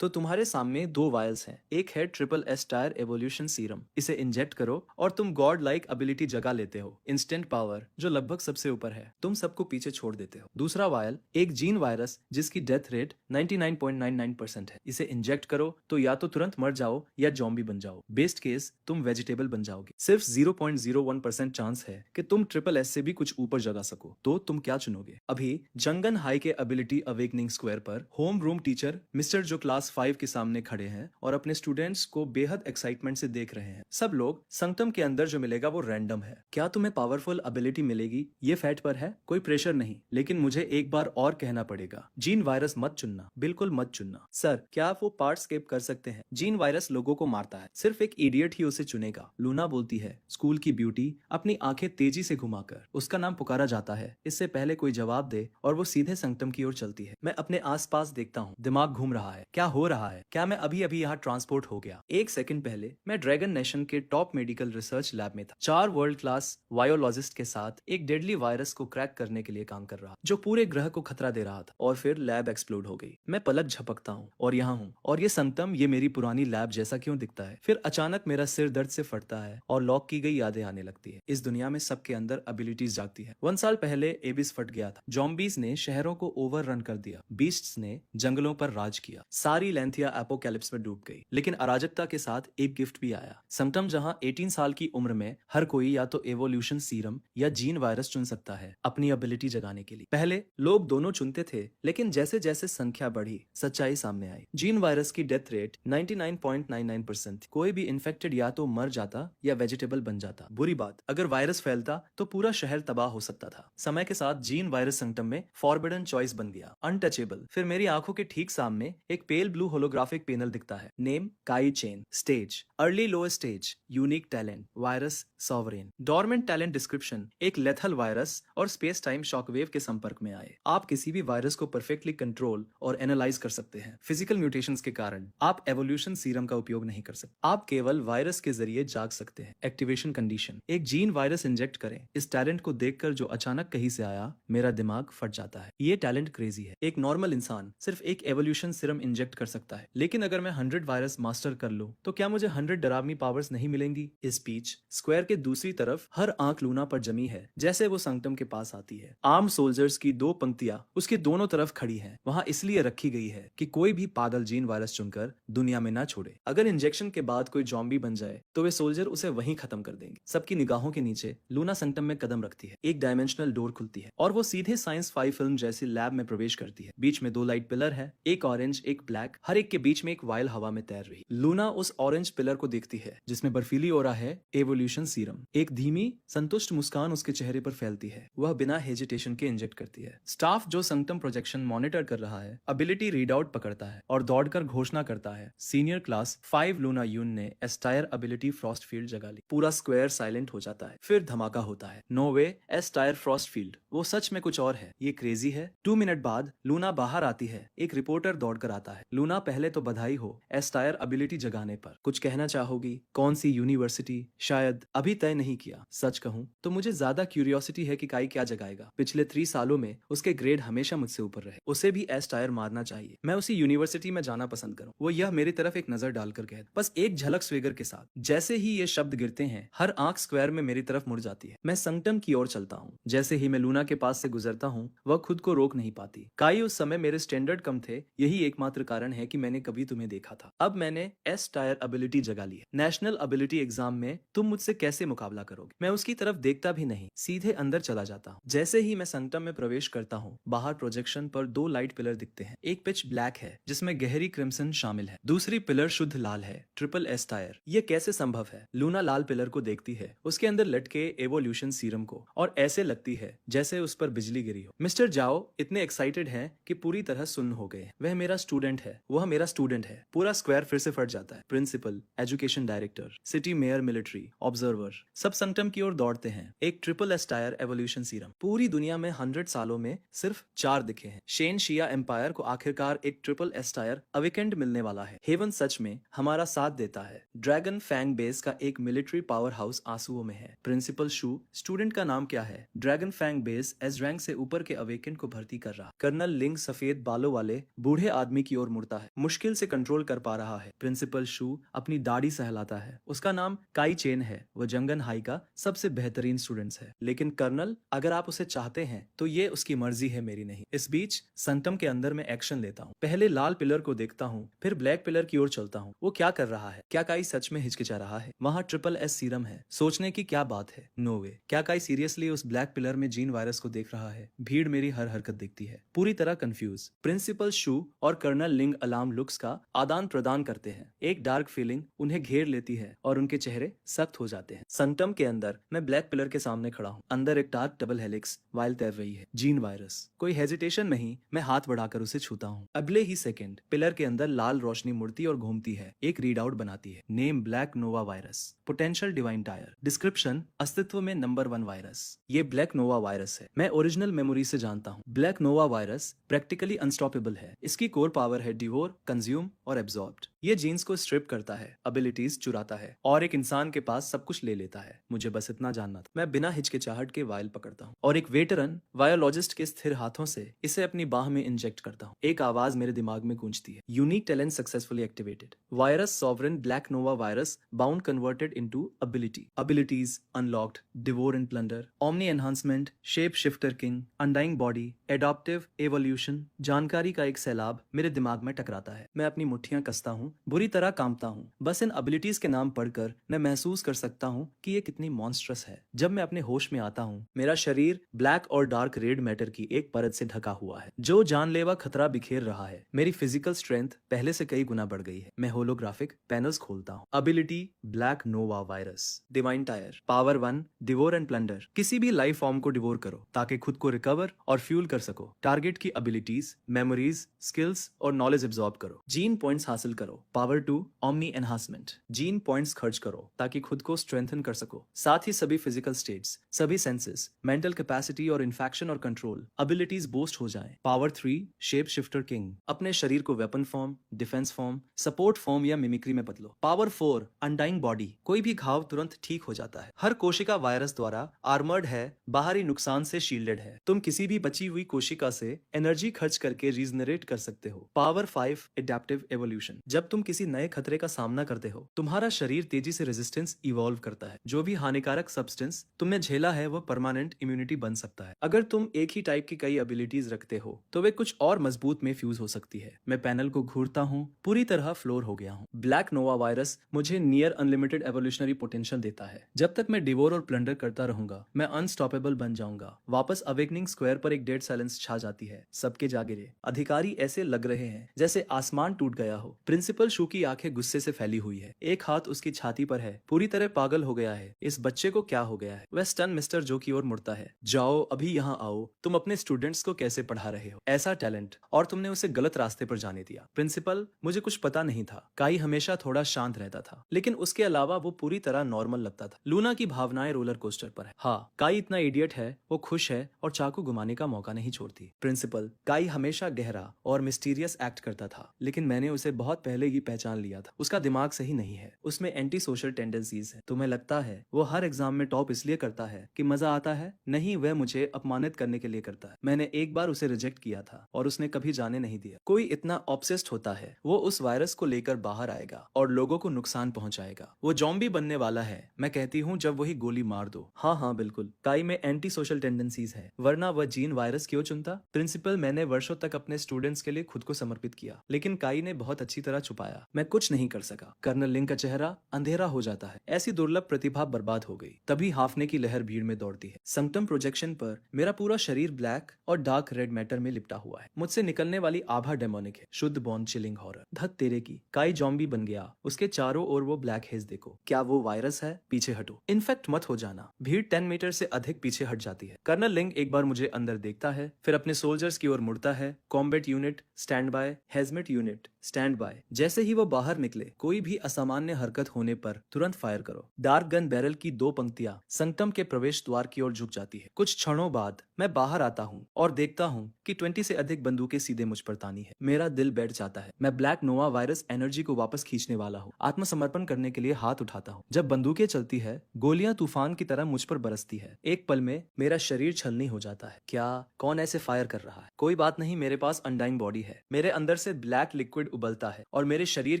तो तुम्हारे सामने दो वायल्स हैं। एक है triple S tier evolution serum. इसे इंजेक्ट करो और तुम गॉड लाइक एबिलिटी जगा लेते हो, इंस्टेंट पावर जो लगभग सबसे ऊपर है। तुम सबको पीछे छोड़ देते हो। दूसरा वायल एक जीन वायरस जिसकी डेथ रेट 99.99% है। इसे इंजेक्ट करो तो या तो तुरंत मर जाओ या जॉम्बी बन जाओ। बेस्ट केस तुम वेजिटेबल बन जाओगे। सिर्फ 0.01% चांस है कि तुम ट्रिपल एस से भी कुछ ऊपर जगा सको। तो तुम क्या चुनोगे? अभी जंगन हाई के एबिलिटी अवेकनिंग स्क्वायर पर होम रूम टीचर मिस्टर जो क्लास 5 के सामने खड़े हैं और अपने स्टूडेंट्स को बेहद एक्साइटमेंट से देख रहे हैं। सब लोग संगतम के अंदर जो मिलेगा वो रैंडम है। क्या तुम्हें पावरफुल एबिलिटी मिलेगी ये फैट पर है, कोई प्रेशर नहीं। लेकिन मुझे एक बार और कहना पड़ेगा, जीन वायरस मत चुनना, बिल्कुल मत चुनना। सर क्या आप वो पार्ट स्किप कर सकते हैं? जीन वायरस लोगों को मारता है, सिर्फ एक इडियट ही उसे चुनेगा। लूना बोलती है। स्कूल की ब्यूटी अपनी आंखें तेजी से घुमाकर उसका नाम पुकारा जाता है। इससे पहले कोई जवाब दे और वो सीधे संगतम की ओर चलती है। मैं अपने आसपास देखता हूँ, दिमाग घूम रहा है। क्या हो रहा है? क्या मैं अभी अभी यहाँ ट्रांसपोर्ट हो गया? एक सेकंड पहले मैं ड्रैगन नेशन के टॉप मेडिकल रिसर्च लैब में था, 4 वर्ल्ड क्लास वायोलॉजिस्ट के साथ एक डेडली वायरस को क्रैक करने के लिए काम कर रहा, जो पूरे ग्रह को खतरा दे रहा था। और फिर लैब एक्सप्लोड हो गई। मैं पलक झपकता हूँ और यहाँ हूँ। और ये संगतम, ये मेरी पुरानी लैब जैसा क्यों दिखता है? फिर अचानक मेरा सिर दर्द से फटता है और लॉक की गई यादें आने लगती है। इस दुनिया में सबके अंदर एबिलिटीज जागती है। 1 साल पहले एबिस फट गया था। जॉम्बीज ने शहरों को ओवररन कर दिया। बीस्ट्स ने जंगलों पर राज किया। सारी लैंथिया एपोकैलिप्स में डूब गई। लेकिन अराजकता के साथ एक गिफ्ट भी आया। संगतम जहां 18 साल की उम्र में हर कोई या तो एवोल्यूशन सीरम या जीन वायरस चुन सकता है अपनी एबिलिटी जगाने के लिए। पहले लोग दोनों चुनते थे, लेकिन जैसे जैसे संख्या बढ़ी सच्चाई सामने आई। जीन वायरस की डेथ रेट 99.99% थी। कोई भी इन्फेक्टेड या तो मर जाता या वेजिटेबल बन जाता। बुरी बात, अगर वायरस फैलता तो पूरा शहर तबाह हो सकता था। समय के साथ जीन वायरस संकटम में फॉरबिडन चॉइस बन गया, अनटचेबल। फिर मेरी आंखों के ठीक सामने एक पेल ब्लू होलोग्राफिक पैनल दिखता है। Name Kai Chen, stage early lower stage, unique talent virus sovereign, dormant talent description एक लेथल वायरस और स्पेस टाइम शॉकवेव के संपर्क में आए। आप किसी भी वायरस को परफेक्टली कंट्रोल और एनालाइज कर सकते हैं। फिजिकल म्यूटेशंस के कारण आप एवोल्यूशन सीरम का उपयोग नहीं कर सकते। आप केवल वायरस के जरिए जाग सकते हैं। एक्टिवेशन कंडीशन, एक जीन वायरस इंजेक्ट करें। इस टैलेंट को देखकर जो अचानक कहीं से आया, मेरा दिमाग फट जाता है। ये टैलेंट क्रेजी है। एक नॉर्मल इंसान सिर्फ एक एवोल्यूशन सीरम इंजेक्ट कर सकता है, लेकिन अगर मैं 100 वायरस मास्टर कर लूं तो क्या मुझे 100 डरावनी पावर्स नहीं मिलेंगी? इस बीच स्क्वायर के दूसरी तरफ हर आंख लूना पर जमी है जैसे वो संगतम के पास आती है। आर्म सोल्जर्स की 2 पंक्तियां उसके दोनों तरफ खड़ी हैं। वहां इसलिए रखी गई है कि कोई भी पागल जीन वायरस चुनकर दुनिया में ना छोड़े। अगर इंजेक्शन के बाद कोई जॉम्बी बन जाए तो वे सोल्जर उसे वहीं खत्म कर देंगे। सबकी निगाहों के नीचे लूना संगतम में कदम रखती है। एक डायमेंशनल डोर खुलती है और वो सीधे साइंस 5 फिल्म जैसी लैब में प्रवेश करती है। बीच में 2 लाइट पिलर है, एक ऑरेंज एक ब्लैक, हर एक के बीच में एक वायल हवा में तैर रही। लूना उस ऑरेंज पिलर को देखती है जिसमें बर्फीली ओरा है, एवोल्यूशन सीरम। एक धीमी संतुष्ट मुस्कान उसके चेहरे पर फैलती है। वह बिना हेजिटेशन के इंजेक्ट करती है। स्टाफ जो संगतम प्रोजेक्शन मॉनिटर कर रहा है एबिलिटी रीडआउट पकड़ता है और दौड़कर घोषणा करता है, सीनियर क्लास 5 लूना यून ने एस्टायर एबिलिटी फ्रॉस्ट फील्ड जगा ली। पूरा स्क्वायर साइलेंट हो जाता है। फिर धमाका होता है। नो वे, एस्टायर फ्रॉस्ट फील्ड वो सच में कुछ और है। ये क्रेजी है। 2 मिनट बाद लूना बाहर आती है। एक रिपोर्टर दौड़कर आता है। लूना पहले तो बधाई हो एस्टायर एबिलिटी जगाने पर। कुछ कहना चाहोगी? कौन सी यूनिवर्सिटी? शायद अभी तय नहीं किया। सच कहूं तो मुझे ज्यादा क्यूरियोसिटी है कि काई क्या जगाएगा। पिछले 3 सालों में उसके ग्रेड हमेशा मुझसे ऊपर रहे। उसे भी एस्टायर मारना चाहिए। मैं उसी यूनिवर्सिटी में जाना पसंद करूं। वो यह मेरी तरफ एक नजर डालकर कहे, बस एक झलक स्वेगर के साथ। जैसे ही ये शब्द गिरते हैं हर आंख स्क्वायर में मेरी तरफ मुड़ जाती है। मैं संगटम की ओर चलता हूँ। जैसे ही मैं लूना के पास से गुजरता हूँ वह खुद को रोक नहीं पाती। काई उस समय मेरे स्टैंडर्ड कम थे, यही एकमात्र कारण है कि मैंने कभी तुम्हें देखा था। अब मैंने एस टायर एबिलिटी जगा ली है। नेशनल एबिलिटी एग्जाम में तुम मुझसे कैसे मुकाबला करोगे? मैं उसकी तरफ देखता भी नहीं, सीधे अंदर चला जाता हूँ। जैसे ही मैं संगटम में प्रवेश करता हूँ बाहर प्रोजेक्शन पर 2 लाइट पिलर दिखते हैं। एक पिच ब्लैक है जिसमें गहरी क्रिम्सन शामिल है, दूसरी पिलर शुद्ध लाल है, ट्रिपल एस टायर। ये कैसे संभव है? लूना लाल पिलर को देखती है, उसके अंदर लटके एवोल्यूशन सीरम को, और ऐसे लगती है जैसे उस पर बिजली गिरी हो। मिस्टर जाओ इतने एक्साइटेड हैं कि पूरी तरह सुन्न हो गए। वह मेरा स्टूडेंट है, वह मेरा स्टूडेंट है। पूरा स्क्वायर फिर से फट जाता है। Principal, education director, city mayor, military observer सब संगटम की ओर दौड़ते हैं। एक triple S tier evolution serum. पूरी दुनिया में 100 सालों में सिर्फ 4 दिखे हैं। शेन शिया एम्पायर को आखिरकार एक ट्रिपल एस टायर अविकेंड मिलने वाला है। हेवन सच में हमारा साथ देता है। ड्रैगन फैंग बेस का एक मिलिट्री पावर हाउस आंसुओं में है। प्रिंसिपल शू, स्टूडेंट का नाम क्या है? Dragon fang base S rank से ऊपर के अवेकेंड को भर्ती कर रहा। कर्नल लिंग सफेद बालों वाले बूढ़े आदमी की ओर मुड़ छोड़ता है, मुश्किल से कंट्रोल कर पा रहा है। प्रिंसिपल शू अपनी दाढ़ी सहलाता है। उसका नाम काई चेन है। वो जंगन हाई का सबसे बेहतरीन स्टूडेंट्स है। लेकिन कर्नल, अगर आप उसे चाहते हैं तो ये उसकी मर्जी है, मेरी नहीं। इस बीच संटम के अंदर मैं एक्शन लेता हूँ। पहले लाल पिलर को देखता हूँ, फिर ब्लैक पिलर की ओर चलता हूँ। वो क्या कर रहा है? क्या काई सच में हिचकिचा रहा है? वहाँ ट्रिपल एस सीरम है। सोचने की क्या बात है। नो वे। क्या काई सीरियसली उस ब्लैक पिलर में जीन वायरस को देख रहा है? भीड़ मेरी हर हरकत देखती है, पूरी तरह कंफ्यूज। प्रिंसिपल शू और कर्नल लिंग अलार्म लुक्स का आदान प्रदान करते हैं। एक डार्क फीलिंग उन्हें घेर लेती है और उनके चेहरे सख्त हो जाते हैं। संटम के अंदर मैं ब्लैक पिलर के सामने खड़ा हूँ। अंदर एक डार्क डबल हेलिक्स वाइल तैर रही है, जीन वायरस। कोई हेजिटेशन नहीं, मैं हाथ बढ़ाकर उसे छूता हूँ। अगले ही सेकंड पिलर के अंदर लाल रोशनी मुड़ती और घूमती है, एक रीड आउट बनाती है। Name black nova virus, potential divine tier. Description अस्तित्व में नंबर 1 वायरस। ये ब्लैक नोवा वायरस है। मैं ओरिजिनल मेमोरी से जानता हूँ, black nova virus practically unstoppable है। इसकी कोर पावर है डिवोर, कंज्यूम और एब्जॉर्ब्ड। ये जीन्स को स्ट्रिप करता है, एबिलिटीज चुराता है और एक इंसान के पास सब कुछ ले लेता है। मुझे बस इतना जानना था। मैं बिना हिचकिचाहट के वायल पकड़ता हूँ और एक वेटरन वायोलॉजिस्ट के स्थिर हाथों से इसे अपनी बाह में इंजेक्ट करता हूँ। एक आवाज मेरे दिमाग में गूंजती है, unique talent successfully activated. Virus sovereign black nova virus bound converted into ability. Abilities unlocked, devour and plunder, omni enhancement, shape shifter king, undying body, adaptive evolution. जानकारी का एक सैलाब मेरे दिमाग में टकराता है। मैं अपनी मुट्ठियां कसता हूँ, बुरी तरह कांपता हूँ। बस इन एबिलिटीज के नाम पढ़कर मैं महसूस कर सकता हूँ कि ये कितनी मॉन्स्ट्रस है। जब मैं अपने होश में आता हूँ, मेरा शरीर ब्लैक और डार्क रेड मैटर की एक परत से ढका हुआ है जो जानलेवा खतरा बिखेर रहा है। मेरी फिजिकल स्ट्रेंथ पहले से कई गुना बढ़ गई है। मैं होलोग्राफिक पैनल्स खोलता हूँ। Ability black nova virus, divine tyre, power 1, devour and plunder. किसी भी लाइफ फॉर्म को डिवोर करो ताकि खुद को रिकवर और फ्यूल कर सको। टारगेट की एबिलिटीज, मेमोरीज, स्किल्स और नॉलेज एब्जॉर्ब करो। जीन पॉइंट्स हासिल करो। Power 2, omni enhancement. Gene points खर्च करो ताकि खुद को स्ट्रेंथन कर सको। साथ ही सभी फिजिकल स्टेट्स, सभी सेंसेस, मेंटल कैपेसिटी और इन्फेक्शन और कंट्रोल एबिलिटीज बूस्ट हो जाएं। Power 3, shape shifter king. अपने शरीर को weapon form, defence form, support form या मिमिक्री में बदलो। Power 4, undying body. कोई भी घाव तुरंत ठीक हो जाता है। हर कोशिका वायरस द्वारा आर्मर्ड है, बाहरी नुकसान से शील्डेड है। तुम किसी भी बची हुई कोशिका से एनर्जी खर्च करके रीजनरेट कर सकते हो। Power 5, adaptive evolution. जब तुम किसी नए खतरे का सामना करते हो, तुम्हारा शरीर तेजी से रेजिस्टेंस इवॉल्व करता है। जो भी हानिकारक सब्सटेंस तुमने झेला है वो परमानेंट इम्यूनिटी बन सकता है। अगर तुम एक ही टाइप की कई एबिलिटीज रखते हो तो वे कुछ और मजबूत में फ्यूज हो सकती है। मैं पैनल को घूरता हूँ, पूरी तरह फ्लोर हो गया हूँ। ब्लैक नोवा वायरस मुझे नियर अनलिमिटेड एवोल्यूशनरी पोटेंशियल देता है। जब तक मैं डिवोर और प्लंडर करता रहूंगा, मैं अनस्टॉपेबल बन जाऊंगा। वापस अवेकनिंग स्क्वायर पर एक डेड साइलेंस छा जाती है। सबके जागिरे। अधिकारी ऐसे लग रहे हैं जैसे आसमान टूट गया हो। प्रिंसिपल शू की आंखें गुस्से से फैली हुई है, एक हाथ उसकी छाती पर है, पूरी तरह पागल हो गया है। इस बच्चे को क्या हो गया है? वह स्टन मिस्टर जो की ओर मुड़ता है। जाओ, अभी यहाँ आओ। तुम अपने स्टूडेंट्स को कैसे पढ़ा रहे हो? ऐसा टैलेंट, और तुमने उसे गलत रास्ते पर जाने दिया। प्रिंसिपल, मुझे कुछ पता नहीं था। काई हमेशा थोड़ा शांत रहता था, लेकिन उसके अलावा वो पूरी तरह नॉर्मल लगता था। लूना की भावनाएं रोलर कोस्टर पर है। हाँ, काई इतना इडियट है, वो खुश है और चाकू घुमाने का मौका नहीं छोड़ती। प्रिंसिपल, काई हमेशा गहरा और मिस्टीरियस एक्ट करता था, लेकिन मैंने उसे बहुत पहले ही पहचान लिया था। उसका दिमाग सही नहीं है, उसमें एंटी सोशल टेंडेंसीज है। तुम्हें लगता है वो हर एग्जाम में टॉप इसलिए करता है कि मजा आता है? नहीं, वह मुझे अपमानित करने के लिए करता है। मैंने एक बार उसे रिजेक्ट किया था और उसने कभी जाने नहीं दिया। कोई इतना ऑब्सेस्ड होता है, वो उस वायरस को लेकर बाहर आएगा और लोगों को नुकसान पहुंचाएगा। वो जॉम्बी बनने वाला है। मैं कहती हूँ जब वही गोली मार दो। हाँ हाँ बिल्कुल, काई में एंटी सोशल टेंडेंसीज है, वरना वह जीन वायरस क्यों चुनता? प्रिंसिपल, मैंने वर्षों तक अपने स्टूडेंट्स के लिए खुद को समर्पित किया, लेकिन काई ने बहुत अच्छी तरह छुपाया। मैं कुछ नहीं कर सका। कर्नल लिंग का चेहरा अंधेरा हो जाता है। ऐसी दुर्लभ प्रतिभा बर्बाद हो गई। तभी हाफने की लहर भीड़ में दौड़ती है। संक्टम प्रोजेक्शन पर मेरा पूरा शरीर ब्लैक और डार्क रेड मैटर में लिपटा हुआ है। मुझसे निकलने वाली आभा डेमोनिक है, शुद्ध बॉर्न चिलिंग हॉरर। धत तेरे की, काई जॉम्बी बन गया। उसके चारों ओर वो ब्लैक हेज देखो। क्या वो वायरस है? पीछे हटो। इनफेक्ट मत हो जाना। भीड़ 10 मीटर से अधिक पीछे हट जाती है। कर्नल लिंग एक बार मुझे अंदर देखता है, फिर अपने सोल्जर्स की ओर मुड़ता है। Combat unit stand by, hazmat unit stand by. जैसे ही वो बाहर निकले, कोई भी असामान्य हरकत होने पर तुरंत फायर करो। डार्क गन बैरल की दो पंक्तियां संगटम के प्रवेश द्वार की ओर झुक जाती है। कुछ क्षणों बाद मैं बाहर आता हूँ और देखता हूँ कि 20 से अधिक बंदूकें सीधे मुझ पर तानी है। मेरा दिल बैठ जाता है। मैं ब्लैक नोवा वायरस एनर्जी को वापस खींचने वाला हूँ। आत्मसमर्पण करने के लिए हाथ उठाता हूँ। जब बंदूकें चलती है, गोलियां तूफान की तरह मुझ पर बरसती है। एक पल में मेरा शरीर छलनी हो जाता है। क्या कौन ऐसे फायर कर रहा है? कोई बात नहीं, मेरे पास अनडाइंग बॉडी है। मेरे अंदर से ब्लैक लिक्विड उबलता है और मेरे शरीर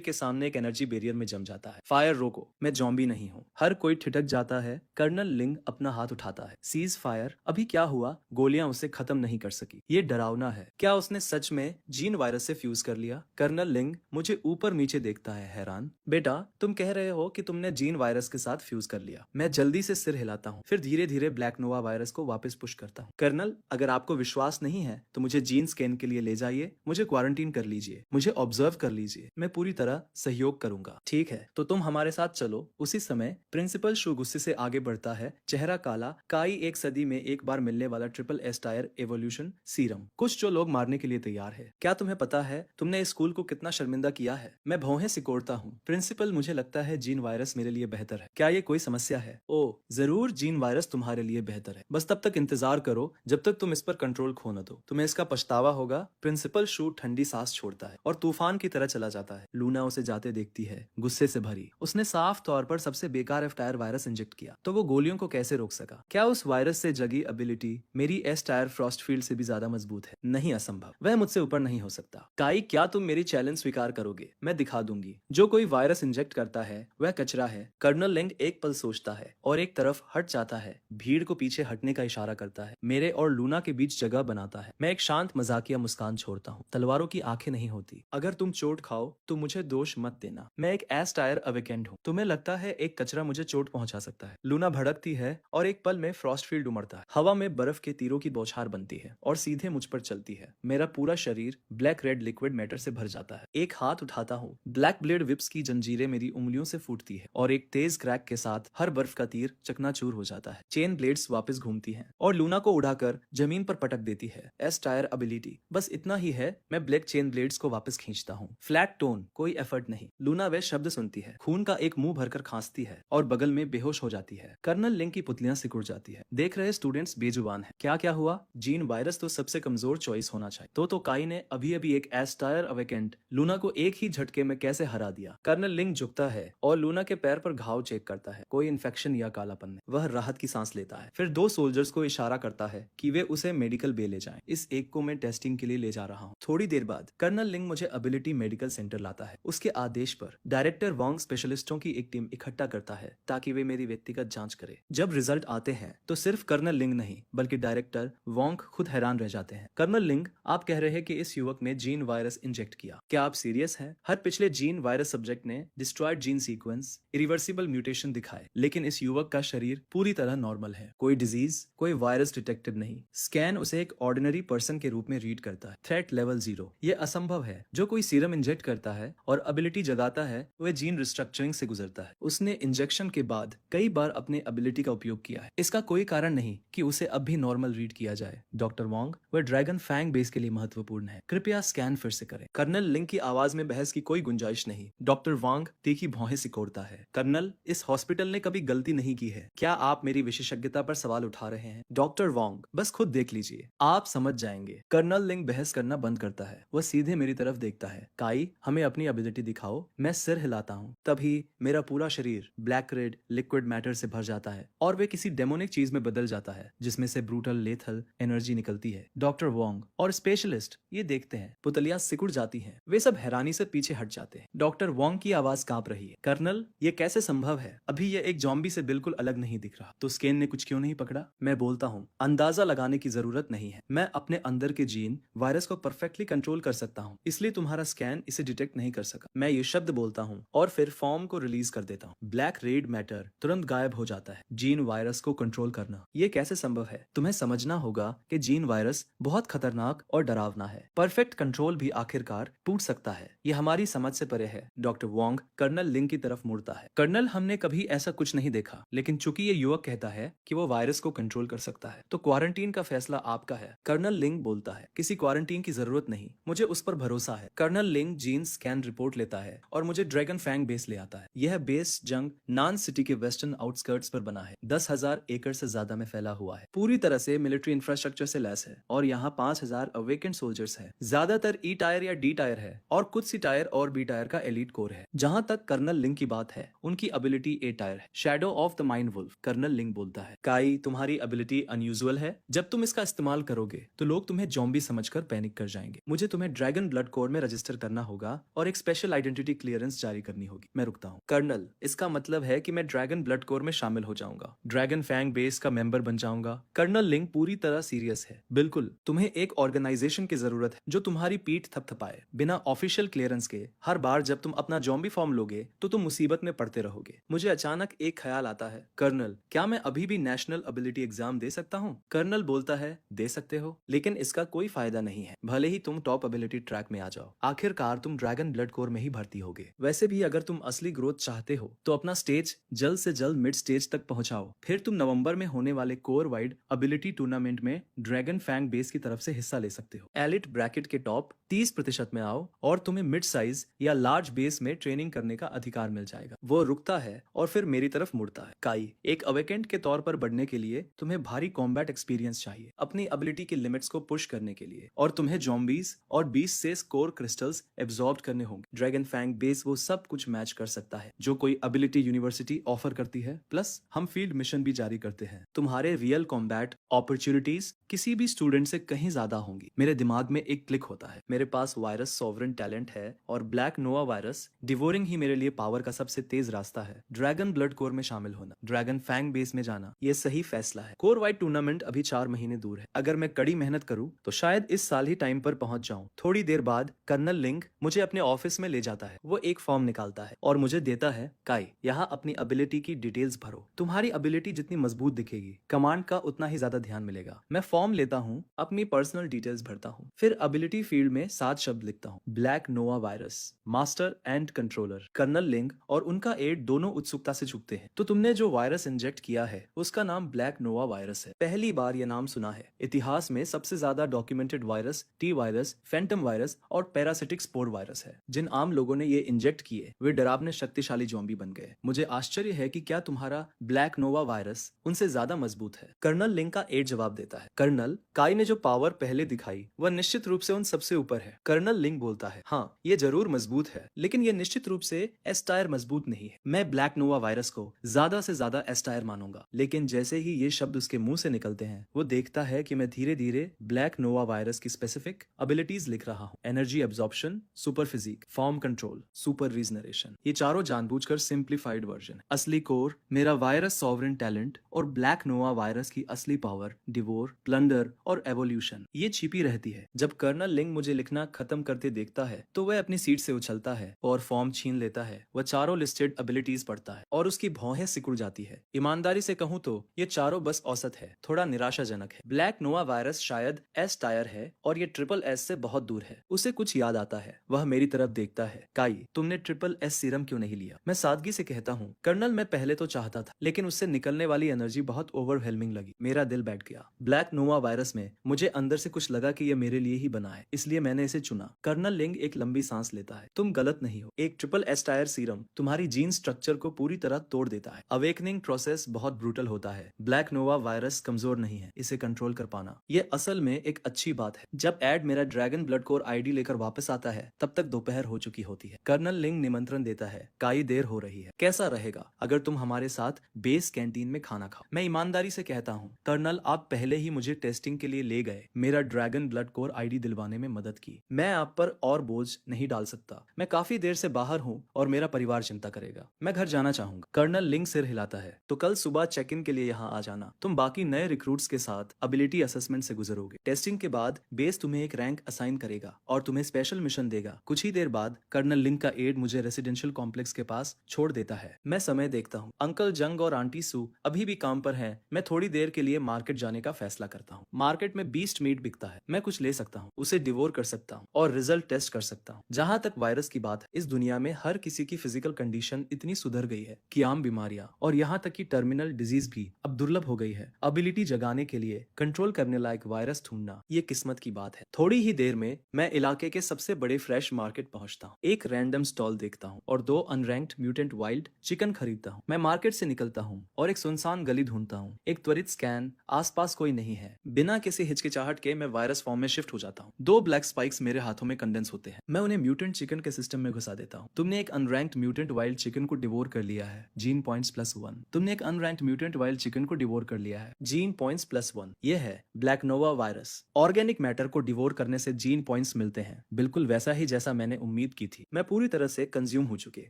के सामने एक एनर्जी बैरियर में जम जाता है। फायर रोको, मैं जॉम्बी नहीं हूँ। हर कोई ठिठक जाता है। कर्नल लिंग अपना हाथ उठाता है। Cease fire. अभी क्या हुआ? गोलियां उसे खत्म नहीं कर सकी। ये डरावना है। क्या उसने सच में जीन वायरस से फ्यूज कर लिया? कर्नल लिंग मुझे ऊपर नीचे देखता है, हैरान। बेटा, तुम कह रहे हो कि तुमने जीन वायरस के साथ फ्यूज कर लिया। मैं जल्दी से सिर हिलाता हूँ, फिर धीरे धीरे ब्लैक नोवा वायरस को वापस पुश करता हूँ। कर्नल, अगर आपको विश्वास नहीं है तो मुझे जीन स्कैन के लिए ले जाइए। मुझे क्वारंटीन कर लीजिए। मुझे ऑब्जर्व कर लीजिए। मैं पूरी तरह सहयोग करूंगा। ठीक है, तो तुम हमारे साथ चलो। उसी समय प्रिंसिपल शू गुस्से से आगे बढ़ता है, चेहरा काला। काई एक सदी में एक बार मिलने वाला triple S tier evolution serum, कुछ जो लोग मारने के लिए तैयार है। क्या तुम्हें पता है तुमने इस स्कूल को कितना शर्मिंदा किया है? मैं भौहें सिकोड़ता हूँ। प्रिंसिपल, मुझे लगता है जीन वायरस मेरे लिए बेहतर है। क्या ये कोई समस्या है? ओ जरूर, जीन वायरस तुम्हारे लिए बेहतर है। बस तब तक इंतजार करो जब तक तुम इस पर कंट्रोल खो न दो। तुम्हें इसका पछतावा होगा। प्रिंसिपल शू ठंडी सांस छोड़ता है और तूफान की तरह चला जाता है। लूना उसे जाते देखती है, गुस्से से भरी। उसने साफ तौर पर सबसे बेकार एफ टायर वायरस इंजेक्ट किया, तो वो गोलियों को कैसे रोक सका? क्या उस वायरस से जगी एबिलिटी मेरी एस टायर फ्रॉस्ट फील्ड से भी ज्यादा मजबूत है? नहीं, असंभव। वह मुझसे ऊपर नहीं हो सकता। काई, क्या तुम मेरी चैलेंज स्वीकार करोगे? मैं दिखा दूंगी। जो कोई वायरस इंजेक्ट करता है वह कचरा है। कर्नल लिंग एक पल सोचता है और एक तरफ हट जाता है। भीड़ को पीछे हटने का इशारा करता है। मेरे और लूना के बीच जगह बनाता है। मैं एक शांत मजाकिया मुस्कान छोड़ता हूँ। तलवारों की आंखें नहीं होती। अगर तुम चोट खाओ तो मुझे दोष मत देना। मैं एक एस टायर अवेकेंड हूँ। तुम्हें लगता है एक कचरा मुझे चोट पहुंचा सकता है? लूना भड़कती है और एक पल में फ्रॉस्ट फील्ड उमड़ता है। हवा में बर्फ के तीरों की बौछार बनती है और सीधे मुझ पर चलती है। मेरा पूरा शरीर ब्लैक रेड लिक्विड मैटर से भर जाता है। एक हाथ उठाता हूँ। ब्लैक ब्लेड विप्स की जंजीरें मेरी उंगलियों से फूटती है और एक तेज क्रैक के साथ हर बर्फ का तीर चकनाचूर हो जाता है। चेन ब्लेड्स वापस घूमती हैं और लूना को उड़ाकर जमीन पर पटक देती है। एस टायर एबिलिटी बस इतना ही है। मैं ब्लैक चेन ब्लेड्स को वापस खींचता हूँ। फ्लैट टोन, कोई एफर्ट नहीं। लूना वे शब्द सुनती है। खून का एक मुंह भरकर खांसती है और बगल में बेहोश हो जाती है। कर्नल लिंग की पुतलियां सिकुड़ जाती है। देख रहे स्टूडेंट्स बेजुबान है। क्या क्या हुआ? जीन वायरस तो सबसे कमजोर चॉइस होना चाहिए। तो काई ने अभी अभी एक एस टायर अवेकेंट लूना को एक ही झटके में कैसे हरा दिया? कर्नल लिंग झुकता है और लूना के पैर पर घाव चेक करता है। कोई इन्फेक्शन या कालापन नहीं। वह राहत की सांस लेता है, फिर दो सोल्जर्स को इशारा करता है कि वे उसे मेडिकल बे ले जाएं। इस एक को मैं टेस्टिंग के लिए ले जा रहा हूँ। थोड़ी देर बाद कर्नल लिंग मुझे एबिलिटी मेडिकल सेंटर लाता है। उसके आदेश पर डायरेक्टर वांग स्पेशलिस्टों की एक टीम इकट्ठा करता है ताकि वे मेरी व्यक्तिगत जांच करे। जब रिजल्ट आते हैं तो सिर्फ कर्नल लिंग नहीं बल्कि डायरेक्टर वांग खुद हैरान रह जाते हैं। कर्नल लिंग, आप कह रहे हैं कि इस युवक ने जीन वायरस इंजेक्ट किया। क्या आप सीरियस हैं? हर पिछले जीन वायरस सब्जेक्ट ने destroyed gene sequence, irreversible mutation दिखाए, लेकिन इस युवक का शरीर पूरी तरह नॉर्मल है। कोई डिजीज, कोई वायरस डिटेक्टेड नहीं। स्कैन उसे एक ऑर्डिनरी पर्सन के रूप में रीड करता है। Threat level 0। ये असंभव है। जो कोई सीरम इंजेक्ट करता है और एबिलिटी जगाता है वह जीन रिस्ट्रक्चरिंग से गुजरता है। उसने इंजेक्शन के बाद कई बार अपने एबिलिटी का उपयोग किया है। इसका कोई कारण नहीं कि उसे अब भी नॉर्मल रीड किया जाए। डॉक्टर वांग, वह ड्रैगन फैंग बेस के लिए महत्वपूर्ण है। कृपया स्कैन फिर से करें। कर्नल लिंग की आवाज में बहस की कोई गुंजाइश नहीं। डॉक्टर वांग तीखी भौहें सिकोड़ता है। कर्नल, इस हॉस्पिटल ने कभी गलती नहीं की है। क्या आप मेरी विशेषज्ञता पर सवाल उठा रहे हैं? डॉक्टर वांग, बस खुद देख लीजिए, आप समझ जाएंगे। कर्नल लिंग बहस करना बंद करता है। वह सीधे मेरी तरफ देखता है। काई, हमें अपनी एबिलिटी दिखाओ। मैं सिर हिलाता हूँ। तभी मेरा पूरा शरीर ब्लैक रेड लिक्विड मैटर से भर जाता है और वे किसी डेमोनिक चीज में बदल जाता है जिसमें से ब्रूटल लेथल एनर्जी निकलती है। डॉक्टर वांग और स्पेशलिस्ट ये देखते हैं। पुतलियां सिकुड़ जाती हैं। वे सब हैरानी से पीछे हट जाते हैं। डॉक्टर वांग की आवाज कांप रही है। कर्नल, ये कैसे संभव है? अभी ये एक जॉम्बी से बिल्कुल अलग नहीं दिख रहा। तो स्कैन ने कुछ क्यों नहीं पकड़ा? मैं बोलता हूँ, अंदाजा लगाने की जरूरत नहीं है। मैं अपने अंदर के जीन वायरस को परफेक्टली कंट्रोल कर सकता हूँ, इसलिए तुम्हारा स्कैन इसे डिटेक्ट नहीं कर सका। मैं ये शब्द बोलता हूँ और फिर फॉर्म को रिलीज कर देता हूँ। ब्लैक रेड मैटर तुरंत गायब हो जाता है। जीन वायरस को कंट्रोल करना, ये कैसे संभव है? तुम्हें समझना होगा कि जीन वायरस बहुत खतरनाक और डरावना है। परफेक्ट कंट्रोल भी आखिरकार टूट सकता है। ये हमारी समझ से परे है। डॉक्टर वांग कर्नल लिंग की तरफ मुड़ता है। कर्नल, हमने कभी ऐसा कुछ नहीं देखा, लेकिन चूंकि ये युवक कहता है कि वो वायरस को कंट्रोल कर सकता है, तो क्वारंटीन का फैसला आपका है। कर्नल लिंग बोलता है, किसी क्वारंटीन की जरूरत नहीं, मुझे उस पर भरोसा है। कर्नल लिंग जीन्स स्कैन रिपोर्ट लेता है और मुझे ड्रैगन फैंग बेस ले आता है। यह बेस जंग नान सिटी के वेस्टर्न आउटस्कर्ट्स पर बना है, 10,000 एकड़ से ज्यादा में फैला हुआ है, पूरी तरह से मिलिट्री इंफ्रास्ट्रक्चर से लैस है और यहाँ 5,000 अवेकेंड सोल्जर्स है। ज्यादातर ई टायर या डी टायर है और कुछ सी टायर और बी टायर का एलीट कोर है। जहां तक कर्नल लिंग की बात है, उनकी एबिलिटी ए टायर है, shadow of the mind wolf. Colonel Ling बोलता है, काई तुम्हारी एबिलिटी अनयूजुअल है। जब तुम इसका इस्तेमाल करोगे तो लोग तुम्हें जॉम्बी समझकर पैनिक कर जाएंगे। मुझे तुम्हें ड्रैगन ब्लड कोर में रजिस्टर करना होगा और एक स्पेशल आइडेंटिटी क्लियरेंस जारी करनी होगी। मैं रुकता हूँ। कर्नल, इसका मतलब है कि मैं ड्रैगन ब्लड कोर में शामिल हो जाऊंगा, ड्रैगन फैंग बेस का मेंबर बन जाऊंगा। कर्नल लिंग पूरी तरह सीरियस है। बिल्कुल, तुम्हें एक ऑर्गेनाइजेशन की जरूरत है जो तुम्हारी पीठ थपथपाए। बिना ऑफिशियल क्लियरेंस के हर बार जब तुम अपना जॉम्बी फॉर्म लोगे तो तुम मुसीबत में पड़ते रहोगे। मुझे अचानक एक ख्याल आता है, कर्नल, क्या मैं अभी भी नेशनल एबिलिटी एग्जाम दे सकता हूँ? कर्नल बोलता है, दे सकते हो, लेकिन इसका कोई फायदा नहीं है, भले ही तुम टॉप एबिलिटी ट्रैक में आ जाओ। आखिरकार तुम ड्रैगन ब्लड कोर में ही भर्ती होगे। वैसे भी अगर तुम असली ग्रोथ चाहते हो तो अपना स्टेज जल्द से जल्द मिड स्टेज तक पहुंचाओ। फिर तुम नवंबर में होने वाले कोर वाइड एबिलिटी टूर्नामेंट में ड्रैगन फैंग बेस की तरफ से हिस्सा ले सकते हो। एलिट ब्रैकेट के टॉप 30% में आओ और तुम्हें मिड साइज या लार्ज बेस में ट्रेनिंग करने का अधिकार मिल जाएगा। वो रुकता है और फिर मेरी तरफ मुड़ता है। काई, एक अवेकेंट के तौर पर बढ़ने के लिए तुम्हें भारी कॉम्बैट एक्सपीरियंस चाहिए अपनी एबिलिटी की लिमिट्स को पुश करने के लिए, और तुम्हें जॉम्बीज और बीस्ट से स्कोर क्रिस्टल्स एब्जॉर्ब करने होंगे। ड्रैगन फैंग बेस वो सब कुछ मैच कर सकता है जो कोई एबिलिटी यूनिवर्सिटी ऑफर करती है, प्लस हम फील्ड मिशन भी जारी करते हैं। तुम्हारे रियल कॉम्बैट अपॉर्चुनिटीज किसी भी स्टूडेंट से कहीं ज्यादा होंगी। मेरे दिमाग में एक क्लिक होता है, मेरे पास वायरस सॉवरन टैलेंट है और ब्लैक नोवा वायरस डिवोरिंग ही मेरे लिए पावर का सबसे तेज रास्ता है। ड्रैगन ब्लड कोर में शामिल होना, ड्रैगन फैंग बेस में जाना, ये सही फैसला है। कोर वाइड टूर्नामेंट अभी 4 महीने दूर है। अगर मैं कड़ी मेहनत करूं तो शायद इस साल ही टाइम पर पहुंच जाऊं। थोड़ी देर बाद कर्नल लिंग मुझे अपने ऑफिस में ले जाता है। वो एक फॉर्म निकालता है और मुझे देता है, काई, यहाँ अपनी एबिलिटी की डिटेल्स भरो। तुम्हारी एबिलिटी जितनी मजबूत दिखेगी, कमांड का उतना ही ज्यादा ध्यान मिलेगा। मैं फॉर्म लेता हूँ, अपनी पर्सनल डिटेल्स भरता हूँ, फिर एबिलिटी फील्ड में 7 शब्द लिखता हूँ, black nova virus, master and controller. Colonel Ling और उनका एड दोनों उत्सुकता से झुकते हैं। तो तुमने जो वायरस इंजेक्ट किया है उसका नाम ब्लैक नोवा वायरस है। पहली बार यह नाम सुना है। इतिहास में सबसे ज्यादा documented virus T virus, Phantom virus और पैरासिटिक स्पोर वायरस है। जिन आम लोगों ने ये इंजेक्ट किए वे डरावने शक्तिशाली जॉम्बी बन गए। मुझे आश्चर्य है कि क्या तुम्हारा ब्लैक नोवा वायरस उनसे ज्यादा मजबूत है। कर्नल लिंग का एड जवाब देता है, कर्नल, काई ने जो पावर पहले दिखाई वह निश्चित रूप से उन सबसे ऊपर है। कर्नल लिंग बोलता है, हाँ, ये जरूर मजबूत है, लेकिन ये निश्चित रूप से एस टायर मजबूत नहीं है। मैं ब्लैक नोवा वायरस को ज्यादा से ज्यादा एस टायर मानूंगा। लेकिन जैसे ही ये शब्द उसके मुंह से निकलते हैं, वो देखता है कि मैं धीरे धीरे ब्लैक नोवा वायरस की स्पेसिफिक एबिलिटीज लिख रहा हूँ। Energy absorption, super physique, form control, super regeneration. ये चारों जानबूझकर सिंप्लीफाइड वर्जन। असली कोर मेरा वायरस सॉवरेन टैलेंट और ब्लैक नोवा वायरस की असली पावर, डिवोर, प्लंडर और एवोल्यूशन, ये छिपी रहती है। जब कर्नल लिंग मुझे लिखना खत्म करते देखता है तो वह अपनी सीट से उछलता है और फॉर्म छीन लेता है। वह चारों लिस्टेड एबिलिटीज पढ़ता है और उसकी भौहें सिकुड़ जाती है। ईमानदारी से कहूँ तो ये चारों बस औसत है, थोड़ा निराशाजनक है। ब्लैक नोवा वायरस शायद एस टायर है और ये ट्रिपल एस से बहुत दूर है। उसे कुछ याद आता है, वह मेरी तरफ देखता है, काई, तुमने ट्रिपल एस सीरम क्यों नहीं लिया? मैं सादगी से कहता हूँ, कर्नल, मैं पहले तो चाहता था, लेकिन उससे निकलने वाली एनर्जी बहुत ओवरवेलमिंग लगी। मेरा दिल बैठ गया। ब्लैक नोवा वायरस में मुझे अंदर से कुछ लगा कि यह मेरे लिए ही बना है, इसलिए मैंने इसे चुना। कर्नल लिंग एक लंबी सांस लेता है, तुम गलत नहीं हो। एक ट्रिपल एस टायर सीरम तुम्हारी जीन स्ट्रक्चर को पूरी तरह तोड़ देता है। अवेकनिंग प्रोसेस बहुत ब्रूटल होता है। ब्लैक नोवा वायरस कमजोर नहीं है, इसे कंट्रोल कर पाना ये असल में एक अच्छी बात है। जब एड मेरा ड्रैगन ब्लड कोर आईडी लेकर वापस आता है तब तक दोपहर हो चुकी होती है। कर्नल लिंग निमंत्रण देता है, काई, देर हो रही है, कैसा रहेगा अगर तुम हमारे साथ बेस कैंटीन में खाना खाओ? मैं ईमानदारी से कहता हूँ, कर्नल, आप पहले ही मुझे टेस्टिंग के लिए ले गए, मेरा ड्रैगन ब्लड कोर आईडी दिलवाने में मदद की। मैं आप पर और बोझ नहीं डाल सकता। मैं काफी देर से बाहर हूँ और मेरा परिवार चिंता करेगा। मैं घर जाना चाहूंगा। कर्नल लिंग सिर हिलाता है, तो कल सुबह चेक इन के लिए यहाँ आ जाना। तुम बाकी नए रिक्रूट्स के साथ एबिलिटी असेसमेंट से गुजरोगे। टेस्टिंग के बाद बेस तुम्हें एक रैंक असाइन करेगा और तुम्हें स्पेशल मिशन देगा। कुछ ही देर बाद कर्नल लिंग का एड मुझे रेसिडेंशियल कॉम्प्लेक्स के पास छोड़ देता है। मैं समय देखता हूँ, अंकल जंग और आंटी सू अभी भी काम पर हैं। मैं थोड़ी देर के लिए मार्केट जाने का फैसला करता हूँ। मार्केट में बीस्ट मीट बिकता है, मैं कुछ ले सकता हूँ, उसे डिवोर कर सकता हूँ और रिजल्ट टेस्ट कर सकता हूँ। जहाँ तक वायरस की बात है, इस दुनिया में हर किसी की फिजिकल कंडीशन इतनी सुधर गई है कि आम बीमारियां और यहाँ तक कि टर्मिनल डिजीज भी अब दुर्लभ हो गई है। एबिलिटी जगाने के लिए कंट्रोल करने लायक वायरस ढूंढना ये किस्मत की बात है। थोड़ी ही देर में मैं इलाके के सबसे बड़े फ्रेश मार्केट मार्केट पहुंचता हूँ, एक रैंडम स्टॉल देखता हूँ और 2 अनरैंक्ड म्यूटेंट वाइल्ड चिकन खरीदता हूँ। मैं मार्केट से निकलता हूँ और एक सुनसान गली ढूंढता हूँ। एक त्वरित स्कैन, आसपास कोई नहीं है। बिना किसी हिचकिचाहट के मैं वायरस फॉर्म में शिफ्ट हो जाता हूँ। 2 ब्लैक स्पाइक्स मेरे हाथों में कंडेंस होते हैं। मैं उन्हें म्यूटेंट चिकन के सिस्टम में घुसा देता हूँ। तुमने एक अनरैंक्ड म्यूटेंट वाइल्ड चिकन को डिवोर कर लिया है, जीन पॉइंट्स +1। तुमने एक अनरैंक्ड म्यूटेंट वाइल्ड चिकन को डिवोर कर लिया है, जीन पॉइंट्स +1। यह है black nova virus. Organic matter को डिवोर करने से जीन पॉइंट्स मिलते हैं, बिल्कुल वैसा ही जैसा मैंने उम्मीद की थी। मैं पूरी तरह से कंज्यूम हो चुके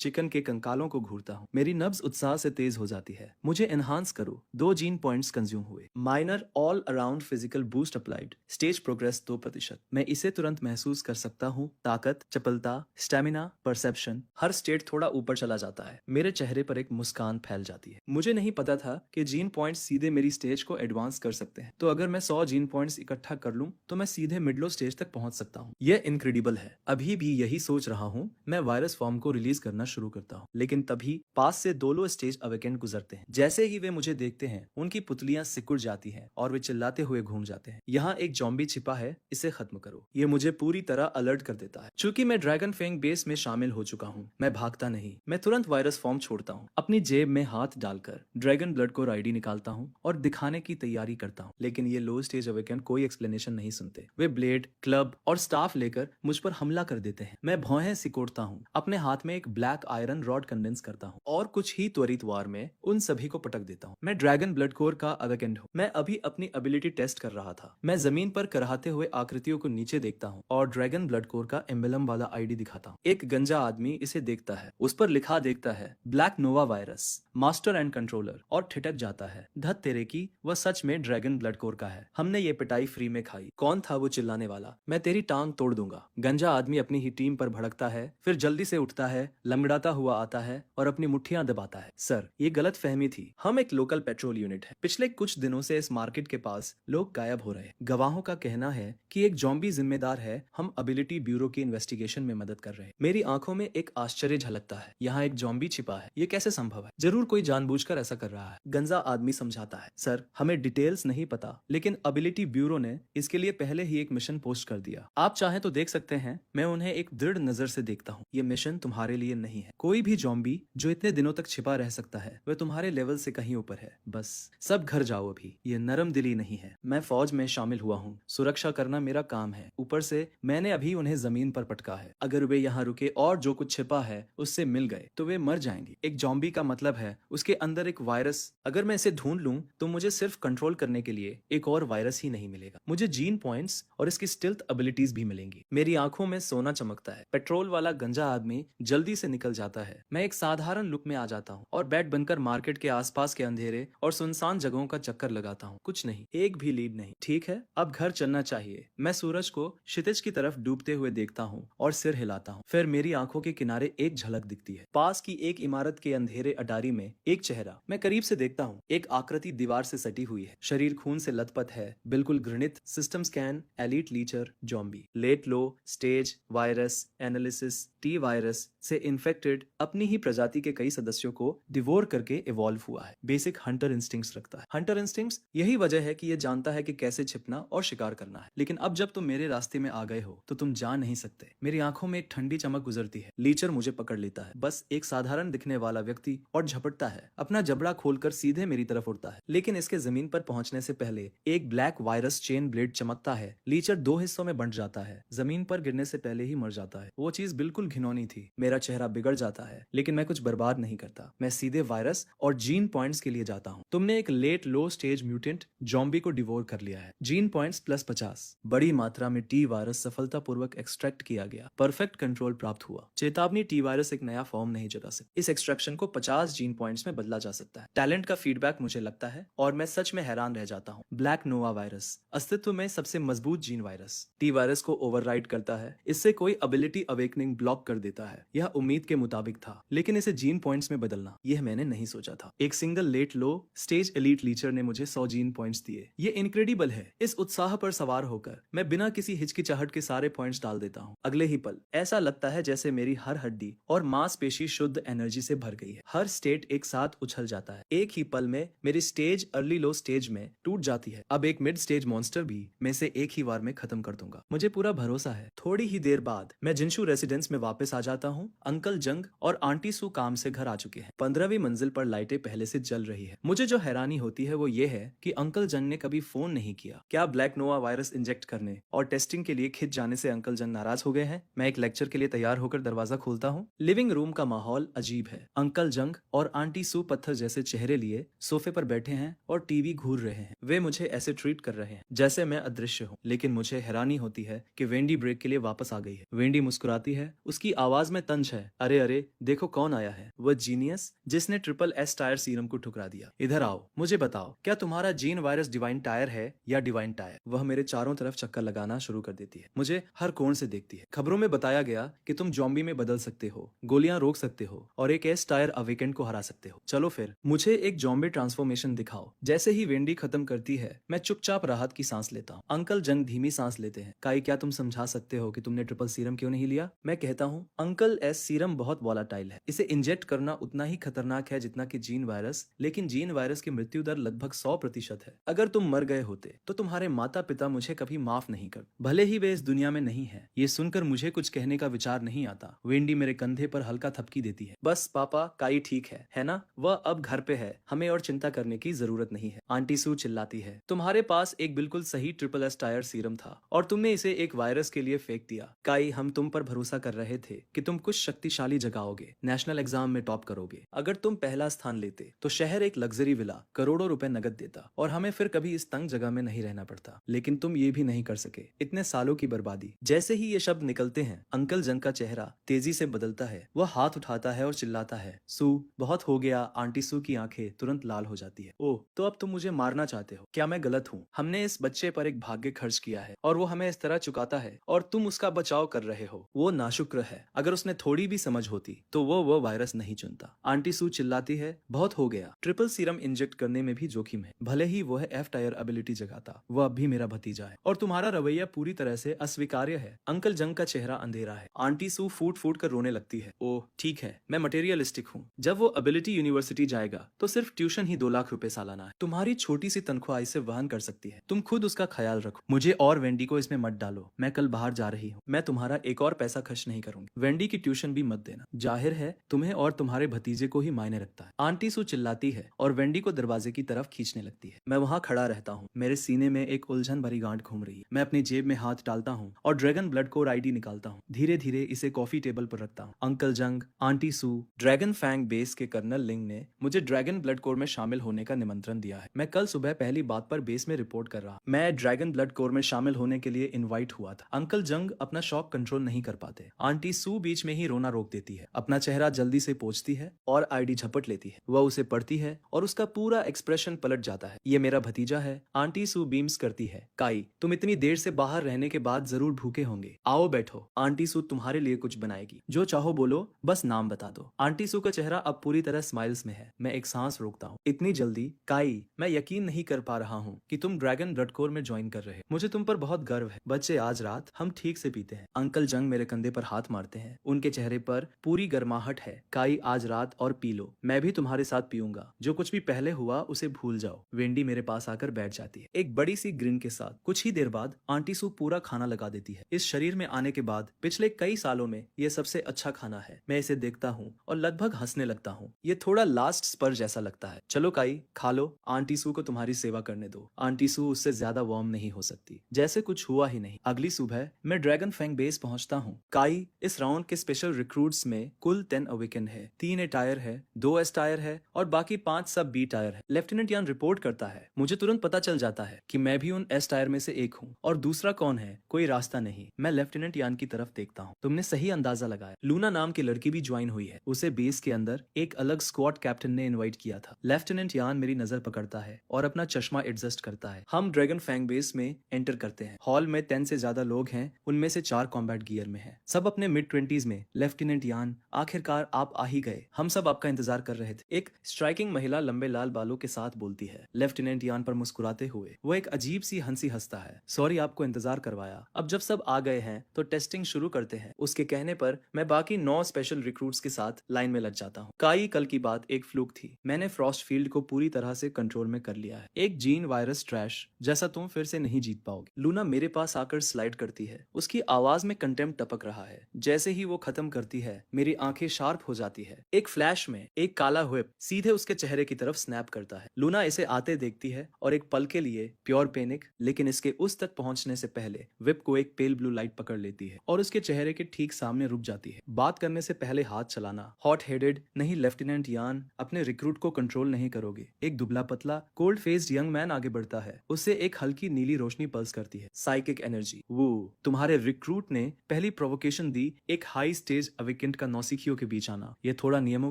चिकन के कंकालों को घूरता हूँ। मेरी नब्ज उत्साह से तेज हो जाती है। मुझे एनहांस करो। 2 जीन पॉइंट्स कंज्यूम हुए। Minor all around physical boost applied. Stage progress 2%। मैं इसे तुरंत महसूस कर सकता हूँ। ताकत, चपलता, स्टेमिना, परसेप्शन, हर स्टेट थोड़ा ऊपर चला जाता है। मेरे चेहरे पर एक मुस्कान फैल जाती है। मुझे नहीं पता था कि जीन पॉइंट्स सीधे मेरी स्टेज को एडवांस कर सकते हैं। तो अगर मैं 100 जीन पॉइंट्स इकट्ठा कर लूं तो मैं सीधे मिडलो स्टेज तक पहुंच सकता हूं। यह इनक्रेडिबल है। अभी भी यही सोच रहा हूं। मैं वायरस फॉर्म को रिलीज करना शुरू करता हूं, लेकिन तभी पास से 2 लो स्टेज अवेकेंट गुजरते हैं। जैसे ही वे मुझे देखते हैं, उनकी पुतलियां सिकुड़ जाती हैं और वे चिल्लाते हुए घूम जाते हैं। यहाँ एक जॉम्बी छिपा है, इसे खत्म करो। ये मुझे पूरी तरह अलर्ट कर देता है। चूंकि मैं ड्रैगन फेंग बेस में शामिल हो चुका हूँ, मैं भागता नहीं। मैं तुरंत वायरस फॉर्म छोड़ता हूँ। अपनी जेब में हाथ डालकर ड्रैगन ब्लड कोर आईडी निकालता हूँ और दिखाने की तैयारी करता हूँ। लेकिन ये लो स्टेज अवेकेंट कोई एक्सप्लेनेशन नहीं सुनते। वे ब्लेड, क्लब और स्टाफ लेकर मुझ पर हमला कर देते हैं। मैं भौहें सिकोड़ता हूँ, अपने हाथ में एक ब्लैक आयरन रॉड कंडेंस करता हूँ और कुछ ही त्वरित वार में उन सभी को पटक देता हूँ। मैं ड्रैगन ब्लड कोर का अवेकेंट हूँ। मैं अभी अपनी एबिलिटी टेस्ट कर रहा था। मैं जमीन पर कराहते हुए आकृतियों को नीचे देखता हूँ और ड्रैगन ब्लड कोर का एम्बलम वाला आईडी दिखाता हूँ। एक गंजा आदमी इसे देखता है, उस पर लिखा देखता है black nova virus, master and controller, और ठिठक जाता है। धत तेरे की, वह सच में ड्रैगन ब्लड कोर का है। हमने ये पिटाई फ्री में खाई। कौन था वो चिल्लाने वाला? मैं तेरी टांग तोड़ दूंगा। गंजा आदमी अपनी ही टीम पर भड़कता है, फिर जल्दी से उठता है, लंगड़ाता हुआ आता है और अपनी मुट्ठियां दबाता है। सर, ये गलत फहमी थी। हम एक लोकल पेट्रोल यूनिट है। पिछले कुछ दिनों से इस मार्केट के पास लोग गायब हो रहे। गवाहों का कहना है कि एक जॉम्बी जिम्मेदार है। हम एबिलिटी ब्यूरो की इन्वेस्टिगेशन में मदद कर रहे हैं। मेरी आंखों में एक आश्चर्य झलकता है। यहाँ एक जॉम्बी छिपा है। ये कैसे संभव है? जरूर कोई जानबूझकर ऐसा कर रहा है। गंजा आदमी समझाता है। सर, हमें डिटेल्स नहीं पता, लेकिन एबिलिटी ब्यूरो ने इसके लिए पहले ही एक मिशन पोस्ट कर दिया। आप चाहें तो देख सकते हैं। मैं उन्हें एक दृढ़ नजर से देखता हूँ। ये मिशन तुम्हारे लिए नहीं है। कोई भी जॉम्बी जो इतने दिनों तक छिपा रह सकता है, वह तुम्हारे लेवल से कहीं ऊपर है। बस सब घर जाओ अभी। ये नरम दिली नहीं है। मैं फौज में शामिल हुआ हूँ। सुरक्षा करना मेरा काम है। ऊपर से मैंने अभी उन्हें जमीन पर पटका है। अगर वे यहाँ रुके और जो कुछ छिपा है उससे मिल गए तो वे मर जाएंगे। एक जॉम्बी का मतलब है उसके अंदर एक वायरस। अगर मैं इसे ढूंढ लूं तो मुझे सिर्फ कंट्रोल करने के लिए एक और वायरस ही नहीं मिलेगा, मुझे जीन पॉइंट्स और इसकी स्टिल्थ एबिलिटीज भी मिलेंगी। मेरी आंखों में सोना चमकता है। पेट्रोल वाला गंजा आदमी जल्दी से निकल जाता है। मैं एक साधारण लुक में आ जाता हूँ और बैट बनकर मार्केट के आसपास के अंधेरे और सुनसान जगहों का चक्कर लगाता हूँ। कुछ नहीं, एक भी लीड नहीं। ठीक है, अब घर चलना चाहिए। मैं सूरज को क्षितिज की तरफ डूबते हुए देखता हूँ और सिर हिलाता हूँ। फिर मेरी आंखों के किनारे एक झलक दिखती है। पास की एक इमारत के अंधेरे अटारी में एक चेहरा। मैं करीब से देखता हूँ। एक आकृति दीवार से सटी हुई है, शरीर खून से लथपथ है, बिल्कुल घृणित। System scan, elite leecher, zombie, late low stage, virus analysis, T virus से इन्फेक्टेड, अपनी ही प्रजाति के कई सदस्यों को डिवोर करके इवॉल्व हुआ है। बेसिक हंटर इंस्टिंक्ट्स रखता है। हंटर इंस्टिंक्ट्स यही वजह है कि ये जानता है कि कैसे छिपना और शिकार करना है। लेकिन अब जब तुम मेरे रास्ते में आ गए हो तो तुम जा नहीं सकते। मेरी आंखों में एक ठंडी चमक गुजरती है। लीचर मुझे पकड़ लेता है, बस एक साधारण दिखने वाला व्यक्ति, और झपटता है। अपना जबड़ा खोलकर सीधे मेरी तरफ उड़ता है। लेकिन इसके जमीन पर पहुंचने से पहले एक ब्लैक वायरस चेन ब्लेड चमकता है। लीचर 2 हिस्सों में बंट जाता है। जमीन पर गिरने से पहले ही मर जाता है। वो चीज बिल्कुल घिनौनी थी। मेरा चेहरा बिगड़ जाता है, लेकिन मैं कुछ बर्बाद नहीं करता। मैं सीधे वायरस और जीन पॉइंट्स के लिए जाता हूँ। तुमने एक late low stage mutant zombie को डिवोर कर लिया है। Gene points +50। बड़ी मात्रा में टी वायरस सफलतापूर्वक एक्सट्रैक्ट किया गया। परफेक्ट कंट्रोल प्राप्त हुआ। चेतावनी, टी वायरस एक नया फॉर्म नहीं जगा सकता। इस एक्सट्रैक्शन को 50 जीन पॉइंट्स में बदला जा सकता है। टैलेंट का फीडबैक मुझे लगता है और मैं सच में हैरान रह जाता हूँ। ब्लैक नोवा वायरस, अस्तित्व में सबसे मजबूत जीन वायरस, टी वायरस को ओवरराइड करता है। इससे कोई एबिलिटी अवेकनिंग ब्लॉक कर देता है। यह यह उम्मीद के मुताबिक था, लेकिन इसे जीन पॉइंट्स में बदलना यह मैंने नहीं सोचा था। एक single late low stage elite लीचर ने मुझे 100 जीन पॉइंट्स दिए। ये इनक्रेडिबल है। इस उत्साह पर सवार होकर मैं बिना किसी हिचकिचाहट के सारे पॉइंट्स डाल देता हूँ। अगले ही पल ऐसा लगता है जैसे मेरी हर हड्डी और मांसपेशी शुद्ध एनर्जी से भर गई है। हर स्टेट एक साथ उछल जाता है। एक ही पल में मेरी स्टेज अर्ली लो स्टेज में टूट जाती है। अब एक मिड स्टेज मॉन्स्टर भी मैं इसे एक ही बार में खत्म कर दूंगा। मुझे पूरा भरोसा है। थोड़ी ही देर बाद मैं जिंशु रेसिडेंस में वापस आ जाता हूँ। अंकल जंग और आंटी सू काम से घर आ चुके हैं। 15वीं मंजिल पर लाइटें पहले से जल रही है। मुझे जो हैरानी होती है वो ये है कि अंकल जंग ने कभी फोन नहीं किया। क्या ब्लैक नोवा वायरस इंजेक्ट करने और टेस्टिंग के लिए खिंच जाने से अंकल जंग नाराज हो गए हैं? मैं एक लेक्चर के लिए तैयार होकर दरवाजा खोलता हूँ। लिविंग रूम का माहौल अजीब है। अंकल जंग और आंटी सू पत्थर जैसे चेहरे लिए सोफे पर बैठे हैं और टीवी घूर रहे हैं। वे मुझे ऐसे ट्रीट कर रहे हैं जैसे मैं अदृश्य हूँ। लेकिन मुझे हैरानी होती है कि वेंडी ब्रेक के लिए वापस आ गई है। वेंडी मुस्कुराती है। उसकी आवाज में तंज है। अरे अरे देखो कौन आया है। वह जीनियस जिसने ट्रिपल एस टायर सीरम को ठुकरा दिया। इधर आओ, मुझे बताओ क्या तुम्हारा जीन वायरस डिवाइन टायर है या डिवाइन टायर? वह मेरे चारों तरफ चक्कर लगाना शुरू कर देती है। मुझे हर कोण से देखती है। खबरों में बताया गया कि तुम जॉम्बी में बदल सकते हो, गोलियां रोक सकते हो और एक एस टायर अवेकेंड को हरा सकते हो। चलो फिर मुझे एक जॉम्बी ट्रांसफॉर्मेशन दिखाओ। जैसे ही वेंडी खत्म करती है मैं चुपचाप राहत की सांस लेता हूँ। अंकल जंग धीमी सांस लेते हैं। काई क्या तुम समझा सकते हो कि तुमने ट्रिपल सीरम क्यों नहीं लिया? मैं कहता हूँ अंकल एस सीरम बहुत वॉलाटाइल है। इसे इंजेक्ट करना उतना ही खतरनाक है जितना कि जीन वायरस, लेकिन जीन वायरस की मृत्यु दर लगभग 100% है। अगर तुम मर गए होते तो तुम्हारे माता पिता मुझे कभी माफ नहीं कर, भले ही वे इस दुनिया में नहीं है। ये सुनकर मुझे कुछ कहने का विचार नहीं आता। वेंडी मेरे कंधे पर हल्का थपकी देती है। बस पापा, काई ठीक है ना? वह अब घर पे है, हमें और चिंता करने की जरूरत नहीं है। आंटी सू चिल्लाती है। तुम्हारे पास एक बिल्कुल सही ट्रिपल एस टायर सीरम था और तुमने इसे एक वायरस के लिए फेंक दिया। काई, हम तुम पर भरोसा कर रहे थे कि तुम कुछ शक्तिशाली जगाओगे, नेशनल एग्जाम में टॉप करोगे। अगर तुम पहला स्थान लेते तो शहर एक लग्जरी विला, करोड़ों रुपए नगद देता और हमें फिर कभी इस तंग जगह में नहीं रहना पड़ता। लेकिन तुम ये भी नहीं कर सके। इतने सालों की बर्बादी। जैसे ही ये शब्द निकलते हैं अंकल जंग का चेहरा तेजी से बदलता है। वह हाथ उठाता है और चिल्लाता है, सू बहुत हो गया। आंटी सू की आंखें तुरंत लाल हो जाती है। ओह, तो अब तुम मुझे मारना चाहते हो? क्या मैं गलत हूँ? हमने इस बच्चे पर एक भाग्य खर्च किया है और वो हमें इस तरह चुकाता है और तुम उसका बचाव कर रहे हो। वो नाशुक्र है। अगर उसने थोड़ी भी समझ होती तो वो वायरस नहीं चुनता। आंटी सू चिल्लाती है, बहुत हो गया। ट्रिपल सीरम इंजेक्ट करने में भी जोखिम है। भले ही वो है एफ टायर एबिलिटी जगाता, वह अब भी मेरा भतीजा है और तुम्हारा रवैया पूरी तरह से अस्वीकार्य है। अंकल जंग का चेहरा अंधेरा है। आंटी सू फूट फूट कर रोने लगती है। ओह ठीक है, मैं मटेरियलिस्टिक हूँ। जब वो एबिलिटी यूनिवर्सिटी जाएगा तो सिर्फ ट्यूशन ही 2 लाख रुपए सालाना है। तुम्हारी छोटी सी तनख्वाह इसे वहन कर सकती है। तुम खुद उसका ख्याल रखो। मुझे और वेंडी को इसमें मत डालो। मैं कल बाहर जा रही हूँ। मैं तुम्हारा एक और पैसा खर्च नहीं करूंगी। वेंडी की ट्यूशन भी मत देना। जाहिर है तुम्हें और तुम्हारे भतीजे को ही मायने रखता है। आंटी सू चिल्लाती है और वेंडी को दरवाजे की तरफ खींचने लगती है। मैं वहां खड़ा रहता हूँ। मेरे सीने में एक उलझन भरी गांठ घूम रही है। मैं अपनी जेब में हाथ डालता हूँ और ड्रैगन ब्लड कोर आईडी निकालता हूँ। धीरे धीरे इसे कॉफी टेबल पर रखता हूँ। अंकल जंग, आंटी सू, ड्रैगन फैंग बेस के कर्नल लिंग ने मुझे ड्रैगन ब्लड कोर में शामिल होने का निमंत्रण दिया है। मैं कल सुबह पहली बात पर बेस में रिपोर्ट कर रहा। मैं ड्रैगन ब्लड कोर में शामिल होने के लिए इनवाइट हुआ था। अंकल जंग अपना शौक कंट्रोल नहीं कर पाते। आंटी सू बीच में ही रोना रोक देती है। अपना चेहरा जल्दी से पोंछती है और आईडी झपट लेती है। वह उसे पढ़ती है और उसका पूरा एक्सप्रेशन पलट जाता है। ये मेरा भतीजा है। आंटी सू बीम्स करती है। काई, तुम इतनी देर से बाहर रहने के बाद जरूर भूखे होंगे। आओ बैठो। आंटी सू तुम्हारे लिए कुछ बनाएगी। जो चाहो बोलो, बस नाम बता दो। आंटी सू का चेहरा अब पूरी तरह स्माइल्स में है। मैं एक सांस रोकता हूँ। इतनी जल्दी? काई, मैं यकीन नहीं कर पा रहा हूँ कि तुम ड्रैगन ब्लड कोर में ज्वाइन कर रहे हो। मुझे तुम पर बहुत गर्व है। बच्चे, आज रात हम ठीक से पीते हैं। अंकल जंग मेरे कंधे पर हाथ मारते हैं। उनके चेहरे पर पूरी गर्माहट है। काई, आज रात और पी लो। मैं भी तुम्हारे साथ पीऊंगा। जो कुछ भी पहले हुआ उसे भूल जाओ। वेंडी मेरे पास आकर बैठ जाती है, एक बड़ी सी ग्रिन के साथ। कुछ ही देर बाद आंटी सू पूरा खाना लगा देती है। इस शरीर में आने के बाद पिछले कई सालों में यह सबसे अच्छा खाना है। मैं इसे देखता हूँ और लगभग हंसने लगता हूँ। ये थोड़ा लास्ट स्पर जैसा लगता है। चलो काई, खा लो। आंटी सू को तुम्हारी सेवा करने दो। आंटी सू उससे ज्यादा वार्म नहीं हो सकती, जैसे कुछ हुआ ही नहीं। अगली सुबह मैं ड्रैगन फैंग बेस पहुंचता हूँ। काई, इस राउंड के स्पेशल रिक्रूट्स में कुल 10 अवेकन है। 3 ए टायर है, 2 एस टायर है और बाकी 5 सब बी टायर है। लेफ्टिनेंट यान रिपोर्ट करता है। मुझे तुरंत पता चल जाता है कि मैं भी उन एस टायर में से एक हूँ। और दूसरा कौन है? कोई रास्ता नहीं। मैं लेफ्टिनेंट यान की तरफ देखता हूँ। तुमने सही अंदाजा लगाया। लूना नाम की लड़की भी ज्वाइन हुई है। उसे बेस के अंदर एक अलग स्क्वाड कैप्टन ने इनवाइट किया था। लेफ्टिनेंट यान मेरी नजर पकड़ता है और अपना चश्मा एडजस्ट करता है। हम ड्रैगन फैंग बेस में एंटर करते हैं। हॉल में 10 से ज्यादा लोग हैं। उनमें से 4 कॉम्बैट गियर में हैं। सब अपने मिड 20s में लेफ्टिनेंट यान, आखिरकार आप आ ही गए। हम सब आपका इंतजार कर रहे थे। एक स्ट्राइकिंग महिला लंबे लाल बालों के साथ बोलती है। लेफ्टिनेंट यान पर मुस्कुराते हुए वो एक अजीब सी हंसी हंसता है। सॉरी आपको इंतजार करवाया। अब जब सब आ गए हैं तो टेस्टिंग शुरू करते हैं। उसके कहने पर मैं बाकी 9 स्पेशल रिक्रूट्स के साथ लाइन में लग जाता हूँ। काई, कल की बात एक फ्लूक थी। मैंने फ्रॉस्ट फील्ड को पूरी तरह से कंट्रोल में कर लिया है। एक जीन वायरस ट्रैश जैसा तुम फिर से नहीं जीत पाओगे। लूना मेरे पास आकर स्लाइड करती है। उसकी आवाज में कंटेम्प्ट टपक रहा है। जैसे ही वो खत्म करती है मेरी आंखें शार्प हो जाती है। एक फ्लैश में एक काला व्हिप सीधे उसके चेहरे की तरफ स्नैप करता है। लूना इसे आते देखती है और एक पल के लिए प्योर पैनिक, लेकिन इसके उस तक पहुंचने से पहले व्हिप को एक पेल ब्लू लाइट पकड़ लेती है और उसके चेहरे के ठीक सामने रुक जाती है। बात करने से पहले हाथ चलाना। हॉट हेडेड नहीं लेफ्टिनेंट यान, अपने रिक्रूट को कंट्रोल नहीं करोगे। एक दुबला पतला कोल्ड फेस्ड यंग मैन आगे बढ़ता है। उससे एक हल्की नीली रोशनी पल्स करती है। Psychic energy. वो तुम्हारे रिक्रूट ने पहली प्रोवोकेशन दी, एक हाई स्टेज अवेकेंट का नौसिखियों के बीच आना। ये थोड़ा नियमों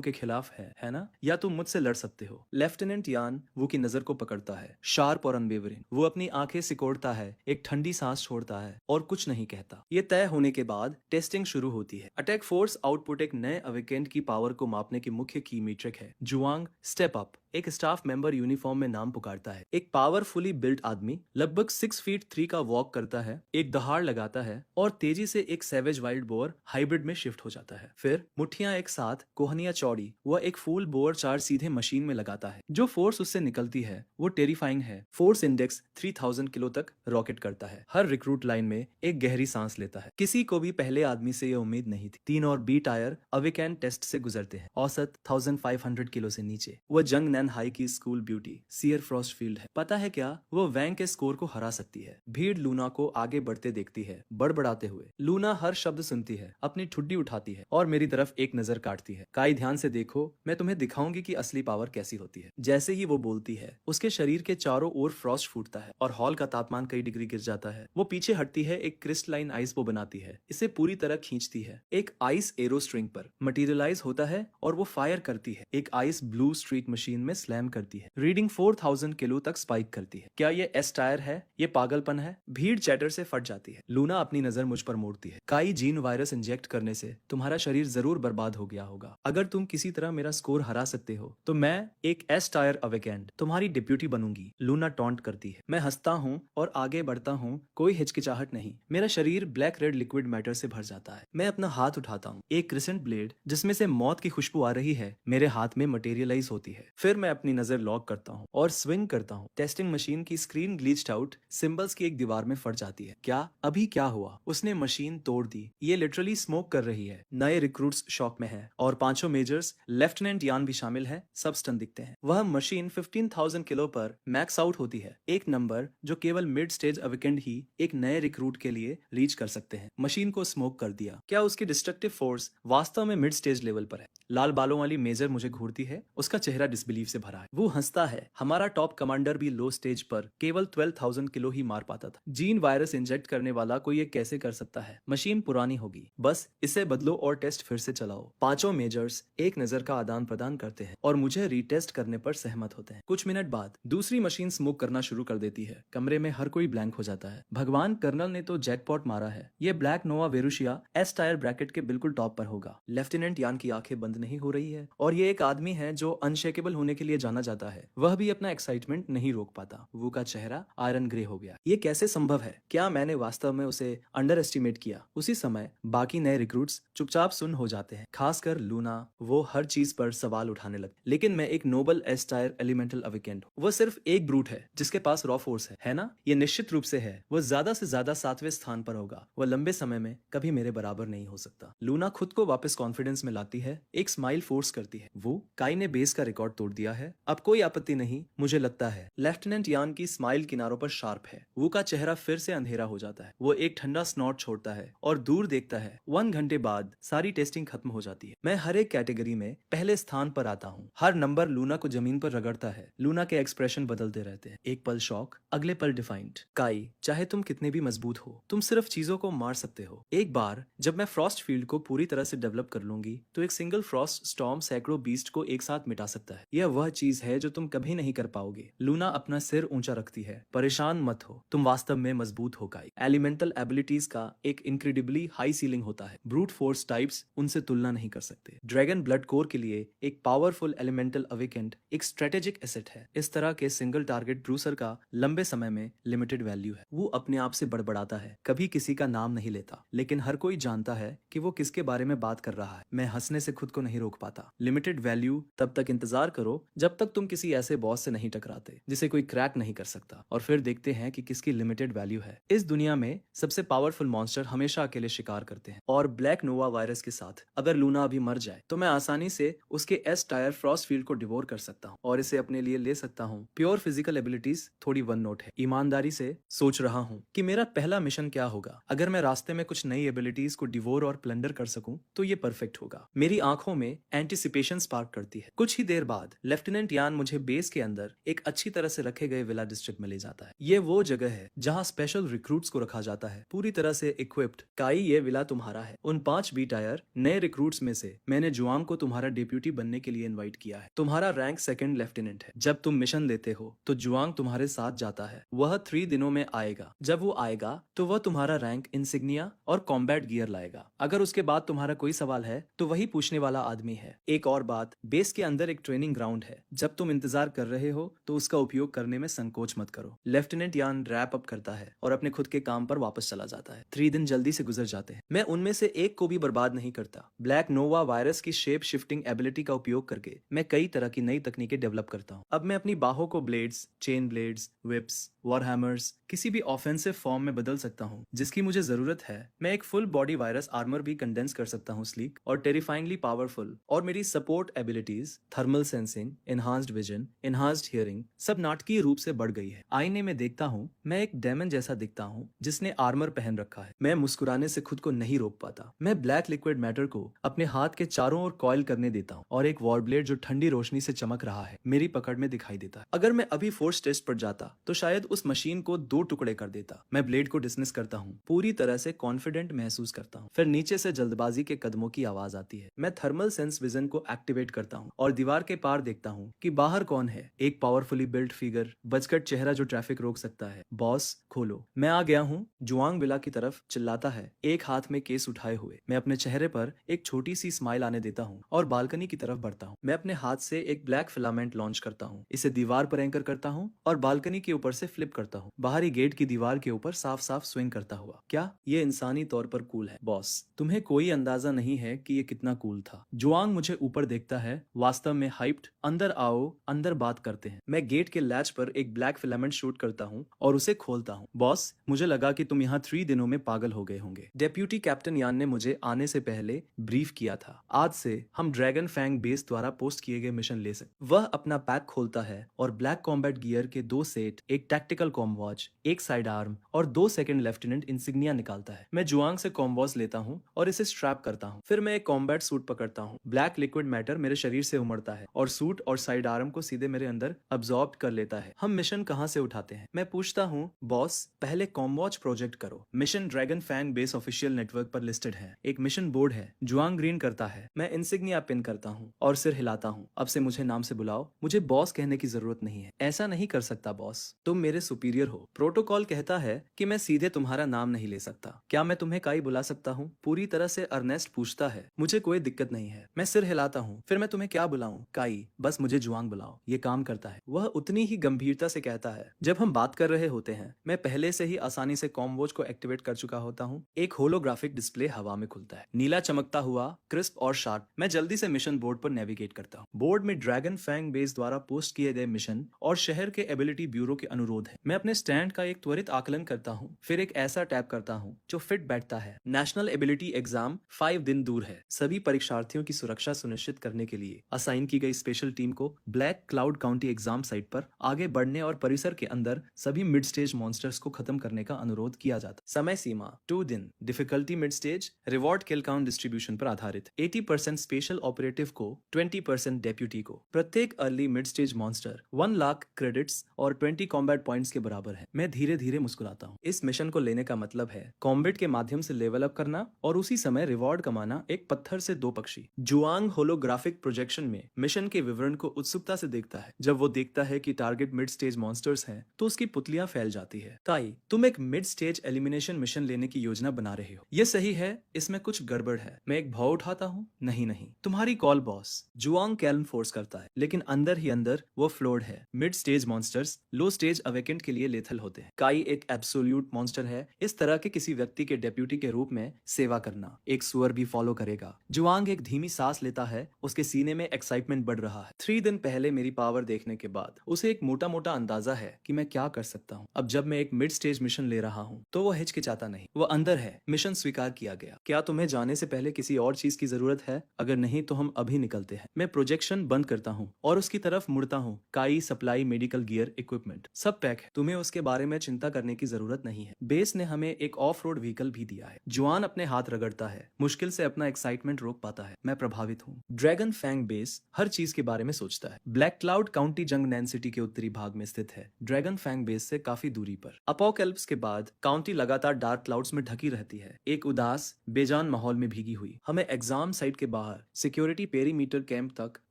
के खिलाफ है ना? या तुम मुझसे लड़ सकते हो। लेफ्टिनेंट यान वो की नजर को पकड़ता है, शार्प और अनवेवरिंग। वो अपनी आंखें सिकोड़ता है, एक ठंडी सांस छोड़ता है और कुछ नहीं कहता। ये तय होने के बाद टेस्टिंग शुरू होती है। अटैक फोर्स आउटपुट एक नए अवेकेंट की पावर को मापने की मुख्य की मीट्रिक है। जुआंग स्टेप अप। एक स्टाफ मेंबर यूनिफॉर्म में नाम पुकारता है। एक पावरफुली बिल्ट आदमी लगभग 6 फीट 3 का वॉक करता है, एक दहाड़ लगाता है और तेजी से एक सैवेज वाइल्ड बोअर हाइब्रिड में शिफ्ट हो जाता है। फिर मुठ्ठियां एक साथ, कोहनियां चौड़ी, वह एक फुल बोअर चार्ज सीधे मशीन में लगाता है। जो फोर्स उससे निकलती है वो टेरिफाइंग है। फोर्स इंडेक्स 3000 किलो तक रॉकेट करता है। हर रिक्रूट लाइन में एक गहरी सांस लेता है। किसी को भी पहले आदमी से यह उम्मीद नहीं थी। 3 और बी टायर अवेकैन टेस्ट से गुजरते हैं, औसत 1500 किलो से नीचे। वह जंग नैन हाई की स्कूल ब्यूटी सियर फ्रॉस्ट फील्ड है। पता है क्या, वो वैंग के स्कोर को हरा सकती है। भीड़ लूना को आगे बढ़ते देखती है, बड़बड़ाते हुए। लूना हर शब्द सुनती है, अपनी ठुड्डी उठाती है और मेरी तरफ एक नजर काटती है। काई, ध्यान से देखो, मैं तुम्हें दिखाऊंगी कि असली पावर कैसी होती है। जैसे ही वो बोलती है उसके शरीर के चारों ओर फ्रॉस्ट फूटता है और हॉल का तापमान कई डिग्री गिर जाता है। वो पीछे हटती है, एक क्रिस्टलाइन आइस वो बनाती है, इसे पूरी तरह खींचती है। एक आइस एरो स्ट्रिंग पर मटेरियलाइज होता है और वो फायर करती है। एक आइस ब्लू स्ट्रीट मशीन में स्लैम करती है। रीडिंग 4000 किलो तक स्पाइक करती है। क्या ये एस टायर है? ये पागलपन है? भीड़ चैटर से फट जाती है। लूना अपनी नजर मुझ पर मोड़ती है। काई, जीन वायरस इंजेक्ट करने से तुम्हारा शरीर जरूर बर्बाद हो गया होगा। अगर तुम किसी तरह मेरा स्कोर हरा सकते हो तो मैं एक एस टायर अवेकेंट तुम्हारी डिप्यूटी बनूंगी। लूना टॉन्ट करती है। मैं हंसता हूँ और आगे बढ़ता हूँ, कोई हिचकिचाहट नहीं। मेरा शरीर ब्लैक रेड लिक्विड मैटर से भर जाता है। मैं अपना हाथ उठाता हूँ। एक क्रिसेंट ब्लेड जिसमें से मौत की खुशबू आ रही है मेरे हाथ में मटेरियलाइज होती है। फिर मैं अपनी नजर लॉक करता हूँ और स्विंग करता हूँ। टेस्टिंग मशीन की स्क्रीन ग्लिच्ड आउट, सिंबल्स की एक दीवार में फट जाती है। क्या अभी क्या हुआ? उसने मशीन तोड़ दी। ये लिटरली स्मोक कर रही है। नए रिक्रूट्स शॉक में हैं और पांचों मेजर्स, लेफ्टिनेंट यान भी शामिल है, सब स्टन दिखते हैं। वह मशीन 15,000 किलो पर मैक्स आउट होती है, एक नंबर जो केवल मिड स्टेज अवेकेंड ही एक नए रिक्रूट के लिए रीच कर सकते हैं। मशीन को स्मोक कर दिया। क्या उसकी डिस्ट्रक्टिव फोर्स वास्तव में मिड स्टेज लेवल पर है? लाल बालों वाली मेजर मुझे घूरती है, उसका चेहरा डिसबिलीव से भरा है। वो हंसता है। हमारा टॉप कमांडर भी लो स्टेज पर केवल 12,000 किलो ही मार पाता था। जीन वायरस इंजेक्ट करने वाला कोई ये कैसे कर सकता है? मशीन पुरानी होगी, बस इसे बदलो और टेस्ट फिर से चलाओ। पांचों मेजर्स एक नजर का आदान प्रदान करते हैं और मुझे रीटेस्ट करने पर सहमत होते हैं। कुछ मिनट बाद दूसरी मशीन स्मोक करना शुरू कर देती है। कमरे में हर कोई ब्लैंक हो जाता है। भगवान, कर्नल ने तो जैकपॉट मारा है। ये ब्लैक नोवा वेरुशिया एस टायर ब्रैकेट के बिल्कुल टॉप पर होगा। लेफ्टिनेंट यान की आंखें बंद नहीं हो रही है और ये एक आदमी है जो अनशेकेबल होने के लिए जाना जाता है। वह भी अपना एक्साइटमेंट नहीं रोक पाता। वो का चेहरा आयरन ग्रे हो गया। ये कैसे संभव है? क्या मैंने वास्तव में उसे अंडर एस्टिमेट किया? उसी समय बाकी नए रिक्रूट्स चुपचाप सुन हो जाते हैं, खासकर लूना। वो हर चीज पर सवाल उठाने लगती। लेकिन मैं एक noble S tier elemental awakened हूँ। वो सिर्फ एक ब्रूट है जिसके पास रॉ फोर्स है ना? ये निश्चित रूप से है। वो ज्यादा से ज्यादा 7वें स्थान पर होगा। वो लंबे समय में कभी मेरे बराबर नहीं हो सकता। लूना खुद को वापस कॉन्फिडेंस में लाती है, एक स्माइल फोर्स करती है। वो, काई ने बेस का रिकॉर्ड तोड़ दिया है, अब कोई आपत्ति नहीं, मुझे लगता है। लेफ्टिनेंट यान की स्माइल किनारों पर शार्प है। वो का चेहरा फिर से अंधेरा हो जाता है। वो एक ठंडा स्नॉट छोड़ता है और दूर देखता है। 1 घंटे बाद सारी टेस्टिंग खत्म हो जाती है। मैं हर एक कैटेगरी में पहले स्थान पर आता हूँ। हर नंबर लूना को जमीन पर रगड़ता है। लूना के एक्सप्रेशन बदलते रहते हैं, एक पल शॉक, अगले पल डिफाइंड। काई, चाहे तुम कितने भी मजबूत हो, तुम सिर्फ चीजों को मार सकते हो। एक बार जब मैं फ्रॉस्ट फील्ड को पूरी तरह से डेवलप कर लूंगी तो एक सिंगल फ्रॉस्ट स्टॉर्म सैकड़ों बीस्ट को एक साथ मिटा सकता है। यह वह चीज है जो तुम कभी नहीं कर पाओगे। लूना अपना सिर ऊंचा रखती है, परेशान मत हो, तुम वास्तव में मजबूत हो काई। एलिमेंटल एबिलिटीज का एक इनक्रेडिबली हाई सीलिंग होता है, ब्रूट फोर्स टाइप्स उनसे तुलना नहीं कर सकते। ड्रैगन ब्लड कोर के लिए एक पावरफुल एलिमेंटल अवेकेंट एक स्ट्रेटेजिक एसेट है। इस तरह के सिंगल टारगेट ब्रूसर का लंबे समय में लिमिटेड वैल्यू है। वो अपने आप से बड़बड़ाता है, कभी किसी का नाम नहीं लेता, लेकिन हर कोई जानता है कि वो किसके बारे में बात कर रहा है। मैं हंसने से खुद को नहीं रोक पाता। लिमिटेड वैल्यू तब तक इंतजार करो जब तक तुम किसी ऐसे बॉस से नहीं टकराते जिसे कोई क्रैक नहीं कर सकता, और फिर देखते हैं कि किसकी लिमिटेड वैल्यू है। इस दुनिया में सबसे पावरफुल मॉन्स्टर हमेशा अकेले शिकार करते हैं, और ब्लैक नोवा वायरस के साथ अगर लूना अभी मर जाए तो मैं आसानी से उसके एस टायर फ्रॉस्ट फील्ड को डिवोर कर सकता हूँ और इसे अपने लिए ले सकता हूँ। प्योर फिजिकल एबिलिटीज थोड़ी वन नोट है। ईमानदारी से सोच रहा हूँ कि मेरा पहला मिशन क्या होगा। अगर मैं रास्ते में कुछ नई एबिलिटीज को डिवोर और प्लंडर कर सकूं तो ये परफेक्ट होगा। मेरी आंखों में एंटिसिपेशन स्पार्क करती है। कुछ ही देर बाद लेफ्टिनेंट यान मुझे बेस के अंदर एक अच्छी तरह से रखे गए विला डिस्ट्रिक्ट में ले जाता है। ये वो जगह है जहाँ स्पेशल रिक्रूट्स को रखा जाता है, पूरी तरह से इक्विप्ड। काई, ये विला तुम्हारा है। उन 5 बी टायर नए रिक्रूट्स में से मैंने जुआंग को तुम्हारा डेप्यूटी बनने के लिए इनवाइट किया है। तुम्हारा रैंक सेकंड लेफ्टिनेंट है। जब तुम मिशन लेते हो तो जुआंग तुम्हारे साथ जाता है। वह 3 दिनों में आएगा। जब वो आएगा तो वह तुम्हारा रैंक, इंसिग्निया और कॉम्बैट गियर लाएगा। अगर उसके बाद तुम्हारा कोई सवाल है तो वही पूछने वाला आदमी है। एक और बात, बेस के अंदर एक ट्रेनिंग ग्राउंड है। जब तुम इंतजार कर रहे हो तो उसका उपयोग करने में संकोच मत करो। लेफ्टिनेंट यान रैप अप करता है और अपने खुद के काम पर वापस चला जाता है। 3 दिन जल्दी से गुजर जाते हैं। मैं उनमें से एक को भी बर्बाद नहीं करता। ब्लैक नोवा वायरस की शेप शिफ्टिंग एबिलिटी का उपयोग करके मैं कई तरह की नई तकनीकें डेवलप करता हूँ। अब मैं अपनी बाहों को ब्लेड्स, चेन ब्लेड्स, विप्स, वॉरहैमर्स, किसी भी ऑफेंसिव फॉर्म में बदल सकता हूँ जिसकी मुझे जरूरत है। मैं एक फुल बॉडी वायरस आर्मर भी कंडेंस कर सकता हूँ, स्लीक और टेरिफाइंगली पावरफुल। और मेरी support abilities, thermal sensing, enhanced vision, enhanced hearing सब नाटकीय रूप से बढ़ गई है। आईने में देखता हूँ, मैं एक डेमन जैसा दिखता हूँ जिसने आर्मर पहन रखा है। मैं मुस्कुराने से खुद को नहीं रोक पाता। मैं ब्लैक लिक्विड मैटर को अपने हाथ के चारों ओर कॉइल करने देता हूँ और एक वॉरब्लेड जो ठंडी रोशनी से चमक रहा है मेरी पकड़ में दिखाई देता है। अगर मैं अभी फोर्स टेस्ट पर जाता तो शायद उस मशीन को 2 टुकड़े कर देता। मैं ब्लेड को डिसमिस करता हूँ, पूरी तरह से कॉन्फिडेंट महसूस करता हूँ। फिर नीचे से जल्दबाजी के कदमों की आवाज आती है। मैं थर्मल सेंस विजन को एक्टिवेट करता हूँ और दीवार के पार देखता हूँ कि बाहर कौन है। एक पावरफुली बिल्ट फिगर, बजकट चेहरा जो ट्रैफिक रोक सकता है। बॉस खोलो, मैं आ गया हूँ, जुआंग विला की तरफ चिल्लाता है, एक हाथ में केस उठाए हुए। मैं अपने चेहरे पर एक छोटी सी स्माइल आने देता हूँ और बालकनी की तरफ बढ़ता हूँ। मैं अपने हाथ से एक ब्लैक फिलामेंट लॉन्च करता हूँ, इसे दीवार पर एंकर करता हूँ और बालकनी के ऊपर से फ्लिप करता हूँ, बाहरी गेट की दीवार के ऊपर साफ साफ स्विंग करता हुआ। क्या ये इंसानी तौर पर कूल है बॉस? तुम्हें कोई अंदाजा नहीं है कि ये कितना कूल था। जुआंग मुझे ऊपर देखता है, वास्तव में हाइप्ड। अंदर आओ, अंदर बात करते हैं। मैं गेट के लैच पर एक ब्लैक फिलामेंट शूट करता हूँ और उसे खोलता हूँ। बॉस, मुझे लगा कि तुम यहाँ 3 दिनों में पागल हो गए होंगे। डेप्यूटी कैप्टन यान ने मुझे आने से पहले ब्रीफ किया था। आज से हम ड्रैगन फैंग बेस द्वारा पोस्ट किए गए मिशन ले सकते। वह अपना पैक खोलता है और ब्लैक कॉम्बैट गियर के 2 सेट, एक टैक्टिकल कॉम्वॉच, एक साइड आर्म और 2 सेकंड लेफ्टिनेंट इंसिग्निया निकालता है। मैं जुआंग से कॉम्वॉच लेता हूँ और इसे स्ट्रैप करता हूँ। फिर मैं एक कॉम्बैट सूट पकड़ता हूँ। ब्लैक लिक्विड मैटर मेरे शरीर से उमड़ता है और सूट और साइड आर्म को सीधे मेरे अंदर अब्सॉर्ब कर लेता है। हम मिशन कहाँ से उठाते हैं? मैं पूछता हूँ। बॉस, पहले कॉम्वॉच प्रोजेक्ट करो। Mission dragon fang base official network पर लिस्टेड है। एक मिशन बोर्ड है। जुआंग ग्रीन करता है। मैं इंसिग्निया पिन करता हूँ और सिर हिलाता हूँ। अब से मुझे नाम से बुलाओ, मुझे बॉस कहने की जरूरत नहीं है। ऐसा नहीं कर सकता बॉस, तुम मेरे सुपीरियर हो। प्रोटोकॉल कहता है कि मैं सीधे तुम्हारा नाम नहीं ले सकता। क्या मैं तुम्हें काई बुला सकता हूँ? पूरी तरह से अर्नेस्ट पूछता है। मुझे कोई दिक्कत नहीं है। मैं सिर हिलाता हूँ। फिर मैं तुम्हें क्या बुलाऊं? काई, बस मुझे जुआंग बुलाओ, ये काम करता है। वह उतनी ही गंभीरता से कहता है। जब हम बात कर रहे होते हैं, मैं पहले से ही आसानी से कॉम्वॉच को एक्टिवेट कर चुका होता हूँ। एक होलोग्राफिक डिस्प्ले हवा में खुलता है, नीला चमकता हुआ, क्रिस्प और शार्प। मैं जल्दी से मिशन बोर्ड पर नेविगेट करता हूँ। बोर्ड में ड्रैगन फैंग बेस द्वारा पोस्ट किए गए मिशन और शहर के एबिलिटी ब्यूरो के अनुरोध है। मैं अपने स्टैंड का एक त्वरित आकलन करता हूँ, फिर एक ऐसा टैप करता हूँ जो फिट बैठता है। नेशनल एबिलिटी एग्जाम 5 दिन दूर है। सभी परीक्षार्थियों की सुरक्षा सुनिश्चित करने के लिए असाइन की गई स्पेशल टीम को black cloud county exam site पर आगे बढ़ने और परिसर के अंदर सभी मिड स्टेज मॉन्स्टर्स को खत्म करने का अनुरोध किया जाता। समय सीमा 2 दिन। Difficulty mid stage. रिवॉर्ड किल काउंट डिस्ट्रीब्यूशन पर आधारित। 80% स्पेशल ऑपरेटिव को, 20% डेप्यूटी को। प्रत्येक early mid stage monster 1 lakh credits और 20 कॉम्बैट पॉइंट्स के बराबर है। मैं धीरे धीरे मुस्कुराता हूँ। इस मिशन को लेने का मतलब है कॉम्बैट के माध्यम से लेवल अप करना और उसी समय रिवॉर्ड कमाना। एक पत्थर से 2 पक्षी। जुआंग होलोग्राफिक प्रोजेक्शन में मिशन के विवरण वातावरण को उत्सुकता से देखता है। जब वो देखता है कि टारगेट मिड स्टेज मॉन्स्टर्स हैं, तो उसकी पुतलियां फैल जाती है। काई, तुम एक मिड स्टेज एलिमिनेशन मिशन लेने की योजना बना रहे हो। ये सही है, इसमें कुछ गड़बड़ है। मैं एक भाव उठाता हूँ। नहीं नहीं, तुम्हारी कॉल बॉस। जुआंग कैल्म फोर्स करता है, लेकिन अंदर ही अंदर वो फ्लोर्ड है। मिड स्टेज मॉन्स्टर्स लो स्टेज अवेकेंट के लिए लेथल होते हैं। काई एक एब्सोल्यूट मॉन्स्टर है। इस तरह के किसी व्यक्ति के डेप्यूटी के रूप में सेवा करना एक सुअर भी फॉलो करेगा। जुआंग एक धीमी सांस लेता है, उसके सीने में एक्साइटमेंट बढ़ रहा है। 3 दिन पहले मेरी पावर देखने के बाद उसे एक मोटा मोटा अंदाजा है कि मैं क्या कर सकता हूँ। अब जब मैं एक मिड स्टेज मिशन ले रहा हूँ तो वो हिचकिचाता नहीं, वो अंदर है। मिशन स्वीकार किया गया। क्या तुम्हें जाने से पहले किसी और चीज की जरूरत है? अगर नहीं तो हम अभी निकलते हैं। मैं प्रोजेक्शन बंद करता हूँ और उसकी तरफ मुड़ता हूँ। काई, सप्लाई, मेडिकल गियर, इक्विपमेंट सब पैक है। तुम्हें उसके बारे में चिंता करने की जरूरत नहीं है। बेस ने हमें एक ऑफ रोड व्हीकल भी दिया है। जुआन अपने हाथ रगड़ता है, मुश्किल से अपना एक्साइटमेंट रोक पाता है। मैं प्रभावित हूँ। ड्रैगन फैंग बेस हर चीज के बारे में सोचता है। ब्लैक क्लाउड काउंटी जंग नैन सिटी के उत्तरी भाग में स्थित है, ड्रैगन फैंग बेस से काफी दूरी पर। अपोकैलिप्स के बाद काउंटी लगातार डार्क क्लाउड्स में ढकी रहती है, एक उदास बेजान माहौल में भीगी हुई। हमें एग्जाम साइट के बाहर सिक्योरिटी पेरीमीटर कैंप तक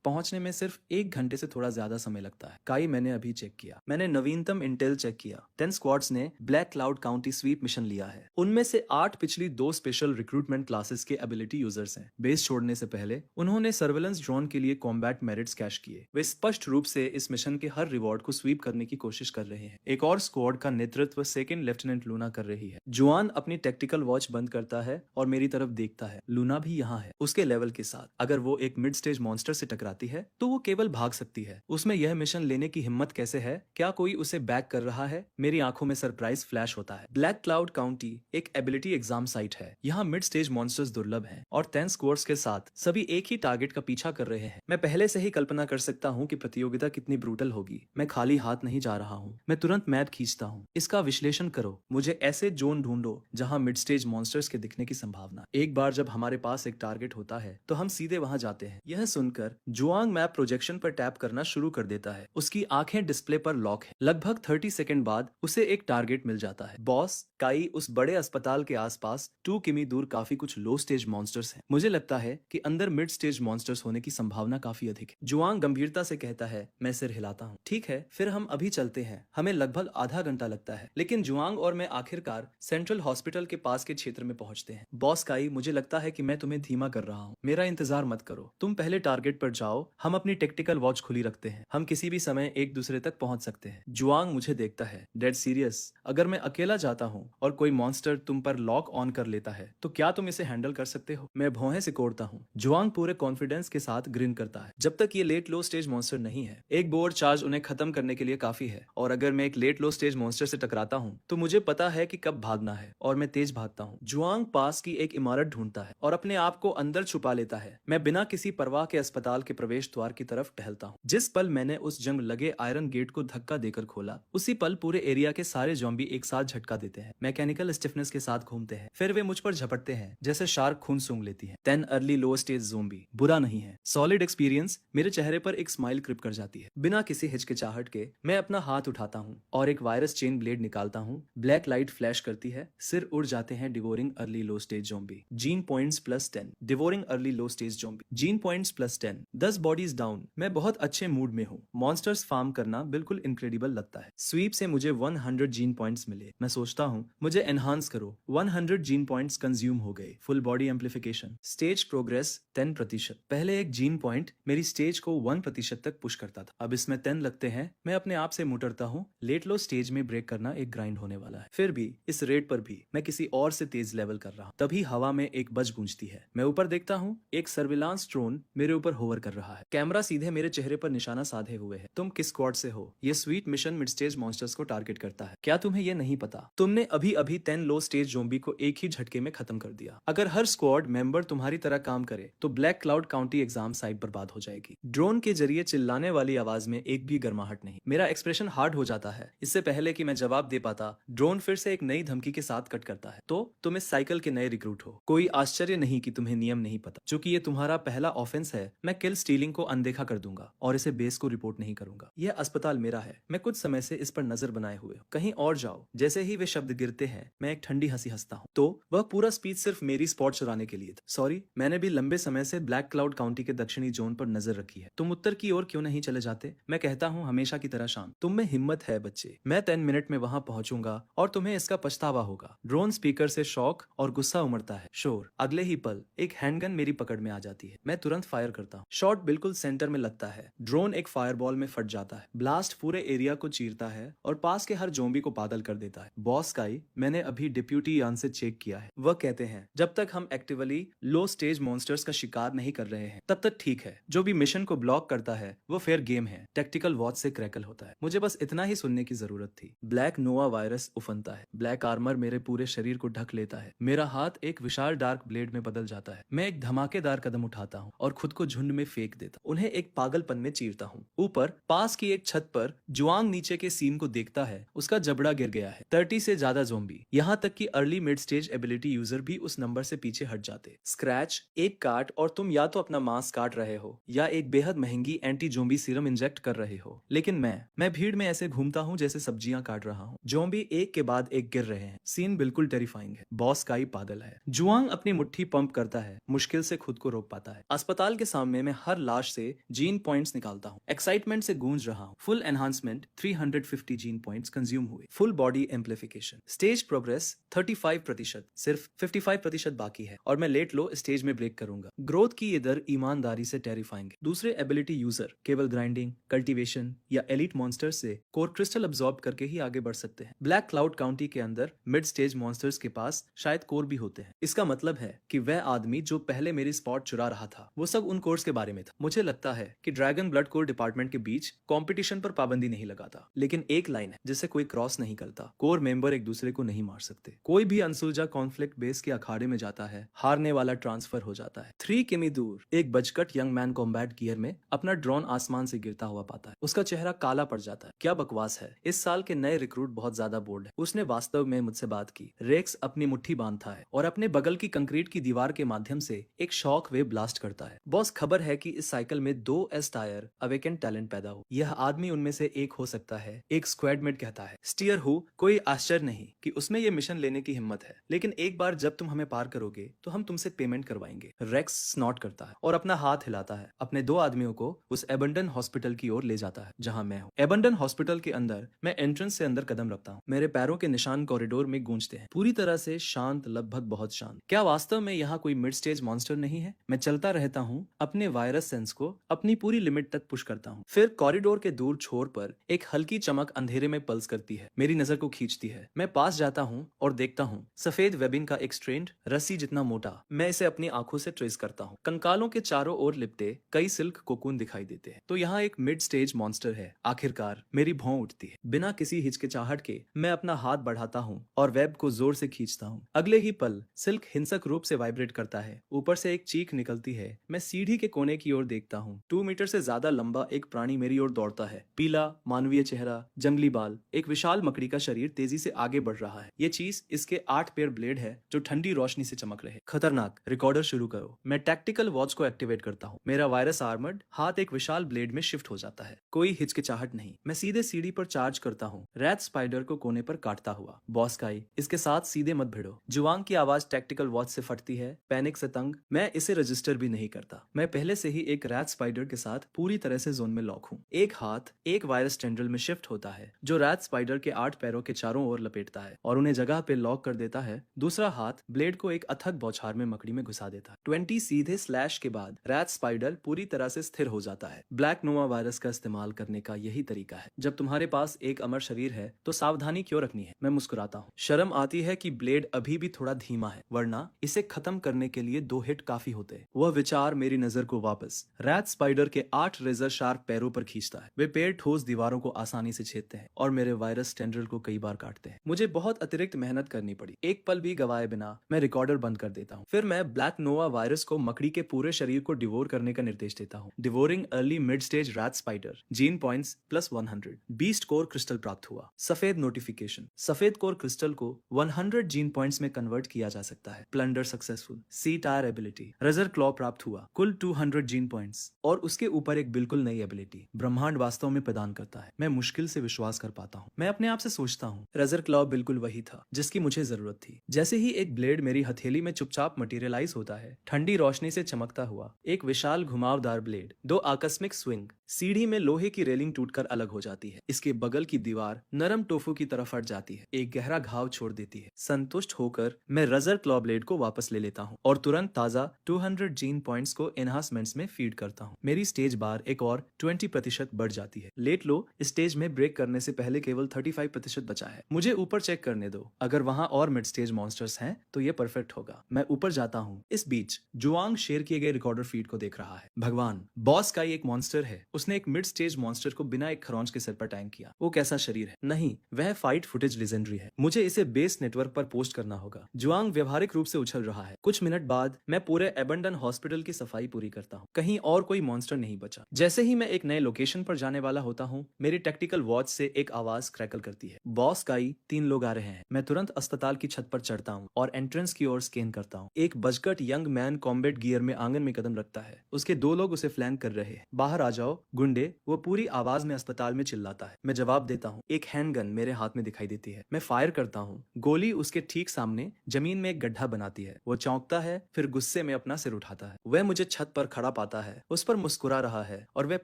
पहुंचने में सिर्फ 1 घंटे से थोड़ा ज्यादा समय लगता है। काई, मैंने अभी चेक किया। मैंने नवीनतम इंटेल चेक किया। 10 स्क्वाड्स ने black cloud county sweep mission लिया है। उनमें से 8 पिछली 2 स्पेशल रिक्रूटमेंट क्लासेस के एबिलिटी यूजर्स हैं। बेस छोड़ने से पहले उन्होंने सर्वेलेंस ड्रोन के लिए कॉम्बैट मेरिट्स कैश किए। वे स्पष्ट रूप से इस मिशन के हर रिवॉर्ड को स्वीप करने की कोशिश कर रहे हैं। एक और स्क्वाड का नेतृत्व सेकंड लेफ्टिनेंट लूना कर रही है। जुआन अपनी टेक्टिकल वॉच बंद करता है और मेरी तरफ देखता है। लूना भी यहाँ है, उसके लेवल के साथ। अगर वो एक मिड स्टेज मॉन्स्टर से टकराती है तो वो केवल भाग सकती है। उसमें यह मिशन लेने की हिम्मत कैसे है? क्या कोई उसे बैक कर रहा है? मेरी आंखों में सरप्राइज फ्लैश होता है। ब्लैक क्लाउड काउंटी एक एबिलिटी एग्जाम साइट है। यहाँ मिड स्टेज मॉन्स्टर्स दुर्लभ हैं और 10 स्क्वाड्स के साथ सभी एक ही टारगेट का पीछा कर रहे हैं। मैं पहले से ही कल्पना कर सकता हूँ कि प्रतियोगिता कितनी ब्रूटल होगी। मैं खाली हाथ नहीं जा रहा हूँ। मैं तुरंत मैप खींचता हूँ। इसका विश्लेषण करो। मुझे ऐसे जोन ढूंढो जहाँ मिड स्टेज मॉन्स्टर्स के दिखने की संभावना। एक बार जब हमारे पास एक टारगेट होता है तो हम सीधे वहां जाते हैं। यह सुनकर जुआंग मैप प्रोजेक्शन पर टैप करना शुरू कर देता है। उसकी आंखें डिस्प्ले पर लॉक है। लगभग 30 सेकंड बाद उसे एक टारगेट मिल जाता है। बॉस, काई, उस बड़े अस्पताल के आसपास 2 किमी दूर काफी कुछ लो स्टेज मॉन्स्टर्स हैं। मुझे लगता है कि अंदर मिड स्टेज मॉन्स्टर्स होने की संभावना काफी अधिक है। जुआंग गंभीरता से कहता है। मैं सिर हिलाता हूँ। ठीक है, फिर हम अभी चलते हैं। हमें लगभग आधा घंटा लगता है, लेकिन जुआंग और मैं आखिरकार सेंट्रल हॉस्पिटल के पास के क्षेत्र में पहुंचते हैं। बॉस काई, मुझे लगता है कि मैं तुम्हें धीमा कर रहा हूँ। मेरा इंतजार मत करो। तुम पहले टारगेट पर जाओ। हम अपनी टेक्टिकल वॉच खुली रखते हैं। हम किसी भी समय एक दूसरे तक पहुंच सकते हैं। जुआंग मुझे देखता है। Dead serious? अगर मैं अकेला जाता हूँ और कोई मॉन्स्टर तुम पर लॉक ऑन कर लेता है तो क्या तुम इसे हैंडल कर सकते हो? मैं भौहें सिकोड़ता हूँ। जुआंग पूरे कॉन्फिडेंस के साथ ग्रिन करता है। जब तक ये लेट लो स्टेज मॉन्स्टर नहीं है, एक बोर चार्ज उन्हें खत्म करने के लिए काफी है। और अगर मैं एक लेट लो स्टेज मॉन्स्टर से टकराता हूँ तो मुझे पता है कि कब भागना है और मैं तेज भागता हूँ। जुआंग पास की एक इमारत ढूंढता है और अपने आप को अंदर छुपा लेता है। मैं बिना किसी परवाह के अस्पताल के प्रवेश द्वार की तरफ टहलता हूँ। जिस पल मैंने उस जंग लगे आयरन गेट को धक्का देकर खोला, उसी पल पूरे एरिया के सारे ज़ॉम्बी एक साथ झटका देते हैं। मैकेनिकल स्टिफनेस के साथ घूमते हैं, फिर वे मुझ पर झपटते हैं जैसे शार्क खून सूंघ लेती है। 10 अर्ली लो स्टेज ज़ॉम्बी बुरा नहीं है। Solid experience. मेरे चेहरे पर एक स्माइल क्रिप कर जाती है। बिना किसी हिचकिचाहट के मैं अपना हाथ उठाता हूँ और एक वायरस चेन ब्लेड निकालता हूँ। ब्लैक लाइट फ्लैश करती है। सिर उड़ जाते हैं। Devouring early low stage zombie. Gene points +10। Devouring early low stage zombie. Gene points +10। 10 bodies down. मैं बहुत अच्छे मूड में हूँ। मॉन्स्टर्स फार्म करना बिल्कुल इनक्रेडिबल लगता है। स्वीप से मुझे 100 जीन पॉइंट्स मिले। मैं सोचता हूँ मुझे एनहांस करो। 100 जीन पॉइंट्स कंज्यूम हो गए। Full body amplification. Stage progress 10%। पहले एक जीन पॉइंट मेरी स्टेज को 1% तक पुश करता था, अब इसमें 10 लगते हैं। मैं अपने आप से मुटरता हूँ। लेट लो स्टेज में ब्रेक करना एक ग्राइंड होने वाला है। फिर भी इस रेट पर भी मैं किसी और से तेज लेवल कर रहा हूँ। तभी हवा में एक बज गूंजती है। मैं ऊपर देखता हूँ, एक सर्विलांस ड्रोन मेरे ऊपर होवर कर रहा है। कैमरा सीधे मेरे चेहरे पर निशाना साधे हुए है। तुम किस स्क्वाड से हो? ये sweet mission mid stage monsters को टारगेट करता है। क्या तुम्हें ये नहीं पता? तुमने अभी अभी 10 लो स्टेज ज़ॉम्बी को एक ही झटके में खत्म कर दिया। अगर हर स्क्वाड मेंबर तुम्हारी तरह काम करे तो black cloud county exam site बर्बाद हो जाएगी। ड्रोन के जरिए चिल्लाने वाली आवाज में एक भी गर्माहट नहीं। मेरा एक्सप्रेशन हार्ड हो जाता है। इससे पहले कि मैं जवाब दे पाता, ड्रोन फिर से एक नई धमकी के साथ कट करता है। तो तुम इस साइकिल के नए रिक्रूट हो। कोई आश्चर्य नहीं कि तुम्हें नियम नहीं पता। चूंकि ये तुम्हारा पहला ऑफेंस है, मैं किल स्टीलिंग को अनदेखा कर दूंगा और इसे बेस को रिपोर्ट नहीं करूंगा। यह अस्पताल मेरा है। मैं कुछ समय से इस पर नजर बनाए हुए हूं। कहीं और जाओ। जैसे ही वे शब्द गिरते हैं, मैं एक ठंडी हंसी हंसता हूँ। तो वह पूरा स्पीच सिर्फ मेरी स्पॉट चुराने के लिए था। सॉरी, मैंने भी लंबे समय से ब्लैक क्लाउड काउंटी के दक्षिणी जोन पर नजर रखी है। है। तुम उत्तर की ओर क्यों नहीं चले जाते? मैं कहता हूँ हमेशा की तरह शांत। तुम में हिम्मत है बच्चे, मैं 10 मिनट में वहां पहुंचूंगा और तुम्हें इसका पछतावा होगा। ड्रोन स्पीकर से शौक और गुस्सा उमड़ता है। शोर। अगले ही पल एक हैंडगन मेरी पकड़ में आ जाती है। मैं तुरंत फायर करता हूँ। शॉट बिल्कुल सेंटर में लगता है। ड्रोन एक फायरबॉल में फट जाता है। ब्लास्ट पूरे एरिया को चीरता है और पास के हर जोम्बी को पागल कर देता है। बॉस काई, मैंने अभी डिप्यूटी यान से चेक किया है। वह कहते हैं जब तक हम एक्टिवली लो स्टेज मॉन्स्टर्स का शिकार नहीं कर रहे हैं तब तक ठीक है। जो भी मिशन को ब्लॉक करता है वो फेयर गेम है। टैक्टिकल वॉच से क्रैकल होता है। मुझे बस इतना ही सुनने की जरूरत थी। ब्लैक नोवा वायरस उफनता है। ब्लैक आर्मर मेरे पूरे शरीर को ढक लेता है। मेरा हाथ एक विशाल डार्क ब्लेड में बदल जाता है। मैं एक धमाकेदार कदम उठाता हूँ और खुद को झुंड में फेंक देता हूँ। उन्हें एक पागलपन में चीरता हूँ। ऊपर पास की एक छत पर जुआंग नीचे के सीन को देखता है। उसका जबड़ा गिर गया है। 30 से ज्यादा जोम्बी, यहाँ तक कि early mid stage ability user भी उस नंबर से पीछे हट जाते। स्क्रैच, एक काट और तुम या तो अपना मांस काट रहे हो या एक बेहद महंगी एंटी जोम्बी सीरम इंजेक्ट कर रहे हो। लेकिन मैं भीड़ में ऐसे घूमता हूँ जैसे सब्जियां काट रहा हूँ। जोम्बी एक के बाद एक गिर रहे हैं। सीन बिल्कुल टेरिफाइंग है। बॉस काई पागल है। जुआंग अपनी मुट्ठी पंप करता है। मुश्किल से खुद को रोक पाता है। अस्पताल के सामने मैं हर लाश से जीन पॉइंट्स निकालता हूँ। एक्साइटमेंट से गूंज रहा हूँ। Full enhancement 350 gene points consume हुए। Full body amplification. Stage progress 35%, सिर्फ 55% बाकी है और मैं लेट लो स्टेज में ब्रेक करूंगा। ग्रोथ की ये दर ईमानदारी से टेरिफाइंग है। दूसरे एबिलिटी यूजर केवल ग्राइंडिंग, कल्टीवेशन या एलिट मॉन्स्टर्स से कोर क्रिस्टल अब्सॉर्ब करके ही आगे बढ़ सकते हैं। ब्लैक क्लाउड काउंटी के अंदर मिड स्टेज मॉन्स्टर्स के पास शायद कोर भी होते हैं। इसका मतलब है कि वह आदमी जो पहले मेरी स्पॉट चुरा रहा था वो सब उन कोर्स के बारे में था। मुझे लगता है कि ड्रैगन ब्लड कोर डिपार्टमेंट के बीच कंपटीशन पर पाबंदी नहीं लगाता, लेकिन एक लाइन है जिसे कोई क्रॉस नहीं करता। कोर मेंबर एक दूसरे को नहीं मार सकते। कोई भी अनसुलझा कॉन्फ्लिक्ट बेस के अखाड़े में जाता है, हारने वाला ट्रांसफर हो जाता है। 3 किमी दूर एक बजकट यंग मैन कॉम्बैट गियर में अपना ड्रोन आसमान से गिरता हुआ पाता है। उसका चेहरा काला पड़ जाता है। क्या बकवास है। इस साल के नए रिक्रूट बहुत ज्यादा बोल्ड है। उसने वास्तव में मुझसे बात की। रेक्स अपनी मुट्ठी बांधता है और अपने बगल की कंक्रीट की दीवार के माध्यम से एक शॉक वेव ब्लास्ट करता है। बॉस, खबर है कि इस साइकिल में 2 एस टायर अवेकन टैलेंट पैदा हो। यह आदमी उनमें से एक हो सकता है, एक स्क्वाडमेट कहता है। स्टीयर हु, कोई आश्चर्य नहीं कि उसमें यह मिशन लेने की हिम्मत है, लेकिन एक बार जब तुम हमें पार करोगे तो हम तुमसे पेमेंट करवाएंगे। रेक्स स्नॉट करता है और अपना हाथ हिलाता है। अपने 2 आदमियों को उस एबंडन हॉस्पिटल की ओर ले जाता है जहां मैं हूँ। एबंडन हॉस्पिटल के अंदर मैं एंट्रेंस से अंदर कदम रखता हूँ। मेरे पैरों के निशान कॉरिडोर में गूंजते हैं। पूरी तरह से शांत, लगभग बहुत शांत। क्या वास्तव में यहाँ कोई मिड स्टेज मॉन्स्टर नहीं है? मैं चलता रहता हूँ, अपने वायरस सेंस को अपनी पूरी लिमिट तक पुश करता हूँ। फिर कॉरिडोर के दूर छोर पर एक हल्की चमक अंधेरे में पल्स करती है, मेरी नजर को खींचती है। मैं पास जाता हूँ और देखता हूँ सफेद वेबिंग का एक स्ट्रेंड, रस्सी जितना मोटा। मैं इसे अपनी आंखों से ट्रेस करता हूँ। कंकालों के चारों ओर लिपटे कई सिल्क कोकून दिखाई देते हैं। तो यहाँ एक मिड स्टेज मॉन्स्टर है। आखिरकार मेरी भौं उठती है। बिना किसी हिचकिचाहट के मैं अपना हाथ बढ़ाता हूँ और वेब को जोर से खींचता हूँ। अगले ही पल सिल्क हिंसक रूप से वाइब्रेट करता है। ऊपर से एक चीख निकलती है। मैं सीढ़ी के कोने की ओर देखता हूँ। 2 मीटर से ज्यादा लंबा एक प्राणी मेरी ओर दौड़ता है। पीला मानवीय चेहरा, जंगली बाल, एक विशाल मकड़ी का शरीर तेजी से आगे बढ़ रहा है। ये चीज इसके 8 पेयर ब्लेड है जो ठंडी रोशनी से चमक रहे। खतरनाक। रिकॉर्डर शुरू करो। मैं टैक्टिकल वॉच को एक्टिवेट करता हूँ। मेरा वायरस आर्मर्ड हाथ एक विशाल ब्लेड में शिफ्ट हो जाता है। कोई हिचकिचाहट नहीं। मैं सीधे सीढ़ी पर चार्ज करता हूँ, रैट स्पाइडर को कोने पर काटता हुआ। बॉस काई, इसके साथ सीधे मत भिड़ो। जुआंग की आवाज टैक्टिकल वॉच से फटती है। पैनिक से तंग मैं इसे रजिस्टर भी नहीं करता। मैं पहले से ही एक रैट स्पाइडर के साथ पूरी तरह से जोन में लॉक हूँ। एक हाथ एक वायरस टेंड्रिल में शिफ्ट होता है जो रैट स्पाइडर के 8 पैरों के चारों ओर लपेटता है और उन्हें जगह पे लॉक कर देता है। दूसरा हाथ ब्लेड को एक अथक बौछार में मकड़ी में घुसा देता है। 20 सीधे स्लैश के बाद रैट स्पाइडर पूरी तरह से स्थिर हो जाता है। ब्लैक नोवा वायरस का इस्तेमाल करने का यही तरीका है। जब तुम्हारे पास एक अमर शरीर है तो सावधानी क्यों रखनी है? मैं मुस्कुराता हूँ। शर्म आती है कि ब्लेड अभी भी थोड़ा धीमा है, वरना इसे खत्म करने के लिए 2 हिट काफी होते। वह विचार मेरी नजर को वापस रैट स्पाइडर के 8 रेजर शार्प पैरों पर खींचता है। वे पेड़ ठोस दीवारों को आसानी से छेदते हैं और मेरे वायरस टेंड्रिल को कई बार काटते हैं। मुझे बहुत अतिरिक्त मेहनत करनी पड़ी। एक पल भी गवाए बिना मैं रिकॉर्डर बंद कर देता हूँ। फिर मैं ब्लैक नोवा वायरस को मकड़ी के पूरे शरीर को डिवोर करने का निर्देश देता हूँ। Devouring early mid stage rat spider, gene points +100, beast core crystal प्राप्त हुआ। सफेद नोटिफिकेशन, सफेद कोर क्रिस्टल को 100 जीन पॉइंट्स में कन्वर्ट किया जा सकता है। Plunder successful. C tier ability, razor claw प्राप्त हुआ। कुल 200 जीन पॉइंट्स और उसके ऊपर एक बिल्कुल नई एबिलिटी। ब्रह्मांड वास्तव में प्रदान करता है। मैं मुश्किल से विश्वास कर पाता हूँ। मैं अपने आप से सोचता हूँ रजर क्लॉ बिल्कुल वही था जिसकी मुझे जरूरत थी। जैसे ही एक ब्लेड मेरी हथेली में चुपचाप मटेरियलाइज होता है, ठंडी रोशनी से चमकता हुआ एक विशाल घुमावदार ब्लेड। दो आकस्मिक स्विंग। सीढ़ी में लोहे की रेलिंग टूटकर अलग हो जाती है। इसके बगल की दीवार नरम टोफू की तरह फट जाती है, एक गहरा घाव छोड़ देती है। संतुष्ट होकर मैं रजर क्लॉ ब्लेड को वापस ले लेता हूँ और तुरंत ताजा 200 जीन पॉइंट्स को एनहांसमेंट्स में फीड करता हूँ। मेरी स्टेज बार एक और 20% बढ़ जाती है। लेट लो स्टेज में ब्रेक करने से पहले केवल 35% बचा है। मुझे ऊपर चेक करने दो, अगर वहां और मिड स्टेज मॉन्स्टर्स हैं तो ये परफेक्ट होगा। मैं ऊपर जाता हूँ। इस बीच जुआंग शेयर किए गए रिकॉर्डर फीड को देख रहा है। भगवान, बॉस का ही एक मॉन्स्टर है। उसने एक मिड स्टेज मॉन्स्टर को बिना एक खरोंच के सिर पर टैंक किया। वो कैसा शरीर है? नहीं, वह फाइट फुटेज लेजेंडरी है। मुझे इसे बेस नेटवर्क पर पोस्ट करना होगा। जुआंग व्यवहारिक रूप से उछल रहा है। कुछ मिनट बाद मैं पूरे एबंडन हॉस्पिटल की सफाई पूरी करता हूँ। कहीं और कोई मॉन्स्टर नहीं बचा। जैसे ही मैं एक नए लोकेशन पर जाने वाला होता हूँ, मेरी टेक्टिकल वॉच से एक आवाज क्रैकल करती है। बॉस काई, 3 लोग आ रहे हैं। मैं तुरंत अस्पताल की छत पर चढ़ता हूँ और एंट्रेंस की ओर स्कैन करता हूँ। एक बजकट यंग मैन कॉम्बैट गियर में आंगन में कदम रखता है। उसके 2 लोग उसे फ्लैंक कर रहे हैं। बाहर आ जाओ गुंडे, वो पूरी आवाज में अस्पताल में चिल्लाता है। मैं जवाब देता हूँ। एक हैंडगन मेरे हाथ में दिखाई देती है। मैं फायर करता हूँ। गोली उसके ठीक सामने जमीन में एक गड्ढा बनाती है। वो चौंकता है, फिर गुस्से में अपना सिर उठाता है। वह मुझे छत पर खड़ा पाता है, उस पर मुस्कुरा रहा है और वह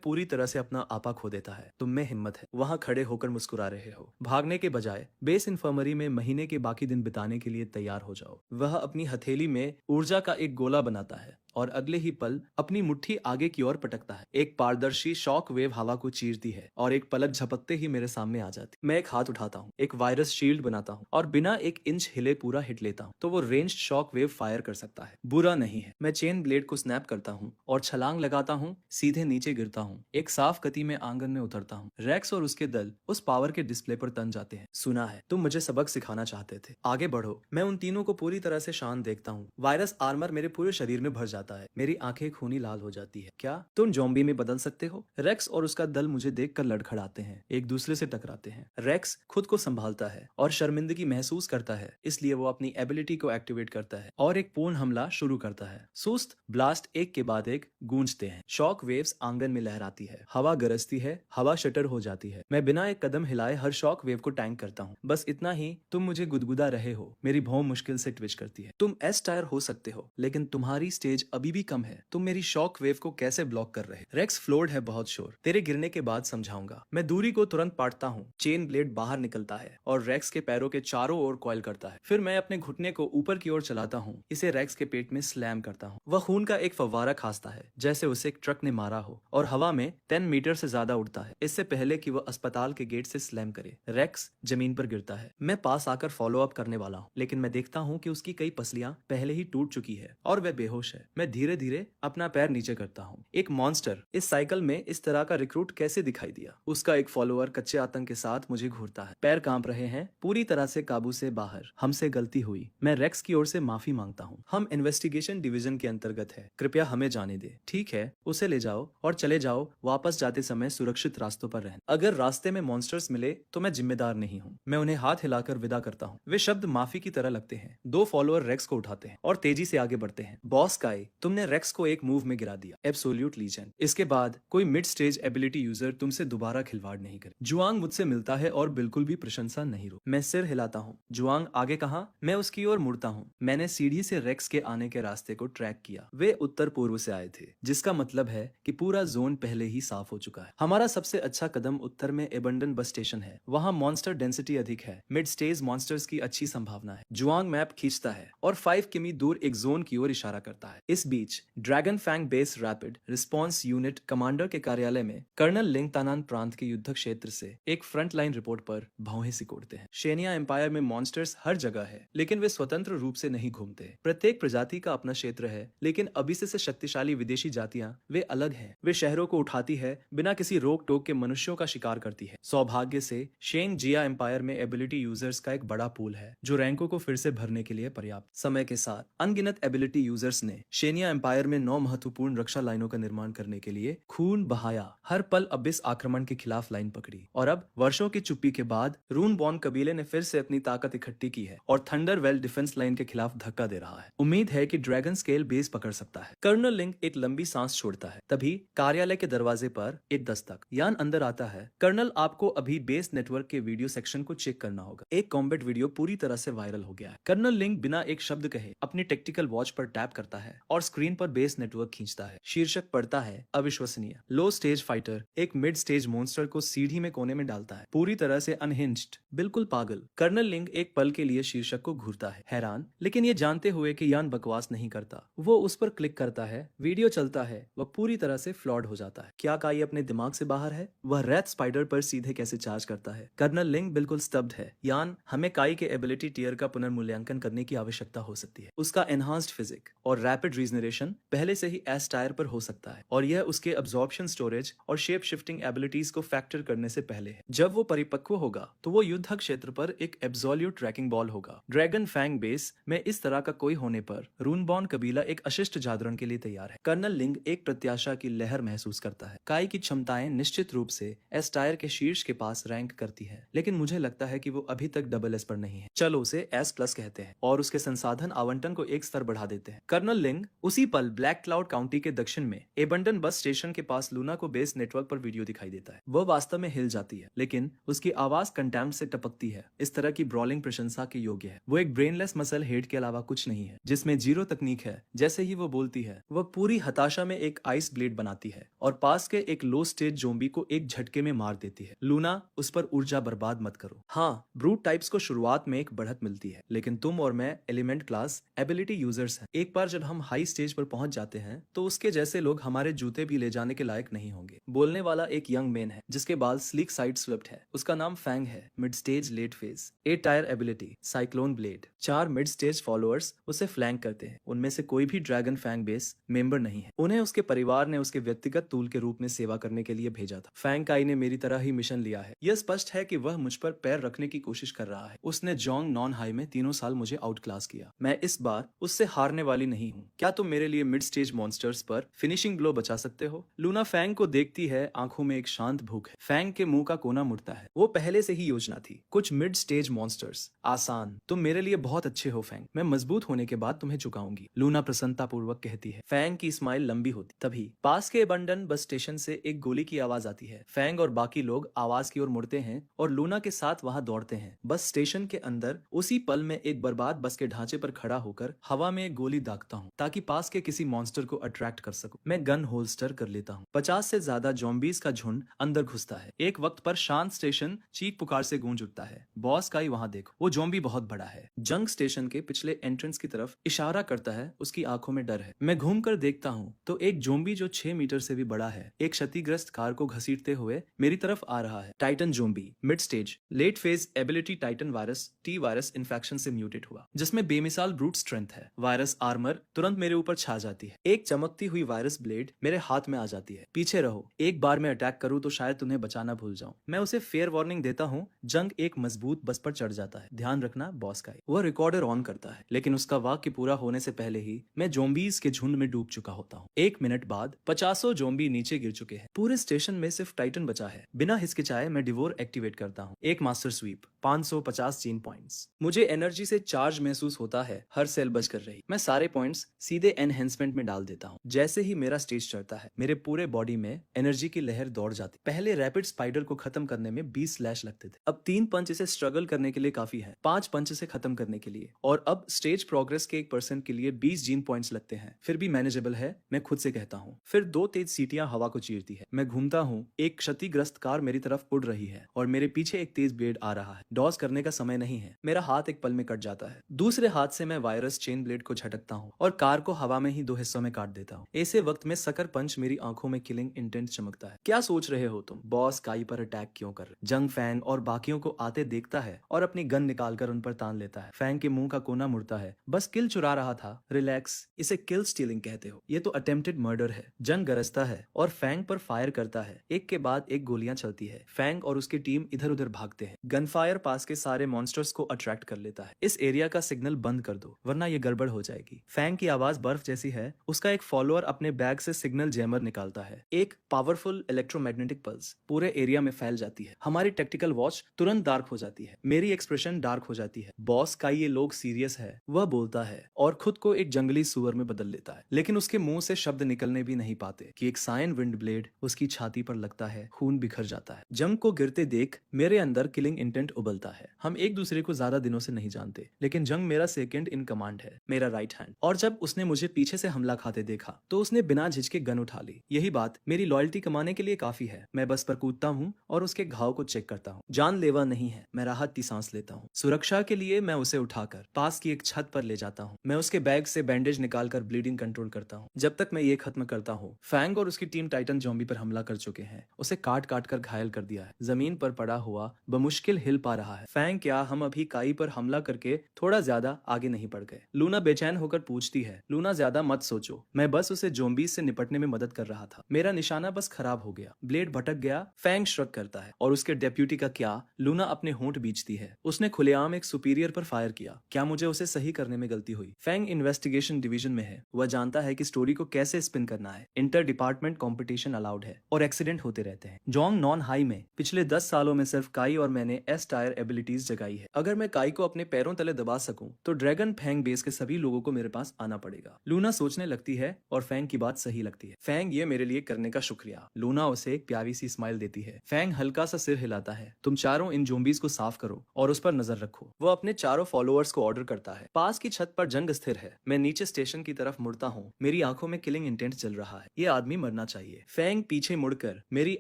पूरी तरह से अपना आपा खो देता है। तुम में हिम्मत है, वहां खड़े होकर मुस्कुरा रहे हो। भागने के बजाय बेस इन्फर्मरी में महीने के बाकी दिन बिताने के लिए तैयार हो जाओ। वह अपनी हथेली में ऊर्जा का एक गोला बनाता है और अगले ही पल अपनी मुट्ठी आगे की ओर पटकता है। एक पारदर्शी शॉक वेव हवा को चीरती है और एक पलक झपकते ही मेरे सामने आ जाती। मैं एक हाथ उठाता हूँ, एक वायरस शील्ड बनाता हूँ और बिना एक इंच हिले पूरा हिट लेता हूँ तो वो रेंज्ड शॉक वेव फायर कर सकता है। बुरा नहीं है। मैं चेन ब्लेड को स्नैप करता हूँ और छलांग लगाता हूँ, सीधे नीचे गिरता हूँ। एक साफ गति में आंगन में उतरता हूँ। रेक्स और उसके दल उस पावर के डिस्प्ले पर तन जाते हैं। सुना है तुम मुझे सबक सिखाना चाहते थे, आगे बढ़ो। मैं उन तीनों को पूरी तरह से शांत देखता हूँ। वायरस आर्मर मेरे पूरे शरीर में भर जाता है। मेरी आंखें खूनी लाल हो जाती है। क्या तुम ज़ॉम्बी में बदल सकते हो? रेक्स और उसका दल मुझे देखकर लड़खड़ाते हैं, एक दूसरे से टकराते हैं। रेक्स खुद को संभालता है और शर्मिंदगी महसूस करता है, इसलिए वो अपनी एबिलिटी को एक्टिवेट करता है और एक पूर्ण हमला शुरू करता है। सुस्त ब्लास्ट एक के बाद एक गूंजते हैं। शॉक वेव्स आंगन में लहराती है, हवा गरजती है, हवा शटर हो जाती है। मैं बिना एक कदम हिलाए हर शॉक वेव को टैंक करता हूँ। बस इतना ही, तुम मुझे गुदगुदा रहे हो। मेरी भौं मुश्किल से ट्विच करती है। तुम एस टायर हो सकते हो, लेकिन तुम्हारी स्टेज अभी भी कम है। तुम मेरी शॉक वेव को कैसे ब्लॉक कर रहे? रेक्स फ्लोर्ड है बहुत शोर। तेरे गिरने के बाद समझाऊंगा। मैं दूरी को तुरंत पाटता हूँ। चेन ब्लेड बाहर निकलता है और रेक्स के पैरों के चारों ओर कॉइल करता है। फिर मैं अपने घुटने को ऊपर की ओर चलाता हूँ, इसे रेक्स के पेट में स्लैम करता हूँ। वह खून का एक फव्वारा खांसता है, जैसे उसे एक ट्रक ने मारा हो, और हवा में 10 मीटर से ज्यादा उड़ता है, इससे पहले कि वह अस्पताल के गेट से स्लैम करे। रेक्स जमीन पर गिरता है। मैं पास आकर फॉलो अप करने वाला हूँ, लेकिन मैं देखता हूँ कि उसकी कई पसलियां पहले ही टूट चुकी है और वह बेहोश है। मैं धीरे धीरे अपना पैर नीचे करता हूँ। एक मॉन्स्टर इस साइकिल में इस तरह का रिक्रूट कैसे दिखाई दिया? उसका एक फॉलोअर कच्चे आतंक के साथ मुझे घूरता है। पैर कांप रहे हैं, पूरी तरह से काबू से बाहर। हमसे गलती हुई। मैं रेक्स की ओर से माफी मांगता हूँ। हम इन्वेस्टिगेशन डिवीजन के अंतर्गत है, कृपया हमें जाने दे। ठीक है, उसे ले जाओ और चले जाओ। वापस जाते समय सुरक्षित रास्तों पर रहना। अगर रास्ते में मॉन्स्टर्स मिले तो मैं जिम्मेदार नहीं हूँ। मैं उन्हें हाथ हिलाकर विदा करता हूँ। वे शब्द माफी की तरह लगते हैं। 2 फॉलोअर रेक्स को उठाते हैं और तेजी से आगे बढ़ते हैं। बॉस काई, तुमने रेक्स को एक मूव में गिरा दिया। Absolute legend. इसके बाद कोई मिड स्टेज एबिलिटी यूजर तुमसे दोबारा खिलवाड़ नहीं करे। जुआंग मुझसे मिलता है और बिल्कुल भी प्रशंसा नहीं रो। मैं सिर हिलाता हूँ। जुआंग आगे कहाँ? मैं उसकी ओर मुड़ता हूँ। मैंने सीढ़ी से रेक्स के आने के रास्ते को ट्रैक किया। वे उत्तर पूर्व से आए थे, जिसका मतलब है कि पूरा जोन पहले ही साफ हो चुका है। हमारा सबसे अच्छा कदम उत्तर में एबंडन बस स्टेशन है। वहाँ मॉन्स्टर डेंसिटी अधिक है। मिड स्टेज मॉन्स्टर्स की अच्छी संभावना है। जुआंग मैप खींचता है और 5 किमी दूर एक जोन की ओर इशारा करता है। इस बीच dragon fang base rapid response unit commander के कार्यालय में कर्नल लिंगतानान प्रांत के युद्ध क्षेत्र से एक फ्रंट लाइन रिपोर्ट पर भौहें सिकोड़ते हैं। शेनिया एम्पायर में मॉन्स्टर्स हर जगह है, लेकिन वे स्वतंत्र रूप से नहीं घूमते। प्रत्येक प्रजाति का अपना क्षेत्र है, लेकिन अभी से शक्तिशाली विदेशी जातियां वे अलग हैं। वे शहरों को उठाती है, बिना किसी रोक टोक के मनुष्यों का शिकार करती है। सौभाग्य से शेन जिया एम्पायर में एबिलिटी यूजर्स का एक बड़ा पूल है, जो रैंकों को फिर से भरने के लिए पर्याप्त। समय के साथ अनगिनत एबिलिटी यूजर्स ने शेनिया एम्पायर में 9 महत्वपूर्ण रक्षा लाइनों का निर्माण करने के लिए खून बहाया। हर पल अबिस आक्रमण के खिलाफ लाइन पकड़ी और अब वर्षों की चुप्पी के बाद रूनबॉर्न कबीले ने फिर से अपनी ताकत इकट्ठी की है और थंडरवेल डिफेंस लाइन के खिलाफ धक्का दे रहा है। उम्मीद है कि ड्रैगन स्केल बेस पकड़ सकता है। कर्नल लिंक एक लंबी सांस छोड़ता है, तभी कार्यालय के दरवाजे पर एक दस्तक। यान अंदर आता है। कर्नल, आपको अभी बेस नेटवर्क के वीडियो सेक्शन को चेक करना होगा। एक कॉम्बैट वीडियो पूरी तरह से वायरल हो गया है। कर्नल लिंक बिना एक शब्द कहे अपनी टेक्टिकल वॉच पर टैप करता है और स्क्रीन पर बेस नेटवर्क खींचता है। शीर्षक पढ़ता है, अविश्वसनीय। लो स्टेज फाइटर एक मिड स्टेज मॉन्स्टर को सीढ़ी में कोने में डालता है, पूरी तरह से अनहिंज्ड, बिल्कुल पागल। कर्नल लिंक एक पल के लिए शीर्षक को घूरता है, हैरान, लेकिन ये जानते हुए कि यान बकवास नहीं करता। वो उस पर क्लिक करता है, वीडियो चलता है, वह पूरी तरह से फ्लॉड हो जाता है। क्या काई अपने दिमाग से बाहर है? वह रेड स्पाइडर पर सीधे कैसे चार्ज करता है? कर्नल लिंक बिल्कुल स्तब्ध है। यान, हमें काई के एबिलिटी टियर का पुनर्मूल्यांकन करने की आवश्यकता हो सकती है। उसका एनहांस्ड फिजिक और रैपिड रीजनरेशन पहले से ही एस टायर पर हो सकता है और यह उसके अब्जॉर्प्शन स्टोरेज और शेप शिफ्टिंग एबिलिटीज को फैक्टर करने से पहले है। जब वो परिपक्व होगा तो वो युद्ध क्षेत्र पर एक एब्सोल्यूट ट्रैकिंग बॉल होगा। ड्रैगन फैंग बेस में इस तरह का कोई होने पर रूनबॉर्न कबीला एक अशिष्ट जागरण के लिए तैयार है। कर्नल लिंक एक प्रत्याशा की लहर महसूस करता है। काई की क्षमताएं निश्चित रूप से एस टायर के शीर्ष के पास रैंक करती है, लेकिन मुझे लगता है कि वो अभी तक डबल एस पर नहीं है। चलो उसे एस प्लस कहते हैं और उसके संसाधन आवंटन को एक स्तर बढ़ा देते हैं। कर्नल लिंक उसी पल ब्लैक क्लाउड काउंटी के दक्षिण में एबंडन बस स्टेशन के पास लूना को बेस नेटवर्क पर वीडियो दिखाई देता है। वह वास्तव में हिल जाती है, लेकिन उसकी आवाज कंटेम्प्ट से टपकती है। इस तरह की ब्रॉलिंग प्रशंसा के योग्य है। वो एक ब्रेनलेस मसल हेड के अलावा कुछ नहीं है, जिसमें जीरो तकनीक है। जैसे ही वो बोलती है, वह पूरी हताशा में एक आइस ब्लेड बनाती है और पास के एक लो स्टेज जोम्बी को एक झटके में मार देती है। लूना, उस पर ऊर्जा बर्बाद मत करो। हाँ, ब्रूट टाइप्स को शुरुआत में एक बढ़त मिलती है, लेकिन तुम और मैं एलिमेंट क्लास एबिलिटी यूजर्स हैं। एक बार जब हम हाई स्टेज पर पहुंच जाते हैं तो उसके जैसे लोग हमारे जूते भी ले जाने के लायक नहीं होंगे। बोलने वाला एक यंग मैन है जिसके बाल स्लीक साइड स्वेप्ट है। उसका नाम फैंग है। Mid stage late phase, 8 tier ability, cyclone blade. 4 mid stage followers उसे फ्लैंक करते हैं। उनमें से कोई भी ड्रैगन फैंग बेस मेंबर नहीं है। उन्हें उसके परिवार ने उसके व्यक्तिगत टूल के रूप में सेवा करने के लिए भेजा था। फैंग काई ने मेरी तरह ही मिशन लिया है। यह स्पष्ट है कि वह मुझ पर पैर रखने की कोशिश कर रहा है। उसने जोंग नॉन हाई में 3 साल मुझे आउट क्लास किया। मैं इस बार उससे हारने वाली नहीं हूँ। क्या तुम मेरे लिए मिड स्टेज मॉन्स्टर्स पर फिनिशिंग ब्लो बचा सकते हो? लूना फैंग को देखती है, आंखों में एक शांत भूख है। फैंग के मुंह का कोना मुड़ता है। वो पहले से ही योजना थी। कुछ मिड स्टेज मॉन्स्टर्स, आसान। तुम मेरे लिए बहुत अच्छे हो फैंग। मैं मजबूत होने के बाद तुम्हें चुकाऊंगी, लूना प्रसन्नता पूर्वक कहती है। फैंग की स्माइल लंबी होती। तभी पास के अबंडन बस स्टेशन से एक गोली की आवाज आती है। फैंग और बाकी लोग आवाज की ओर मुड़ते हैं और लूना के साथ वहां दौड़ते हैं। बस स्टेशन के अंदर उसी पल में एक बर्बाद बस के ढांचे पर खड़ा होकर हवा में एक गोली दागता हूँ ताकि पास के किसी मॉन्स्टर को अट्रैक्ट कर सकूं। मैं गन होल्स्टर कर लेता हूँ। 50 से ज्यादा जॉम्बीज का झुंड अंदर घुसता है। एक वक्त पर शांत स्टेशन चीख पुकार से गूंज उठता है। बॉस काई, वहां देखो, वो जॉम्बी बहुत बड़ा है। जंग स्टेशन के पिछले एंट्रेंस की तरफ इशारा करता है। उसकी आंखों में डर है। मैं घूमकर देखता हूँ तो एक जोम्बी जो 6 मीटर से भी बड़ा है, एक क्षतिग्रस्त कार को घसीटते हुए मेरी तरफ आ रहा है। Titan zombie, mid stage, late phase ability, titan virus, T virus infection से म्यूटेट हुआ, जिसमें बेमिसाल ब्रूट स्ट्रेंथ है। वायरस आर्मर तुरंत मेरे ऊपर छा जाती है। एक चमकती हुई वायरस ब्लेड मेरे हाथ में आ जाती है। पीछे रहो, एक बार मैं अटैक करूं तो शायद तुम्हें बचाना भूल जाऊं। मैं उसे फेयर वार्निंग देता हूं। जंग एक मजबूत बस पर चढ़ जाता है। ध्यान रखना बॉस का। वह रिकॉर्डर ऑन करता है, लेकिन उसका वाक्य पूरा होने से पहले ही मैं जोम्बीज के झुंड में डूब चुका होता हूँ। 1 मिनट बाद 50 जोम्बी नीचे गिर चुके हैं। पूरे स्टेशन में सिर्फ टाइटन बचा है। बिना हिचकिचाए मैं डिवोर एक्टिवेट करता हूँ। एक मास्टर स्वीप, 550 जीन पॉइंट्स। मुझे एनर्जी से चार्ज महसूस होता है। हर सेल बच कर रही। मैं सारे पॉइंट्स सीधे एनहेंसमेंट में डाल देता हूँ। जैसे ही मेरा स्टेज चढ़ता है, मेरे पूरे बॉडी में एनर्जी की लहर दौड़ जाती। पहले रैपिड स्पाइडर को खत्म करने में 20 स्लैश लगते थे। अब 3 पंच इसे स्ट्रगल करने के लिए काफी है। 5 पंच इसे खत्म करने के लिए, और अब स्टेज प्रोग्रेस के 1% के लिए 20 जीन पॉइंट्स लगते हैं। फिर भी मैनेजेबल है, मैं खुद से कहता हूँ। फिर 2 तेज सीटियां हवा को चीरती है। मैं घूमता हूँ। एक क्षतिग्रस्त कार मेरी तरफ उड़ रही है और मेरे पीछे एक तेज ब्लेड आ रहा है। डॉज करने का समय नहीं है। मेरा हाथ एक पल में कट जाता है। दूसरे हाथ से मैं वायरस चेन ब्लेड को झटकता हूँ और कार को हवा में ही 2 हिस्सों में काट देता हूँ। ऐसे वक्त में सकर पंच मेरी आंखों में किलिंग इंटेंट चमकता है। क्या सोच रहे हो तुम? बॉस काई पर अटैक क्यों कर रहे? जंग फैंग और बाकियों को आते देखता है और अपनी गन निकालकर उन पर तान लेता है। फैंग के मुंह का कोना मुड़ता है। बस किल चुरा रहा था, रिलैक्स। इसे किल स्टीलिंग कहते हो। ये तो अटेम्प्टेड मर्डर है। जंग गरजता है और फैंग पर फायर करता है। एक के बाद एक गोलियां चलती है। फैंग और उसकी टीम इधर उधर भागते हैं। गन फायर पास के सारे मॉन्स्टर्स को अट्रैक्ट कर लेता है। इस एरिया का सिग्नल बंद कर दो वरना ये गड़बड़ हो जाएगी। फैंग की आवाज बर्फ जैसी है। उसका एक फॉलोअर अपने बैग से सिग्नल जैमर निकालता है। एक पावरफुल इलेक्ट्रोमैग्नेटिक पल्स पूरे एरिया में फैल जाती है। हमारी टेक्टिकल वॉच तुरंत डार्क हो जाती है। मेरी एक्सप्रेशन डार्क हो जाती है। बॉस का ये लोग सीरियस है, वह बोलता है और खुद को एक जंगली सुअर में बदल लेता है, लेकिन उसके मुंह से शब्द निकलने भी नहीं पाते कि एक साइन विंड ब्लेड उसकी छाती पर लगता है। खून बिखर जाता है। जंग को गिरते देख मेरे अंदर किलिंग इंटेंट उबलता है। हम एक दूसरे को ज्यादा दिनों से नहीं जानते, लेकिन जंग मेरा सेकंड इन कमांड है, मेरा राइट हैंड। और जब उसने मुझे पीछे से हमला खाते देखा तो उसने बिना झिझके गन उठा ली। यही बात मेरी लॉयल्टी कमाने के लिए काफी है। मैं बस पर कूदता हूँ और उसके घाव को चेक करता हूँ। जानलेवा नहीं है। मैं राहत की सांस लेता हूँ। सुरक्षा के लिए मैं उसे उठाकर पास की एक छत पर ले जाता हूँ। मैं उसके बैग से बैंडेज निकालकर ब्लीडिंग कंट्रोल करता हूँ। जब तक मैं ये खत्म करता हूँ, फैंग और उसकी टीम टाइटन ज़ॉम्बी पर हमला कर चुके हैं। उसे काट काट कर घायल कर दिया है। जमीन पर पड़ा हुआ बमुश्किल हिल पा रहा है। फैंग, क्या हम अभी काई पर हमला करके थोड़ा ज्यादा आगे नहीं बढ़ गए? लूना बेचैन होकर पूछती है। लूना, ज्यादा मत सोचो, मैं बस उसे ज़ॉम्बीज से निपटने में मदद कर रहा था। मेरा निशाना बस खराब हो गया, ब्लेड भटक गया। फैंग श्रग करता है। और उसके डेप्यूटी का क्या? लूना अपने होंठ बीचती है। उसने खुलेआम एक सुपीरियर पर फायर किया। क्या मुझे उसे सही करने में गलती हुई? फैंग इन्वेस्टिगेशन डिवीजन में है। वह जानता है कि स्टोरी को कैसे स्पिन करना है। इंटर डिपार्टमेंट कंपटीशन अलाउड है और एक्सीडेंट होते रहते हैं। जोंग नॉन हाई में पिछले 10 सालों में सिर्फ काई और मैंने एस टायर एबिलिटीज जगाई है। अगर मैं काई को अपने पैरों तले दबा सकूं तो ड्रैगन फैंग बेस के सभी लोगों को मेरे पास आना पड़ेगा। लूना सोचने लगती है और फैंग की बात सही लगती है। फैंग, ये मेरे लिए करने का शुक्रिया। लूना उसे एक प्यारी सी स्माइल देती है। फैंग हल्का सा सिर हिलाता है। तुम चारों इन ज़ॉम्बीज को साफ करो और उस पर नजर रखो। वो अपने चारों फॉलोअर्स को ऑर्डर करता है। पास की छत पर जंग स्थिर है। मैं नीचे स्टेशन की तरफ मुड़ता हूँ। मेरी आंखों में किलिंग इंटेंट चल रहा है। ये आदमी मरना चाहिए। फैंग पीछे मुड़कर मेरी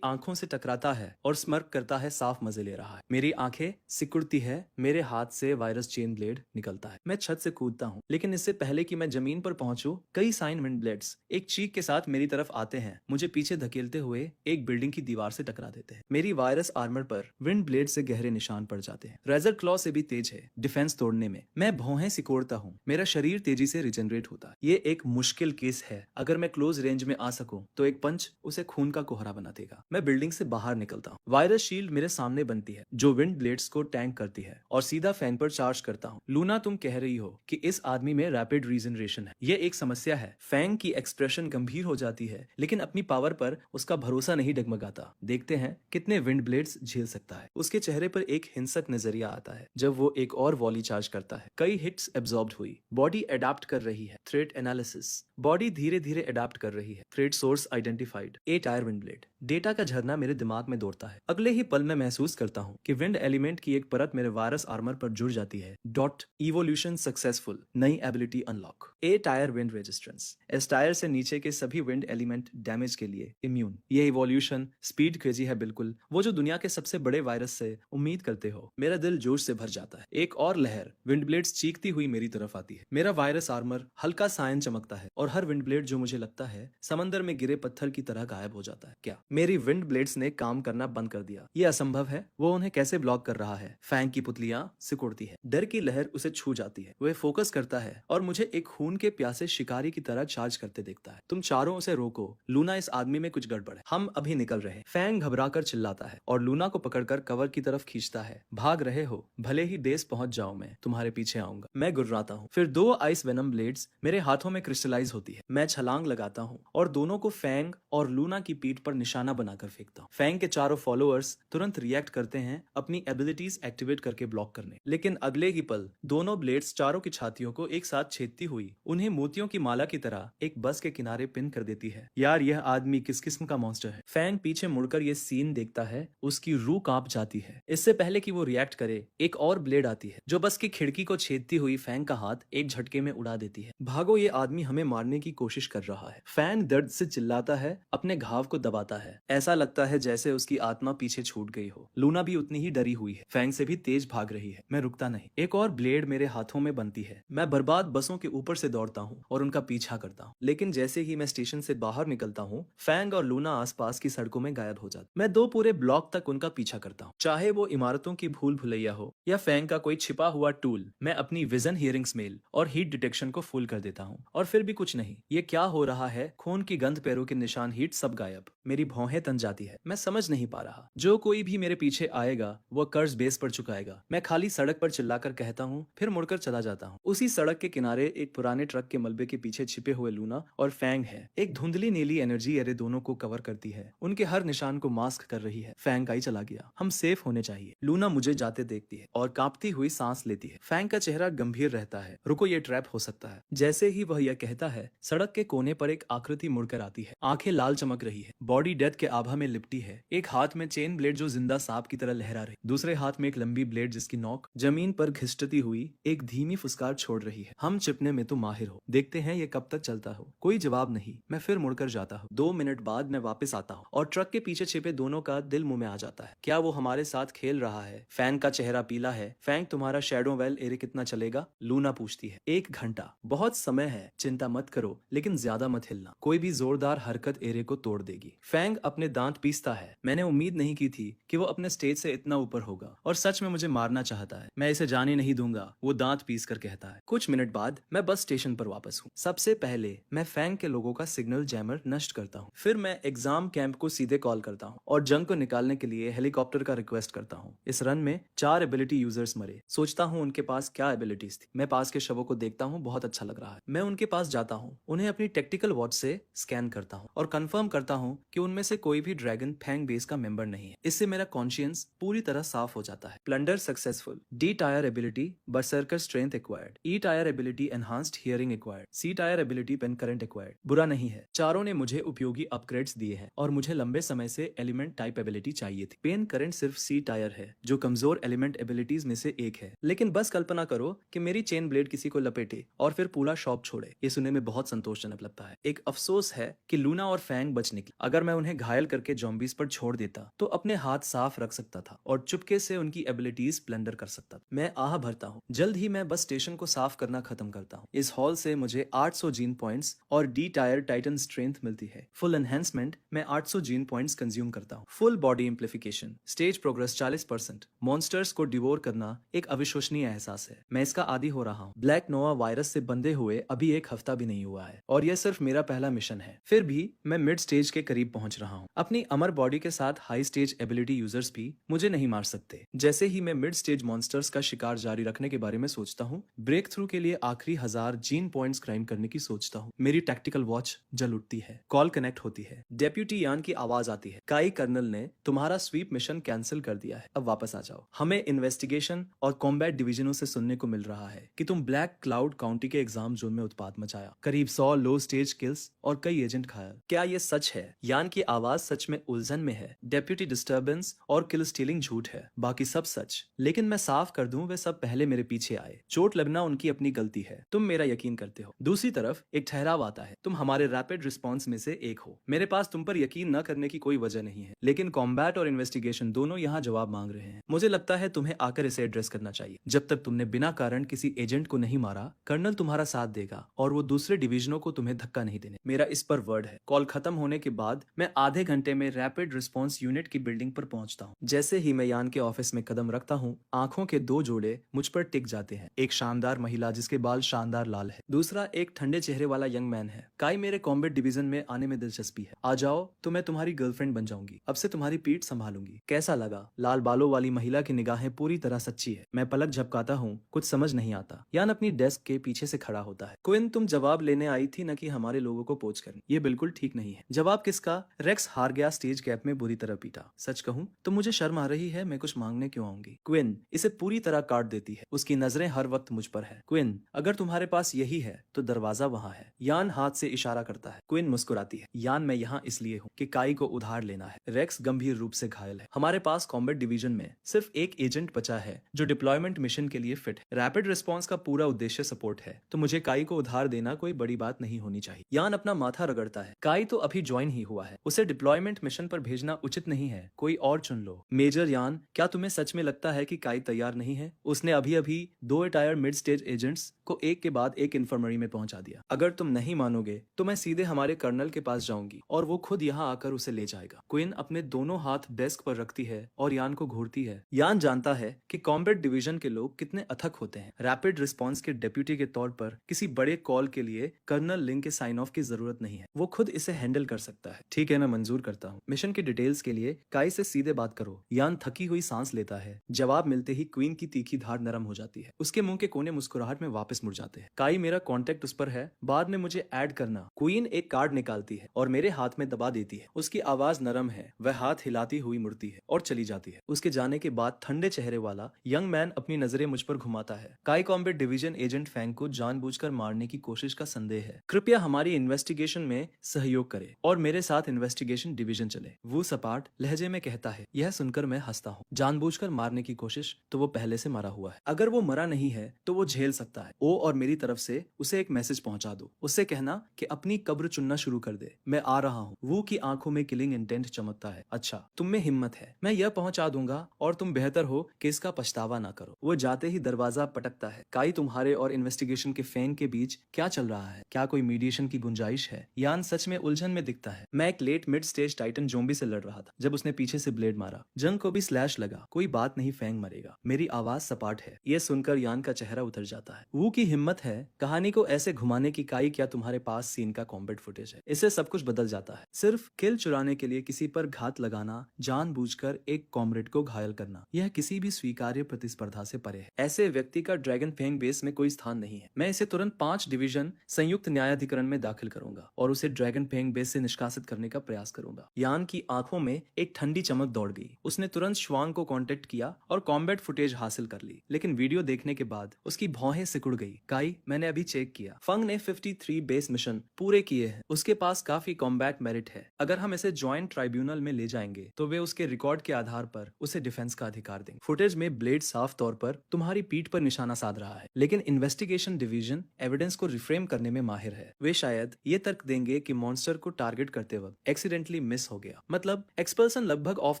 आंखों से टकराता है और स्मर्क करता है, साफ मजे ले रहा है। मेरी आंखें सिकुड़ती है। मेरे हाथ से वायरस चेन ब्लेड निकलता है। मैं छत से कूदता हूँ, लेकिन इससे पहले कि मैं जमीन पर पहुंचूं, कई साइन विंड ब्लेड्स एक चीख के साथ मेरी तरफ आते हैं। मुझे पीछे धकेलते हुए एक बिल्डिंग की दीवार से टकरा देते हैं। मेरी वायरस आर्मर पर विंड ब्लेड से गहरे निशान पड़ जाते हैं। रेजर क्लॉ से भी तेज है डिफेंस तोड़ने में। मैं भौहें सिकोड़ता हूँ। मेरा शरीर तेजी से रिजनरेट होता है। ये एक मुश्किल केस है। अगर मैं क्लोज रेंज में आ सकूं तो एक पंच उसे खून का कोहरा बना देगा। मैं बिल्डिंग से बाहर निकलता हूँ। वायरस शील्ड मेरे सामने बनती है जो विंड ब्लेड्स को टैंक करती है और सीधा फैन पर चार्ज करता हूँ। लूना, तुम कह रही हो कि इस आदमी में रैपिड रीजनरेशन है। ये एक समस्या है। फैंग की एक्सप्रेशन गंभीर हो जाती है, लेकिन अपनी पावर पर उसका भरोसा नहीं डगमगाता। देखते हैं कितने विंड ब्लेड्स झेल सकता है। उसके चेहरे पर एक हिंसक नजरिया आता है जब वो एक और वॉली चार्ज करता है। कई हिट्स एब्जॉर्ब्ड हुई। बॉडी अडाप्ट कर रही है। Threat analysis. बॉडी धीरे धीरे अडाप्ट कर रही है। Threat source identified. A tier wind blade. Data का झरना मेरे दिमाग में दौड़ता है। अगले ही पल में महसूस करता हूँ कि विंड एलिमेंट की एक परत मेरे वायरस आर्मर पर जुड़ जाती है। डॉट, इवोल्यूशन सक्सेसफुल, नई ability unlock. A tier wind resistance. S tier से नीचे के सभी विंड एलिमेंट डैमेज के लिए इम्यून। ये इवोल्यूशन स्पीड क्रेजी है, बिल्कुल वो जो दुनिया के सबसे बड़े वायरस से उम्मीद करते हो। मेरा दिल जोश से भर जाता है। एक और लहर विंड ब्लेड्स चीखती हुई मेरी तरफ आती है। मेरा वायरस आर्मर हल्का सायन चमकता है और हर विंड ब्लेड जो मुझे लगता है समंदर में गिरे पत्थर की तरह गायब हो जाता है। क्या मेरी विंड ब्लेड्स ने काम करना बंद कर दिया? ये असंभव है। वो उन्हें कैसे ब्लॉक कर रहा है? फैंग की पुतलियां सिकुड़ती है। डर की लहर उसे छू जाती है। वह फोकस करता है और मुझे एक खून के प्यासे शिकारी की तरह चार्ज करते देखता है। तुम चारों उसे रोको। लूना, इस आदमी में कुछ गड़बड़ है। हम अभी निकल रहे हैं। फैंग घबराकर चिल्लाता है और लूना को पकड़कर कवर की तरफ खींचता है। भाग रहे हो? भले ही बेस पहुंच जाओ, मैं तुम्हारे पीछे आऊंगा। मैं गुर्राता हूँ। फिर 2 आइस वेनम ब्लेड्स मेरे हाथों में क्रिस्टलाइज होती है। मैं छलांग लगाता हूँ और दोनों को फैंग और लूना की पीठ पर निशाना बनाकर फेंकता हूँ। फैंग के चारों फॉलोअर्स तुरंत रिएक्ट करते हैं अपनी एबिलिटीज एक्टिवेट करके ब्लॉक करने, लेकिन अगले ही पल दोनों ब्लेड्स चारों की छातियों को एक साथ छेदती हुई उन्हें मोतियों की माला की तरह एक बस के किनारे पिन कर देती है। यार, यह आदमी किस किस्म का मॉन्स्टर है? फैंग पीछे मुड़कर ये सीन देखता है। उसकी रूह कांप जाती है। इससे पहले कि वो रिएक्ट करे, एक और ब्लेड आती है जो बस की खिड़की को छेदती हुई फैंग का हाथ एक झटके में उड़ा देती है। भागो, ये आदमी हमें मारने की कोशिश कर रहा है। फैंग दर्द से चिल्लाता है, अपने घाव को दबाता है। ऐसा लगता है जैसे उसकी आत्मा पीछे छूट गई हो। लूना भी उतनी ही डरी हुई है। फैंग से भी तेज भाग रही है। मैं रुकता नहीं। एक और ब्लेड मेरे हाथों में बनती है। मैं बर्बाद बसों के ऊपर से दौड़ता हूँ और उनका पीछा करता हूँ, लेकिन जैसे ही मैं स्टेशन से बाहर निकलता हूँ, फैंग और लूना आसपास की सड़कों में गायब हो जाते। मैं 2 पूरे ब्लॉक तक उनका पीछा करता हूँ, चाहे वो इमारतों की भूल भुलैया हो या फैंग का कोई छिपा हुआ टूल। मैं अपनी विजन, हियरिंग, स्मेल और हीट डिटेक्शन को फुल कर देता हूँ, और फिर भी कुछ नहीं। ये क्या हो रहा है? खून की गंध, पैरों के निशान, हीट सब गायब। मेरी भौहें तन जाती है। मैं समझ नहीं पा रहा। जो कोई भी मेरे पीछे आएगा वह कर्ज बेस पर चुकाएगा। मैं खाली सड़क पर चिल्लाकर कहता हूँ, फिर मुड़कर चला जाता हूँ। उसी सड़क के किनारे एक पुराने ट्रक के मलबे के पीछे छिपे हुए लूना और फैंग है। एक धुंधली नीली एनर्जी एरे दोनों को कवर करती है, उनके हर निशान को मास्क कर रही है। फैंग आई चला गया। हम सेफ होने चाहिए। लूना मुझे जाते देखती है और कांपती हुई सांस लेती है। फैंग का चेहरा गंभीर रहता है। रुको, ये ट्रैप हो सकता है। जैसे ही वह यह कहता है, सड़क के कोने पर एक आकृति मुड़कर आती है। आंखें लाल चमक रही है, बॉडी डेथ के आभा में लिपटी है। एक हाथ में चेन ब्लेड जो जिंदा सांप की तरह लहरा रही, दूसरे हाथ में एक लंबी ब्लेड जिसकी नोक जमीन पर घिसटती हुई एक धीमी फुसकार छोड़ रही है। हम चिपने में तो माहिर हो, देखते हैं ये कब तक चलता हो। कोई जवाब नहीं। मैं फिर मुड़कर जाता हूँ। 2 मिनट बाद मैं वापस आता हूँ और ट्रक के पीछे छिपे दोनों का दिल मुंह में आ जाता है। क्या वो हमारे साथ खेल रहा है? फैंग का चेहरा पीला है। फैंग, तुम्हारा शैडो वेल एरे कितना चलेगा? लूना पूछती है। 1 घंटा। बहुत समय है, चिंता मत करो, लेकिन ज्यादा मत हिलना। कोई भी जोरदार हरकत एरे को तोड़ देगी। फैंग अपने दांत पीसता है। मैंने उम्मीद नहीं की थी कि वो अपने स्टेज से इतना ऊपर होगा और सच में मुझे मारना चाहता है। मैं इसे जाने नहीं दूंगा, वो दांत पीस कर कहता है। कुछ मिनट बाद मैं बस स्टेशन पर वापस हूँ। सबसे पहले मैं फैंग के लोगों का सिग्नल जैमर नष्ट करता हूँ। फिर मैं एग्जाम कैंप को सीधे कॉल करता हूँ और जंग को निकालने के लिए हेलीकॉप्टर का रिक्वेस्ट करता हूँ। इस रन में 4 एबिलिटी यूजर्स मरे। सोचता हूँ उनके पास क्या एबिलिटीज थी। मैं पास के शवों को देखता हूँ, बहुत अच्छा लग रहा है। मैं उनके पास जाता हूँ, उन्हें अपनी टेक्टिकल वॉच से स्कैन करता हूँ और कंफर्म करता हूँ कि उनमें से कोई भी ड्रैगन फैंग बेस का मेंबर नहीं है। इससे मेरा कॉन्शियंस पूरी तरह साफ हो जाता है। Plunder successful. D tier ability berserker strength acquired. E tier ability enhanced hearing acquired. C tier ability pain current acquired. बुरा नहीं है, चारों ने मुझे उपयोगी अपग्रेड्स दिए हैं और मुझे लंबे समय से एलिमेंट टाइप एबिलिटी चाहिए थी। पेन करंट सिर्फ सी टायर है, जो कमजोर एलिमेंट एबिलिटीज में से एक है। लेकिन बस कल्पना करो कि मेरी चेन ब्लेड किसी को लपेटे और फिर पूरा शॉप छोड़े। ये सुनने में बहुत संतोषजनक लगता है। एक अफसोस है कि लूना और फैंग बच निकली। अगर मैं उन्हें घायल करके जॉम्बीज पर छोड़ देता तो अपने हाथ साफ रख सकता था और चुपके से उनकी एबिलिटीज प्लंडर कर सकता था। मैं आह भरता हूँ। जल्द ही मैं बस स्टेशन को साफ करना खत्म करता हूँ। इस हॉल से मुझे 800 जीन पॉइंट्स और डी टायर टाइटन स्ट्रेंथ मिलती है। फुल एनहेंसमेंट में 800 जीन पॉइंट्स कंज्यूम करता हूँ। Full body amplification, stage progress 40%। Monsters को डिवोर करना एक अविश्वसनीय एहसास है। मैं इसका आदी हो रहा हूँ। ब्लैक नोवा वायरस से बंधे हुए अभी 1 हफ्ता भी नहीं हुआ है और यह सिर्फ मेरा पहला मिशन है। फिर भी मैं मिड स्टेज के करीब पहुंच रहा हूँ। अपनी अमर बॉडी के साथ हाई स्टेज एबिलिटी यूजर्स भी मुझे नहीं मार सकते। जैसे ही मैं मिड स्टेज मॉन्स्टर्स का शिकार जारी रखने के बारे में सोचता हूँ, ब्रेक थ्रू के लिए आखिरी 1000 जीन पॉइंट्स क्राइम करने की सोचता हूँ। मेरी टैक्टिकल वॉच जल उठती है। कॉल कनेक्ट होती है। डेप्यूटी यान की आवाज आती है। काई कर्नल ने तुम्हारा स्वीप मिशन कैंसिल कर दिया है, अब वापस आ जाओ। हमें इन्वेस्टिगेशन और कॉम्बैट डिवीजनों से सुनने को मिल रहा है कि तुम ब्लैक क्लाउड काउंटी के एग्जाम जोन में उत्पात मचाया, करीब 100 लो स्टेज किल्स और कई एजेंट घायल। क्या ये सच है? यान की आवाज सच में उलझन में है। डेप्यूटी डिस्टर्बेंस और किल स्टीलिंग झूठ है, बाकी सब सच। लेकिन मैं साफ कर दूं, वे सब पहले मेरे पीछे आए। चोट लगना उनकी अपनी गलती है, तुम मेरा यकीन करते हो। दूसरी तरफ एक ठहराव आता है, तुम हमारे रैपिड रिस्पॉन्स में से एक हो। मेरे पास तुम पर यकीन न करने की कोई वजह नहीं है, लेकिन कॉम्बैट और इन्वेस्टिगेशन दोनों यहाँ जवाब मांग रहे हैं। मुझे लगता है तुम्हें आकर इसे एड्रेस करना चाहिए। जब तक तुमने बिना कारण किसी एजेंट को नहीं मारा, कर्नल तुम्हारा साथ देगा और वो दूसरे डिवीजनों को तुम्हें धक्का नहीं देने। मेरा इस पर वर्ड है। कॉल खत्म होने के बाद मैं आधे घंटे में रैपिड रिस्पॉन्स यूनिट की बिल्डिंग पर पहुंचता हूं। जैसे ही मैं यान के ऑफिस में कदम रखता हूं, आंखों के 2 जोड़े मुझ पर टिक जाते हैं। एक शानदार महिला जिसके बाल शानदार लाल है, दूसरा एक ठंडे चेहरे वाला यंग मैन है। काई, मेरे कॉम्बैट डिवीजन में आने में दिलचस्पी है। आ जाओ तो मैं तुम्हारी गर्लफ्रेंड बन जाऊंगी। अब से तुम्हारी पीठ संभालूंगी। कैसा लगा? लाल बालों वाली महिला की निगाहें पूरी तरह सच्ची है। मैं पलक झपकाता हूँ, कुछ समझ नहीं आता। यान अपनी डेस्क के पीछे से खड़ा होता है। क्विन, तुम जवाब लेने आई थी न कि हमारे लोगों को पोच करने। ये बिल्कुल ठीक नहीं है। जवाब किसका? रेक्स हार गया, स्टेज कैप में बुरी तरह पीटा। सच कहूं तो मुझे शर्म आ रही है। मैं कुछ मांगने क्यों आऊंगी? क्विन इसे पूरी तरह काट देती है। उसकी नजरें हर वक्त मुझ पर है। क्विन, अगर तुम्हारे पास यही है तो दरवाजा वहां है। यान हाथ से इशारा करता है। क्विन मुस्कुराती है। यान, मैं यहाँ इसलिए हूँ कि काई को उधार लेना है। रेक्स गंभीर रूप से घायल है। हमारे पास कॉम्बैट डिवीजन में सिर्फ एक एजेंट बचा है जो डिप्लॉयमेंट मिशन के लिए फिट है। रैपिड रिस्पॉन्स का पूरा उद्देश्य सपोर्ट है, तो मुझे काई को उधार देना कोई बड़ी बात नहीं होनी चाहिए। यान अपना माथा रगड़ता है। काई तो अभी ज्वाइन ही हुआ है, उसे डिप्लॉयमेंट मिशन पर भेजना उचित नहीं है। कोई और चुन लो। मेजर यान, क्या तुम्हें सच में लगता है कि काई तैयार नहीं है? उसने अभी अभी 2 रिटायर्ड मिड स्टेज एजेंट्स को एक के बाद एक इन्फर्मरी में पहुंचा दिया। अगर तुम नहीं मानोगे तो मैं सीधे हमारे कर्नल के पास जाऊंगी और वो खुद यहाँ आकर उसे ले जाएगा। क्वीन अपने दोनों हाथ डेस्क पर रखती है और यान को घूरती है। यान जानता है कि कॉम्बैट डिवीजन के लोग कितने अथक होते हैं। रैपिड रिस्पॉन्स के डेप्यूटी के तौर पर किसी बड़े कॉल के लिए कर्नल लिंग के साइन ऑफ की जरूरत नहीं है। वो खुद इसे हैंडल कर सकता है। ठीक है ना मंजूर करता हूँ। मिशन की डिटेल्स के लिए काई से सीधे बात करो। यान थकी हुई सांस लेता है। जवाब मिलते ही क्वीन की तीखी धार नरम हो जाती है। उसके मुंह के कोने मुस्कुराहट में वापस मुड़ जाते हैं। काई, मेरा कॉन्टेक्ट उस पर है, बाद में मुझे ऐड करना। क्वीन एक कार्ड निकालती है और मेरे हाथ में दबा देती है। उसकी आवाज नरम है। वह हाथ हिलाती हुई मुड़ती है और चली जाती है। उसके जाने के बाद ठंडे चेहरे वाला यंग मैन अपनी नजरें मुझ पर घुमाता है। काई कॉम्बैट डिवीजन एजेंट फैंग को जानबूझकर मारने की कोशिश का संदेह है। कृपया हमारी इन्वेस्टिगेशन में सहयोग करें और मेरे साथ इन्वेस्टिगेशन डिवीजन चले, वो सपाट लहजे में कहता है। यह सुनकर मैं हंसता हूँ। जानबूझकर मारने की कोशिश तो वो पहले से मरा हुआ है। अगर वो मरा नहीं है तो वो झेल सकता है। ओ और मेरी तरफ से उसे एक मैसेज पहुंचा दो। उससे कहना कि अपनी कब्र चुनना शुरू कर दे। मैं आ रहा हूँ। वो की आंखों में किलिंग इंटेंट चमकता है। अच्छा, तुम में हिम्मत है। मैं यह पहुंचा दूंगा और तुम बेहतर हो कि इसका पछतावा ना करो। वो जाते ही दरवाजा पटकता है। काई, तुम्हारे और इन्वेस्टिगेशन के फैंग के बीच क्या चल रहा है? क्या कोई मीडिएशन की गुंजाइश है? यान सच में उलझन में दिखता है। मैं एक late mid stage titan zombie से लड़ रहा था जब उसने पीछे से ब्लेड मारा। जंग को भी स्लैश लगा। कोई बात नहीं, फैंग मरेगा। मेरी आवाज सपाट है। यह सुनकर यान का चेहरा उतर जाता है। वो की हिम्मत है कहानी को ऐसे घुमाने की। काई, क्या तुम्हारे पास सीन का कॉम्बैट फुटेज है? इससे सब कुछ बदल जाता है। सिर्फ किल चुराने के लिए किसी पर घात लगाना, जानबूझकर एक कॉमरेड को घायल करना, यह किसी भी स्वीकार्य प्रतिस्पर्धा से परे है। ऐसे व्यक्ति का ड्रैगन फैंग बेस में कोई स्थान नहीं है। मैं इसे तुरंत 5 डिवीजन संयुक्त न्यायाधिकरण में दाखिल करूंगा और उसे ड्रैगन फैंग बेस से निष्कासित करने का प्रयास करूंगा। यान की आंखों में एक ठंडी चमक दौड़ गई। उसने तुरंत श्वांग को कांटेक्ट किया और कॉम्बैट फुटेज हासिल कर ली, लेकिन वीडियो देखने के बाद उसकी भौहें सिकुड़ गई। काई, मैंने अभी चेक किया। फंग ने 53 बेस मिशन पूरे किए हैं। उसके पास काफी कॉम्बैट मेरिट है। अगर हम इसे ज्वाइंट ट्राइब्यूनल में ले जाएंगे तो वे उसके रिकॉर्ड के आधार पर उसे डिफेंस का अधिकार देंगे। फुटेज में ब्लेड साफ तौर पर तुम्हारी पीठ पर निशाना साध रहा है, लेकिन इन्वेस्टिगेशन डिवीजन एविडेंस को रिफ्रेम करने में माहिर है। वे शायद ये तर्क देंगे कि मॉन्स्टर को टारगेट करते वक्त एक्सीडेंटली मिस हो गया, मतलब एक्सपल्सन लगभग ऑफ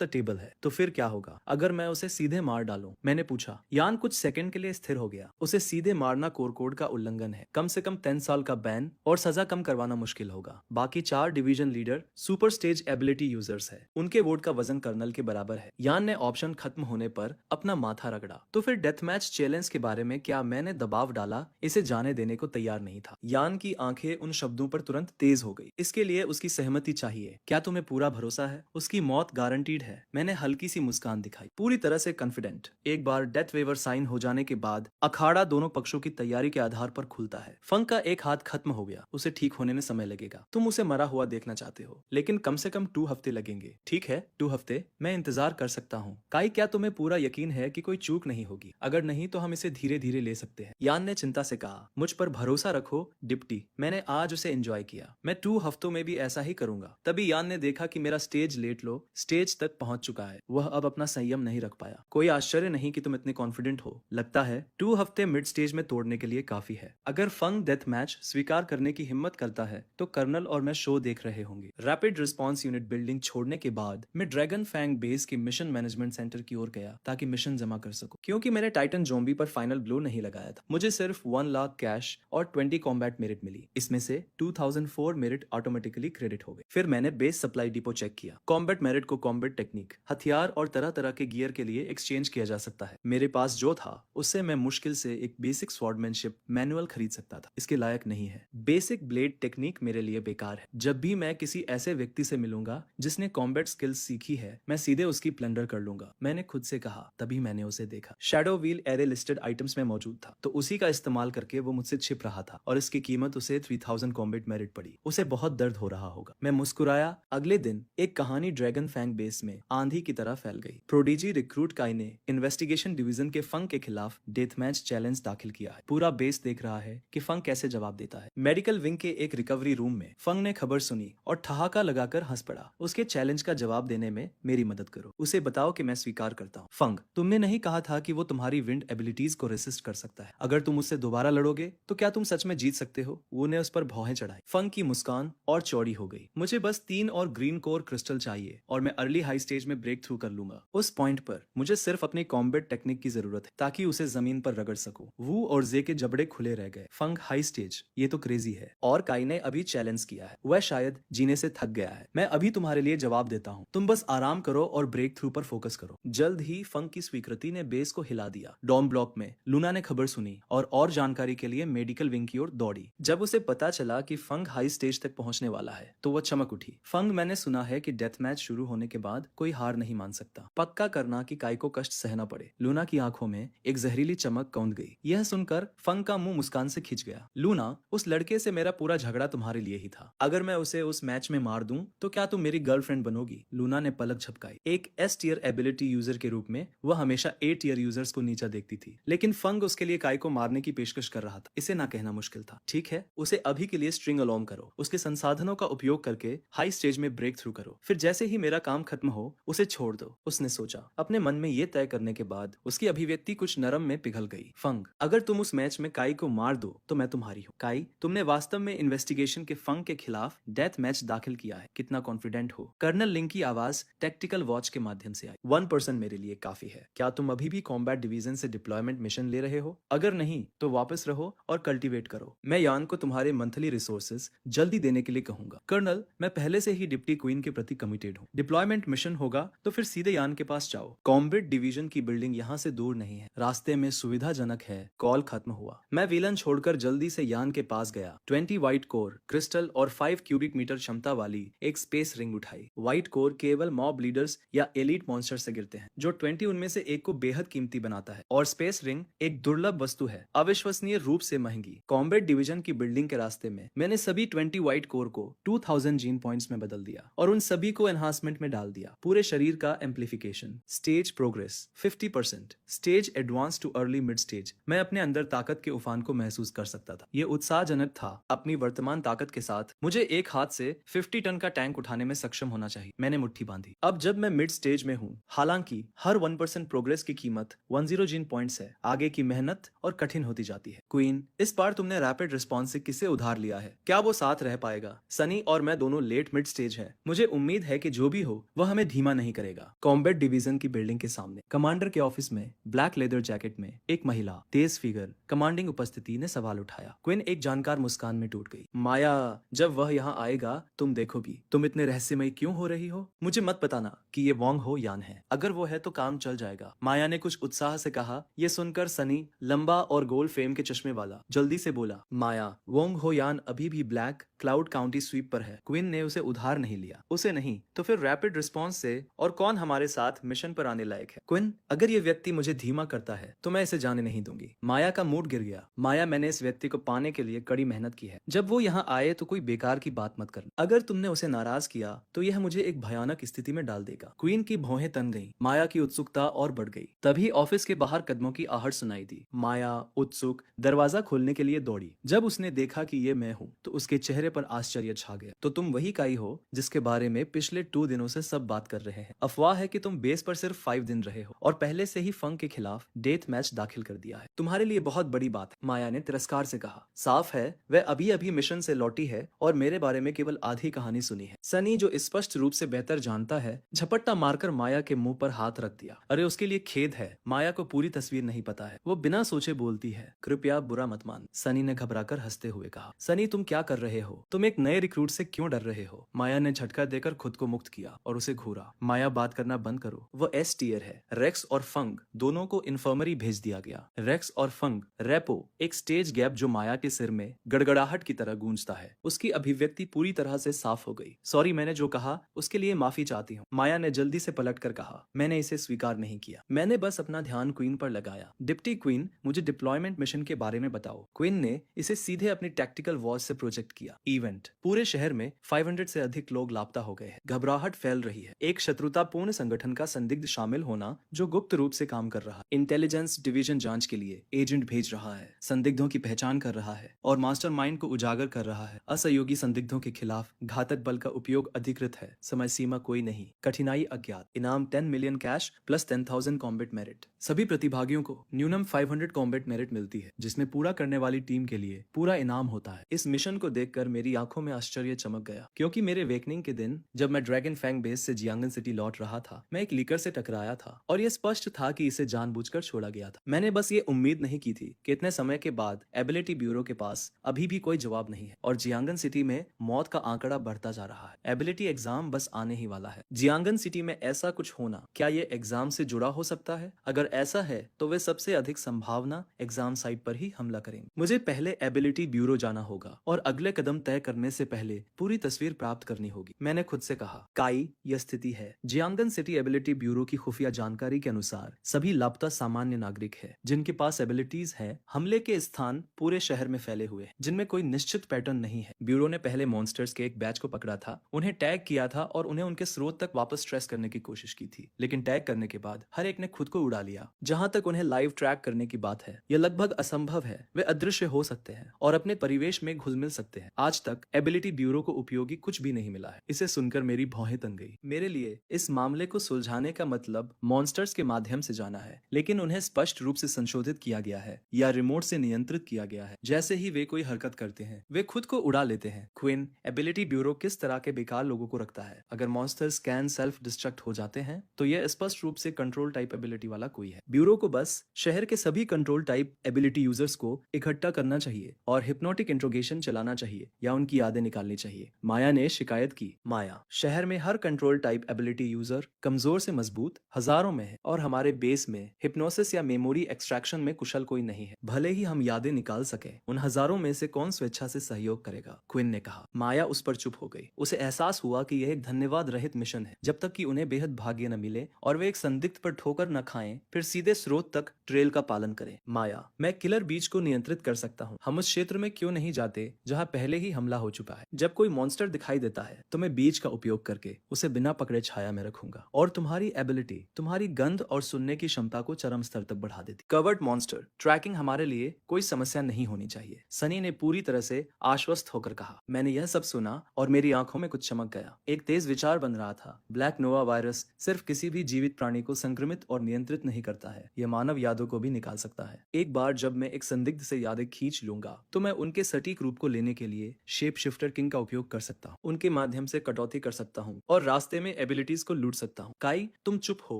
द टेबल है। तो फिर क्या होगा अगर मैं उसे सीधे मार डालूं? मैंने पूछा। यान कुछ सेकंड के लिए स्थिर हो गया। उसे सीधे मारना कोर कोड का उल्लंघन है। कम से कम 10 साल का बैन और सजा कम करवाना मुश्किल होगा। बाकी 4 division leader super stage ability users है। उनके वोट का वजन कर्नल के बराबर है। यान ने ऑप्शन खत्म होने पर अपना माथा रगड़ा। तो फिर डेथ मैच चैलेंज के बारे में क्या? मैंने दबाव डाला। इसे जाने देने को तैयार नहीं था। यान की आंखें उन शब्दों पर तुरंत तेज हो गई। इसके लिए उसकी सहमति चाहिए। क्या तुम्हें पूरा भरोसा है? उसकी मौत गारंटीड है। मैंने हल्की सी मुस्कान दिखाई, पूरी तरह से कॉन्फिडेंट। एक बार डेथ वेवर साइन हो जाने के बाद अखाड़ा दोनों पक्षों की तैयारी के आधार पर खुलता है। फंग का एक हाथ खत्म हो गया। उसे ठीक होने में समय लगेगा। तुम उसे मरा हुआ देखना चाहते हो, लेकिन कम से कम 2 हफ्ते लगेंगे। ठीक है, 2 हफ्ते मैं इंतजार कर सकता हूँ। काई, क्या तुम्हें पूरा यकीन है कि कोई चूक नहीं होगी? अगर नहीं तो हम इसे धीरे धीरे ले सकते हैं। यान ने चिंता से कहा। मुझ पर भरोसा रखो डिप्टी। मैंने आज उसे एंजॉय किया। मैं 2 हफ्तों में भी ऐसा ही करूंगा। तभी यान ने देखा कि मेरा स्टेज लेट लो स्टेज तक पहुंच चुका है। वह अब अपना संयम नहीं रख पाया। कोई आश्चर्य नहीं कि तुम इतने कॉन्फिडेंट हो। लगता है 2 हफ्ते मिड स्टेज में तोड़ने के लिए काफी है। अगर फंग डेथ मैच स्वीकार करने की हिम्मत करता है तो कर्नल और मैं शो देख रहे होंगे। रैपिड रिस्पॉन्स यूनिट बिल्डिंग छोड़ने के बाद मैं ड्रैगन फैंग बेस के मिशन मैनेजमेंट सेंटर की ओर गया ताकि मिशन जमा कर सकूं। क्योंकि मैंने टाइटन ज़ोंबी पर फाइनल ब्लो नहीं लगाया था, मुझे सिर्फ 1 लाख कैश और 20 कॉम्बैट मेरिट मिली। इसमें से 2004 मेरिट ऑटोमेटिकली क्रेडिट हो गए। फिर मैंने बेस सप्लाई डिपो चेक किया। कॉम्बैट मेरिट को कॉम्बैट टेक्निक, हथियार और तरह तरह के गियर के लिए एक्सचेंज किया जा सकता है। मेरे पास जो था उससे मैं मुश्किल से एक बेसिक स्वॉर्डमैनशिप मैनुअल खरीद सकता था। इसके लायक नहीं है। बेसिक ब्लेड टेक्निक मेरे लिए बेकार है। जब भी मैं किसी ऐसे व्यक्ति से मिलूंगा जिसने कॉम्बैट स्किल्स सीखी है, मैं सीधे उसकी प्लंडर कर लूंगा, मैंने खुद से कहा। तभी मैंने उसे देखा। Shadow wheel array listed items में मौजूद था, तो उसी का इस्तेमाल करके वो मुझसे छिप रहा था और इसकी कीमत उसे 3000 कॉम्बैट मेरिट पड़ी। उसे बहुत दर्द हो रहा होगा। मैं मुस्कुराया। अगले दिन एक कहानी ड्रैगन फैंग बेस में आंधी की तरह फैल गई। प्रोडिजी रिक्रूट काई ने इन्वेस्टिगेशन डिवीजन के फंग के खिलाफ डेथ मैच चैलेंज दाखिल किया है। पूरा बेस देख रहा है कि फंग कैसे जवाब देता है। मेडिकल विंग के एक रिकवरी रूम में फंग ने खबर सुनी और ठहाका लगाकर हंस पड़ा। उसके चैलेंज का जवाब देने में मेरी मदद करो। उसे बताओ कि मैं स्वीकार करता हूँ। फंग, तुमने नहीं कहा था कि वो तुम्हारी विंड एबिलिटीज को रेसिस्ट कर सकता है? अगर तुम उससे दोबारा लड़ोगे तो क्या तुम सच में जीत सकते हो? वो ने उस पर भौहें चढ़ाई। फंग की मुस्कान और चौड़ी हो गई। मुझे बस 3 और ग्रीन कोर क्रिस्टल चाहिए और मैं अर्ली हाई स्टेज में ब्रेक थ्रू कर लूंगा। उस पॉइंट पर मुझे सिर्फ अपनी कॉम्बैट टेक्निक की जरूरत है ताकि उसे जमीन पर रगड़ सकूं। वू और जे के जबड़े खुले रह गए। फंग, हाई स्टेज, ये तो क्रेजी है। और काई ने अभी चैलेंज किया है। वह शायद जीने से थक गया है। मैं अभी तुम्हारे लिए जवाब देता हूँ। तुम बस आराम करो और ब्रेक थ्रू पर फोकस करो। जल्द ही फंग की स्वीकृति ने बेस को हिला दिया। डॉम ब्लॉक में लूना ने खबर सुनी और जानकारी के लिए मेडिकल विंग की ओर दौड़ी। जब उसे पता चला कि फंग हाई स्टेज तक पहुंचने वाला है तो वह चमक उठी। उठी। फंग, मैंने सुना है कि डेथ मैच शुरू होने के बाद कोई हार नहीं मान सकता। पक्का करना कि काई को कष्ट सहना पड़े। लूना की आंखों में एक जहरीली चमक कौंध गई। यह सुनकर फंग का मुंह मुस्कान से खिंच गया। लूना, उस लड़के से मेरा पूरा झगड़ा तुम्हारे लिए ही था। अगर मैं उसे उस मैच में मार दूं तो क्या तुम मेरी गर्लफ्रेंड बनोगी? लूना ने पलक झपकाई। एक एस टीयर एबिलिटी यूजर के रूप में वह हमेशा ए टीयर यूजर्स को नीचा देखती थी, लेकिन फंग उसके लिए काई को मारने की पेशकश कर रहा था। इसे ना कहना मुश्किल था। ठीक है, उसे अभी के लिए स्ट्रिंग अलोंग करो, उसके संसाधनों का उपयोग करके हाई स्टेज में ब्रेक थ्रू करो, फिर जैसे ही मेरा काम खत्म हो उसे छोड़ दो। उसने सोचा। अपने मन में ये तय करने के बाद उसकी अभिव्यक्ति कुछ नरम में पिघल गई। फंग, अगर तुम उस मैच में काई को मार दो तो मैं तुम्हारी हूँ। काई, तुमने वास्तव में इन्वेस्टिगेशन के फंग के खिलाफ डेथ मैच दाखिल किया है। कितना कॉन्फिडेंट हो? कर्नल लिंग की आवाज टैक्टिकल वॉच के माध्यम से आई। 1% मेरे लिए काफी है। क्या तुम अभी भी कॉम्बैट डिवीजन से डिप्लॉयमेंट मिशन ले रहे हो? अगर नहीं तो वापस रहो और कल्टीवेट करो। मैं यान को तुम्हारे मंथली रिसोर्सेज जल्दी देने के लिए कहूंगा। कर्नल, मैं पहले से ही डिप्टी क्वीन के प्रति कमिटेड हूँ। डिप्लॉयमेंट मिशन होगा तो फिर सीधे यान के पास जाओ। कॉम्बैट डिवीजन की बिल्डिंग यहाँ से दूर नहीं है, रास्ते में सुविधाजनक है। कॉल खत्म हुआ। मैं विलन छोड़कर जल्दी से यान के पास गया। 20 व्हाइट कोर क्रिस्टल और 5 क्यूबिक मीटर क्षमता वाली एक स्पेस रिंग उठाई। व्हाइट कोर केवल मॉब लीडर्स या एलीट मॉन्स्टर से गिरते हैं, जो 20 उनमें से एक को बेहद कीमती बनाता है। और स्पेस रिंग एक दुर्लभ वस्तु है, अविश्वसनीय रूप से महंगी। कॉम्बैट डिवीजन की बिल्डिंग के रास्ते में मैंने सभी 20 व्हाइट कोर को 2000 जीन पॉइंट्स में बदल दिया और उन सभी को एनहांसमेंट में डाल दिया। पूरे शरीर का amplification. Stage progress 50%। Stage advance too early mid stage. मैं अपने अंदर ताकत के उफान को महसूस कर सकता था। ये उत्साहजनक था। अपनी वर्तमान ताकत के साथ मुझे एक हाथ से 50 टन का टैंक उठाने में सक्षम होना चाहिए। मैंने मुट्ठी बांधी। अब जब मैं मिड स्टेज में हूँ, हालांकि हर 1% प्रोग्रेस की कीमत 10 जीन पॉइंट्स है। आगे की मेहनत और कठिन होती जाती है। क्वीन, इस बार तुमने रैपिड रिस्पॉन्स से किसे उधार लिया है? क्या वो साथ रह पाएगा? सनी और मैं दोनों लेट मिड स्टेज है। मुझे उम्मीद है कि जो भी हो वह हमें धीमा नहीं करेगा। कॉम्बैट डिवीजन की बिल्डिंग के सामने कमांडर के ऑफिस में ब्लैक लेदर जैकेट में एक महिला, तेज फिगर, कमांडिंग उपस्थिति ने सवाल उठाया। क्वीन एक जानकार मुस्कान में टूट गई। माया, जब वह यहाँ आएगा तुम देखो भी। तुम इतने रहस्यमयी क्यों हो रही हो? मुझे मत बताना कि ये वोंग हो यान है। अगर वो है तो काम चल जाएगा, माया ने कुछ उत्साह से कहा। ये सुनकर सनी, लंबा और गोल फ्रेम के चश्मे वाला, जल्दी से बोला, माया, वोंग हो यान अभी भी ब्लैक क्लाउड काउंटी स्वीप पर है। क्वीन ने उसे उधार नहीं लिया। उसे नहीं तो फिर रैपिड रिस्पॉन्स से और कौन हमारे साथ मिशन पर आने लायक है? क्वीन, अगर ये व्यक्ति मुझे धीमा करता है तो मैं इसे जाने नहीं दूंगी। माया का मूड गिर गया। माया, मैंने इस व्यक्ति को पाने के लिए कड़ी मेहनत की है। जब वो यहाँ आए तो कोई बेकार की बात मत करना। अगर तुमने उसे नाराज किया तो यह मुझे एक भयानक स्थिति में डाल देगा। क्वीन की भौहें तन गईं। माया की उत्सुकता और बढ़ गई। तभी ऑफिस के बाहर कदमों की आहट सुनाई दी। माया उत्सुक दरवाजा खोलने के लिए दौड़ी। जब उसने देखा कि ये मैं हूँ तो उसके चेहरे पर आश्चर्य छा गया। तो तुम वही काई हो जिसके बारे में पिछले 2 दिनों से सब बात कर रहे हैं। अफवाह है कि तुम बेस पर सिर्फ 5 दिन रहे हो और पहले से ही फंग के खिलाफ डेथ मैच दाखिल कर दिया है। तुम्हारे लिए बहुत बड़ी बात है, माया ने तिरस्कार से कहा। साफ है वह अभी अभी मिशन से लौटी है और मेरे बारे में केवल आधी कहानी सुनी है। सनी, जो स्पष्ट रूप से बेहतर जानता है, झपट्टा मारकर माया के मुंह पर हाथ रख दिया। अरे उसके लिए खेद है, माया को पूरी तस्वीर नहीं पता है। वो बिना सोचे बोलती है। कृपया बुरा मत मान, सनी ने घबराकर हंसते हुए कहा। सनी, तुम क्या कर रहे हो? तुम एक नए रिक्रूट से क्यों डर रहे हो? माया ने झटका देकर खुद को मुक्त किया और उसे घूरा। माया, बात करना बंद करो। वो एस टीयर है। रेक्स और फंग दोनों को इन्फर्मरी भेज दिया गया। रेक्स और फंग रेपो, एक स्टेज गैप जो माया के सिर में गड़गड़ाहट की तरह गूंजता है। उसकी अभिव्यक्ति पूरी तरह से साफ हो गई। सॉरी, मैंने जो कहा उसके लिए माफी चाहती हूँ। माया ने जल्दी से पलटकर कहा, मैंने इसे स्वीकार नहीं किया। मैंने बस अपना ध्यान क्वीन पर लगाया। डिप्टी क्वीन, मुझे डिप्लॉयमेंट मिशन के बारे में बताओ। क्वीन ने इसे सीधे अपनी टैक्टिकल वॉच से प्रोजेक्ट किया। इवेंट, पूरे शहर में 500 से अधिक लोग लापता हो गए हैं। घबराहट फैल रही है। एक शत्रुतापूर्ण संगठन का संदिग्ध शामिल होना जो गुप्त रूप से काम कर रहा है। इंटेलिजेंस डिवीजन जांच के लिए एजेंट भेज रहा है, संदिग्धों की पहचान कर रहा है और मास्टरमाइंड को उजागर कर रहा है। असहयोगी संदिग्धों के खिलाफ घातक बल का उपयोग अधिकृत है। समय सीमा कोई नहीं, कठिनाई अज्ञात। इनाम 10 million cash plus 10,000 combat merit. सभी प्रतिभागियों को न्यूनतम 500 कॉम्बैट मेरिट मिलती है, जिसमें पूरा करने वाली टीम के लिए पूरा इनाम होता है। इस मिशन को देखकर मेरी आंखों में आश्चर्य चमक गया, क्योंकि मेरे वेकनिंग के दिन जब मैं ड्रैगन फैंग बेस से जियांगन सिटी लौट रहा था, मैं एक लीकर से टकराया था और यह स्पष्ट था कि इसे जानबूझकर छोड़ा गया था। मैंने बस ये उम्मीद नहीं की थी कि इतने समय के बाद एबिलिटी ब्यूरो के पास अभी भी कोई जवाब नहीं है और जियांगन सिटी में मौत का आंकड़ा बढ़ता जा रहा है। एबिलिटी एग्जाम बस आने ही वाला है। जियांगन सिटी में ऐसा कुछ होना, क्या ये एग्जाम से जुड़ा हो सकता है? अगर ऐसा है तो वे सबसे अधिक संभावना एग्जाम साइट पर ही हमला करेंगे। मुझे पहले एबिलिटी ब्यूरो जाना होगा और अगले कदम तय करने से पहले पूरी तस्वीर प्राप्त करनी होगी। मैंने खुद से कहा, काई, यह स्थिति है। जियांगन सिटी एबिलिटी ब्यूरो की खुफिया जानकारी के अनुसार सभी लापता सामान्य नागरिक है जिनके पास एबिलिटीज है। हमले के स्थान पूरे शहर में फैले हुए हैं जिनमें कोई निश्चित पैटर्न नहीं है। ब्यूरो ने पहले मॉन्स्टर्स के एक बैच को पकड़ा था, उन्हें टैग किया था और उन्हें उनके स्रोत तक वापस ट्रेस करने की कोशिश की थी, लेकिन टैग करने के बाद हर एक ने खुद को उड़ा लिया। जहां तक उन्हें लाइव ट्रैक करने की बात है, यह लगभग असंभव है। वे अदृश्य हो सकते हैं और अपने परिवेश में घुल मिल सकते हैं। आज तक एबिलिटी ब्यूरो को उपयोगी कुछ भी नहीं मिला है। इसे सुनकर मेरी भौहें तन गई। मेरे लिए इस मामले को सुलझाने का मतलब मॉन्स्टर्स के माध्यम से जाना है, लेकिन उन्हें स्पष्ट रूप से संशोधित किया गया है या रिमोट से नियंत्रित किया गया है। जैसे ही वे कोई हरकत करते हैं, वे खुद को उड़ा लेते हैं। क्विन, एबिलिटी ब्यूरो किस तरह के बेकार लोगों को रखता है? अगर मॉन्स्टर स्कैन सेल्फ डिस्ट्रक्ट हो जाते हैं तो यह स्पष्ट रूप से कंट्रोल टाइप एबिलिटी वाला कोई है। ब्यूरो को बस शहर के सभी कंट्रोल टाइप एबिलिटी यूजर्स को इकट्ठा करना चाहिए और हिप्नोटिक इंट्रोगेशन चलाना चाहिए या उनकी यादें निकालनी चाहिए। माया ने शिकायत की, माया, शहर में हर कंट्रोल टाइप एबिलिटी यूजर कमजोर से मजबूत हजारों में है और हमारे बेस में हिप्नोसिस या मेमोरी एक्सट्रैक्शन में कुशल कोई नहीं है। भले ही हम यादें निकाल सके, उन हजारों में से कौन स्वेच्छा से सहयोग करेगा? क्विन ने कहा। माया उस पर चुप हो गई। उसे एहसास हुआ कि यह एक धन्यवाद रहित मिशन है जब तक कि उन्हें बेहद भाग्य न मिले और वे एक संदिग्ध पर ठोकर न खाएं, फिर सीधे स्रोत तक ट्रेल का पालन करें। माया, मैं किलर बीच को नियंत्रित कर सकता हूँ। हम उस क्षेत्र में क्यों नहीं जाते जहाँ पहले ही हमला हो चुका है? जब कोई मॉन्स्टर दिखाई देता है तो मैं बीच का उपयोग करके उसे बिना पकड़े छाया में रखूंगा और तुम्हारी एबिलिटी तुम्हारी गंध और सुनने की क्षमता को चरम स्तर तक बढ़ा देती। कवर्ड मॉन्स्टर ट्रैकिंग हमारे लिए कोई समस्या नहीं होनी चाहिए, सनी ने पूरी तरह से आश्वस्त होकर कहा। मैंने यह सब सुना और मेरी आंखों में कुछ चमक गया। एक तेज विचार बन रहा था। ब्लैक नोवा वायरस सिर्फ किसी भी जीवित प्राणी को संक्रमित और नियंत्रित नहीं करता है, यह मानव यादों को भी निकाल सकता है। एक बार जब मैं एक संदिग्ध से यादें खींच लूंगा तो मैं उनके सटीक रूप को लेने के लिए शेप शिफ्टर किंग का उपयोग कर सकता हूँ, उनके माध्यम से कटौती कर सकता हूँ और रास्ते में एबिलिटीज को लूट सकता हूँ। काई, तुम चुप हो,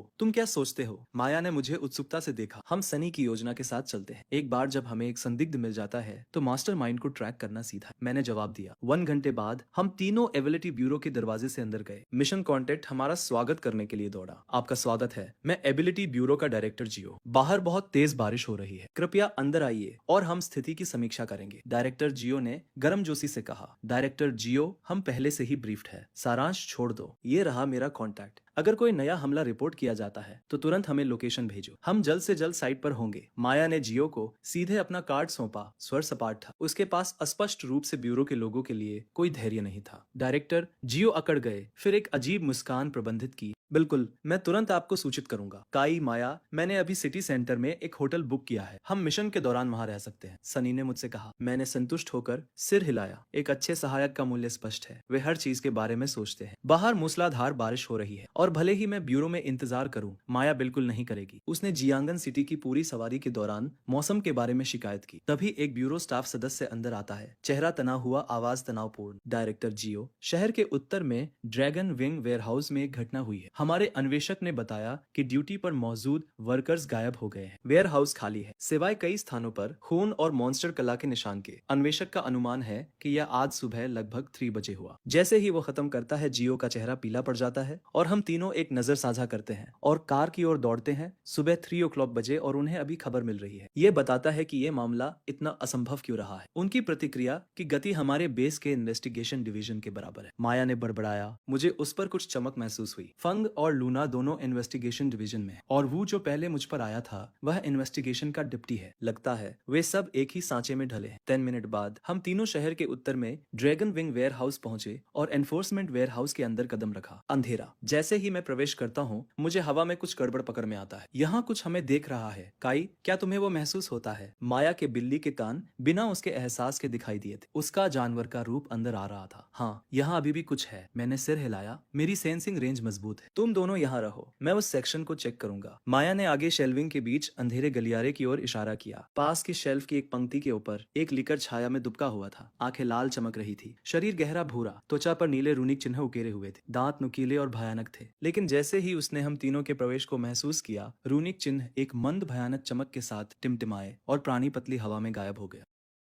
तुम क्या सोचते हो? माया ने मुझे उत्सुकता से देखा। हम सनी की योजना के साथ चलते हैं। एक बार जब हमें एक संदिग्ध मिल जाता है तो मास्टरमाइंड को ट्रैक करना सीधा है, मैंने जवाब दिया। 1 घंटे बाद हम तीनों एबिलिटी ब्यूरो के दरवाजे से अंदर गए। मिशन कॉन्टैक्ट हमारा स्वागत करने के लिए दौड़ा। आपका स्वागत है, मैं एबिलिटी ब्यूरो का डायरेक्टर जियो। बाहर बहुत तेज बारिश हो रही है, कृपया अंदर आइए और हम स्थिति की समीक्षा करेंगे, डायरेक्टर जियो ने गर्मजोशी से कहा। डायरेक्टर जियो, हम पहले से ही ब्रीफ्ड है, सारांश छोड़ दो। ये रहा मेरा कॉन्टैक्ट। अगर कोई नया हमला रिपोर्ट किया जाता है तो तुरंत हमें लोकेशन भेजो, हम जल्द से जल्द साइट पर होंगे। माया ने जियो को सीधे अपना कार्ड सौंपा। स्वर सपाट था, उसके पास स्पष्ट रूप से ब्यूरो के लोगों के लिए कोई धैर्य नहीं था। डायरेक्टर जियो अकड़ गए, फिर एक अजीब मुस्कान प्रबंधित की। बिल्कुल, मैं तुरंत आपको सूचित करूंगा। काई, माया, मैंने अभी सिटी सेंटर में एक होटल बुक किया है, हम मिशन के दौरान वहां रह सकते हैं, सनी ने मुझसे कहा। मैंने संतुष्ट होकर सिर हिलाया। एक अच्छे सहायक का मूल्य स्पष्ट है, वे हर चीज के बारे में सोचते हैं। बाहर मूसलाधार बारिश हो रही है और भले ही मैं ब्यूरो में इंतजार करूं, माया बिल्कुल नहीं करेगी। उसने जियांगन सिटी की पूरी सवारी के दौरान मौसम के बारे में शिकायत की। तभी एक ब्यूरो स्टाफ सदस्य अंदर आता है, चेहरा तना हुआ, आवाज तनावपूर्ण। डायरेक्टर जियो, शहर के उत्तर में ड्रैगन विंग वेयरहाउस में एक घटना हुई है। हमारे अन्वेषक ने बताया कि ड्यूटी पर मौजूद वर्कर्स गायब हो गए हैं। वेयरहाउस खाली है, सिवाय कई स्थानों पर खून और मॉन्स्टर कला के निशान के। अन्वेषक का अनुमान है कि यह आज सुबह लगभग 3 बजे हुआ। जैसे ही वो खत्म करता है, जियो का चेहरा पीला पड़ जाता है और हम तीनों एक नजर साझा करते हैं और कार की ओर दौड़ते हैं। सुबह 3 o'clock बजे और उन्हें अभी खबर मिल रही है। ये बताता है कि ये मामला इतना असंभव क्यों रहा है। उनकी प्रतिक्रिया की गति हमारे बेस के इन्वेस्टिगेशन डिवीजन के बराबर है। माया ने बड़बड़ाया। मुझे उस पर कुछ चमक महसूस हुई। फंग और लूना दोनों इन्वेस्टिगेशन डिवीजन में और वो जो पहले मुझ पर आया था वह इन्वेस्टिगेशन का डिप्टी है। लगता है वे सब एक ही सांचे में ढले हैं। 10 मिनट बाद हम तीनों शहर के उत्तर में ड्रैगन विंग वेयर हाउस पहुंचे और एनफोर्समेंट वेयर हाउस के अंदर कदम रखा। अंधेरा। जैसे ही मैं प्रवेश करता हूँ, मुझे हवा में कुछ गड़बड़ पकड़ में आता है। यहाँ कुछ हमें देख रहा है। काई, क्या तुम्हें वो महसूस होता है? माया के बिल्ली के कान बिना उसके एहसास के दिखाई दिए थे। उसका जानवर का रूप अंदर आ रहा था। हाँ, यहाँ अभी भी कुछ है। मैंने सिर हिलाया। मेरी सेंसिंग रेंज मजबूत है। तुम दोनों यहाँ रहो, मैं उस सेक्शन को चेक करूंगा। माया ने आगे शेल्विंग के बीच अंधेरे गलियारे की ओर इशारा किया। पास की शेल्फ की एक पंक्ति के ऊपर एक लिकर छाया में दुबका हुआ था। आंखें लाल चमक रही थी, शरीर गहरा भूरा, त्वचा पर नीले रूनिक चिन्ह उकेरे हुए थे। दांत नुकीले और भयानक थे, लेकिन जैसे ही उसने हम तीनों के प्रवेश को महसूस किया, रूनिक चिन्ह एक मंद भयानक चमक के साथ टिमटिमाए और प्राणी पतली हवा में गायब हो गया।